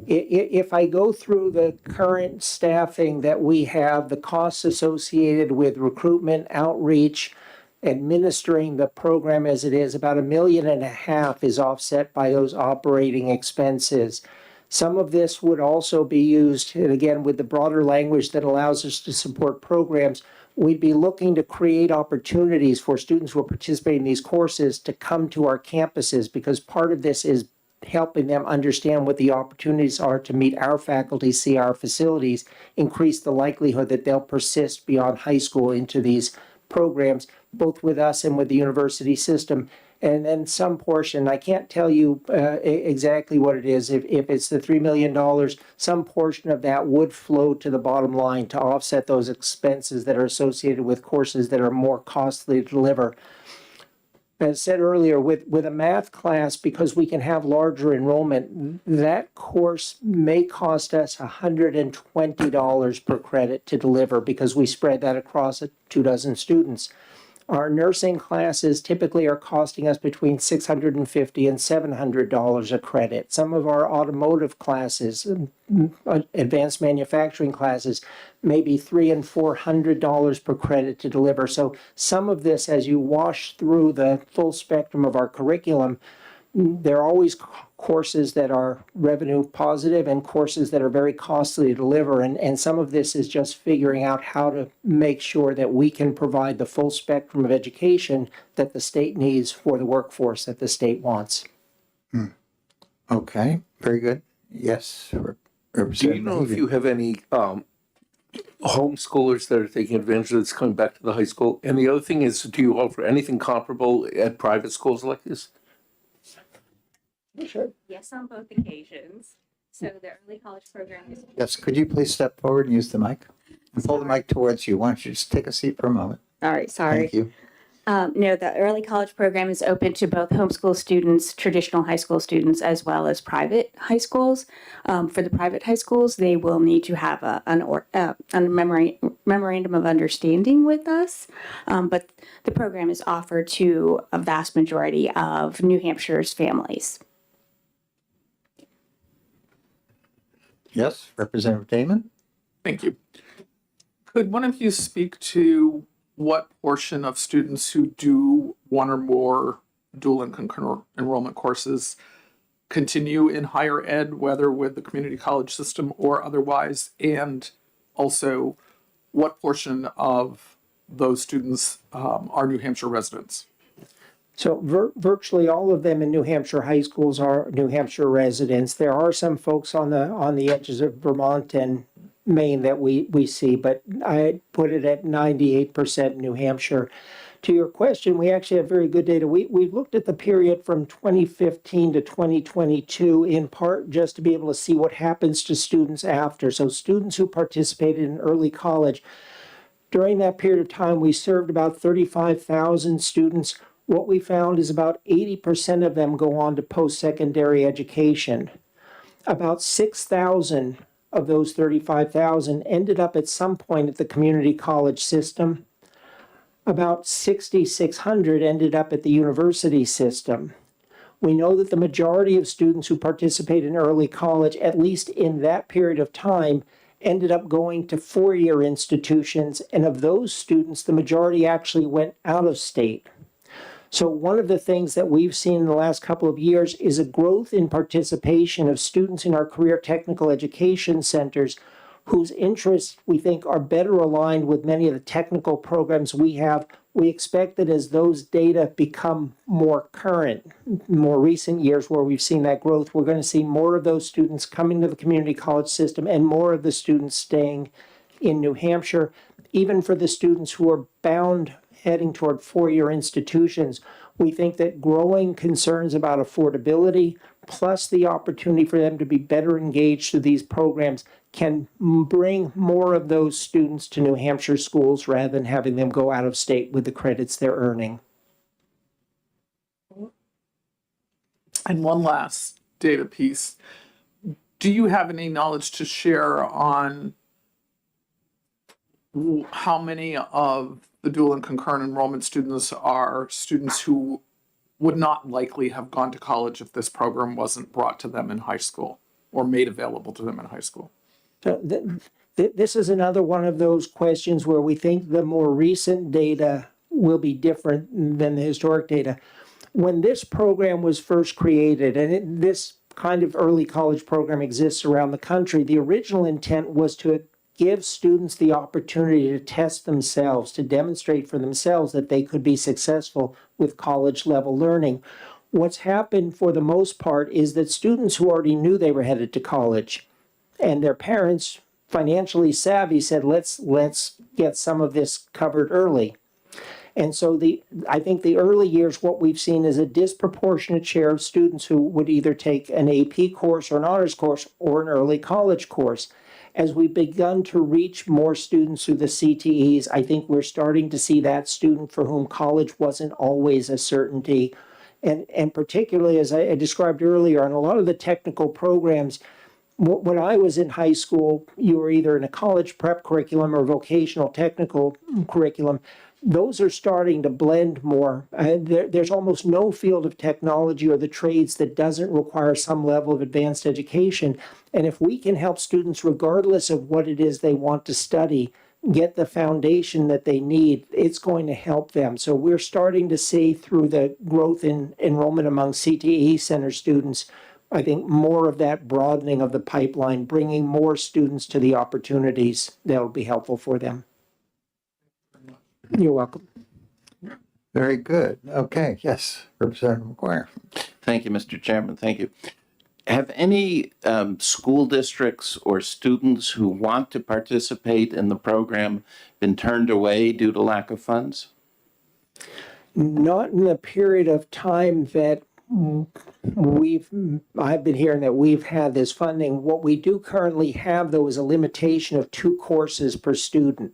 If I go through the current staffing that we have, the costs associated with recruitment, outreach, administering the program as it is, about $1.5 million is offset by those operating expenses. Some of this would also be used, and again, with the broader language that allows us to support programs, we'd be looking to create opportunities for students who are participating in these courses to come to our campuses, because part of this is helping them understand what the opportunities are to meet our faculty, see our facilities, increase the likelihood that they'll persist beyond high school into these programs, both with us and with the university system. And then some portion, I can't tell you exactly what it is. If it's the $3 million, some portion of that would flow to the bottom line to offset those expenses that are associated with courses that are more costly to deliver. As said earlier, with a math class, because we can have larger enrollment, that course may cost us $120 per credit to deliver because we spread that across 24 students. Our nursing classes typically are costing us between $650 and $700 a credit. Some of our automotive classes, advanced manufacturing classes, maybe $300 and $400 per credit to deliver. So some of this, as you wash through the full spectrum of our curriculum, there are always courses that are revenue positive and courses that are very costly to deliver. And some of this is just figuring out how to make sure that we can provide the full spectrum of education that the state needs for the workforce that the state wants.
Okay, very good. Yes.
Do you know if you have any homeschoolers that are taking advantage of this coming back to the high school? And the other thing is, do you offer anything comparable at private schools like this?
Sure.
Yes, on both occasions. So the early college program is.
Yes, could you please step forward and use the mic? And pull the mic towards you. Why don't you just take a seat for a moment?
All right, sorry.
Thank you.
No, the early college program is open to both homeschool students, traditional high school students, as well as private high schools. For the private high schools, they will need to have a memorandum of understanding with us. But the program is offered to a vast majority of New Hampshire's families.
Yes, Representative Damon?
Thank you. Could one of you speak to what portion of students who do one or more dual and concurrent enrollment courses continue in higher ed, whether with the community college system or otherwise? And also, what portion of those students are New Hampshire residents?
So virtually all of them in New Hampshire high schools are New Hampshire residents. There are some folks on the edges of Vermont and Maine that we see, but I put it at 98% New Hampshire. To your question, we actually have very good data. We looked at the period from 2015 to 2022 in part just to be able to see what happens to students after. So students who participated in early college, during that period of time, we served about 35,000 students. What we found is about 80% of them go on to post-secondary education. About 6,000 of those 35,000 ended up at some point at the community college system. About 6,600 ended up at the university system. We know that the majority of students who participate in early college, at least in that period of time, ended up going to four-year institutions, and of those students, the majority actually went out of state. So one of the things that we've seen in the last couple of years is a growth in participation of students in our career technical education centers whose interests we think are better aligned with many of the technical programs we have. We expect that as those data become more current, more recent years where we've seen that growth, we're going to see more of those students coming to the community college system and more of the students staying in New Hampshire. Even for the students who are bound heading toward four-year institutions, we think that growing concerns about affordability, plus the opportunity for them to be better engaged through these programs, can bring more of those students to New Hampshire schools rather than having them go out of state with the credits they're earning.
And one last data piece. Do you have any knowledge to share on how many of the dual and concurrent enrollment students are students who would not likely have gone to college if this program wasn't brought to them in high school or made available to them in high school?
So this is another one of those questions where we think the more recent data will be different than the historic data. When this program was first created, and this kind of early college program exists around the country, the original intent was to give students the opportunity to test themselves, to demonstrate for themselves that they could be successful with college level learning. What's happened for the most part is that students who already knew they were headed to college and their parents, financially savvy, said, let's get some of this covered early. And so I think the early years, what we've seen is a disproportionate share of students who would either take an AP course or an honors course or an early college course. As we've begun to reach more students through the CTEs, I think we're starting to see that student for whom college wasn't always a certainty. And particularly, as I described earlier, on a lot of the technical programs, when I was in high school, you were either in a college prep curriculum or vocational technical curriculum. Those are starting to blend more. There's almost no field of technology or the trades that doesn't require some level of advanced education. And if we can help students, regardless of what it is they want to study, get the foundation that they need, it's going to help them. So we're starting to see through the growth in enrollment among CTE center students, I think more of that broadening of the pipeline, bringing more students to the opportunities that will be helpful for them. You're welcome.
Very good. Okay, yes, Representative McGuire.
Thank you, Mr. Chairman. Thank you. Have any school districts or students who want to participate in the program been turned away due to lack of funds?
Not in the period of time that I've been hearing that we've had this funding. What we do currently have, though, is a limitation of 2 courses per student.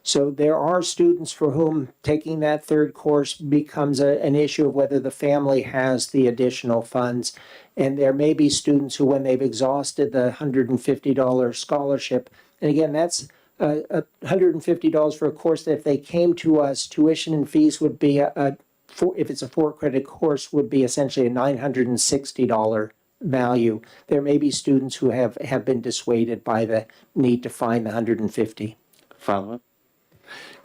So there are students for whom taking that third course becomes an issue of whether the family has the additional funds. And there may be students who, when they've exhausted the $150 scholarship, and again, that's $150 for a course that if they came to us, tuition and fees would be, if it's a 4-credit course, would be essentially a $960 value. There may be students who have been dissuaded by the need to find the $150.
Follow up?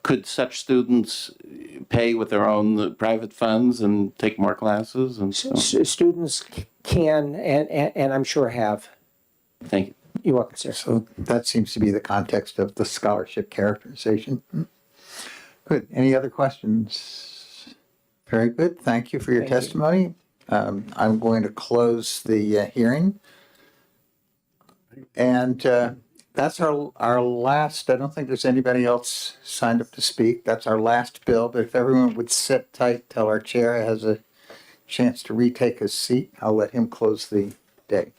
Could such students pay with their own private funds and take more classes? And so?
Students can, and I'm sure have.
Thank you.
You're welcome, sir.
So that seems to be the context of the scholarship characterization. Good. Any other questions? Very good. Thank you for your testimony. I'm going to close the hearing. And that's our last, I don't think there's anybody else signed up to speak. That's our last bill, but if everyone would sit tight till our chair has a chance to retake his seat, I'll let him close the day.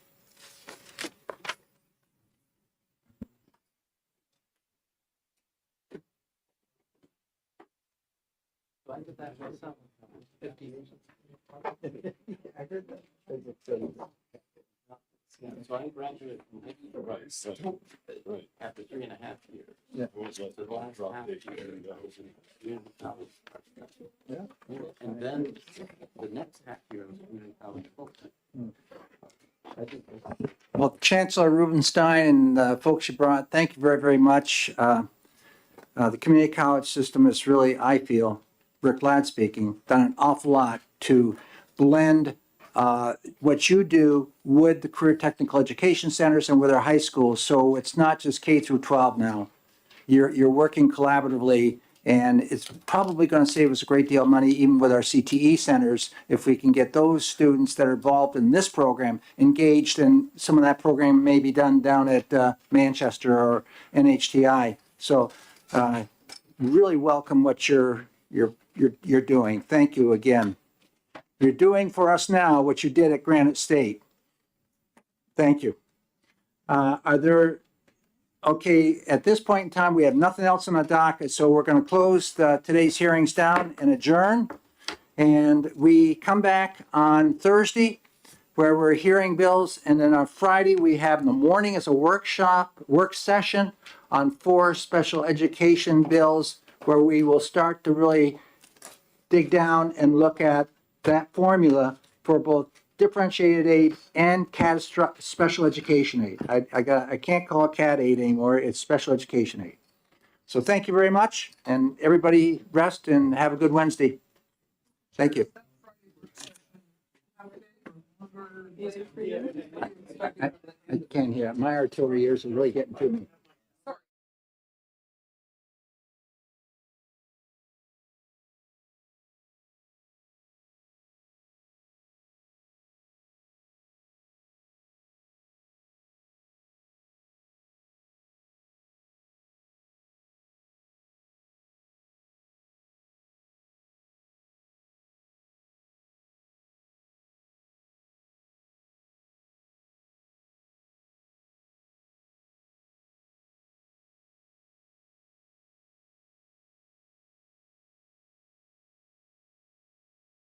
So I graduated from high school after 3.5 years.
Yeah.
So the last half year I was in community college. And then the next half year I was community college full-time.
Well, Chancellor Rubenstein and the folks you brought, thank you very, very much. The community college system is really, I feel, Rick Ladd speaking, done an awful lot to blend what you do with the career technical education centers and with our high schools. So it's not just K through 12 now. You're working collaboratively, and it's probably going to save us a great deal of money, even with our CTE centers, if we can get those students that are involved in this program engaged, and some of that program may be done down at Manchester or NHTI. So really welcome what you're doing. Thank you again. You're doing for us now what you did at Granite State. Thank you. Okay, at this point in time, we have nothing else on the docket, so we're going to close today's hearings down and adjourn. And we come back on Thursday where we're hearing bills. And then on Friday, we have in the morning as a work session on 4 special education bills where we will start to really dig down and look at that formula for both differentiated aid and catastrophic special education aid. I can't call it CAT aid anymore. It's special education aid. So thank you very much, and everybody rest and have a good Wednesday. Thank you. I can't hear. My artillery ears are really getting to me.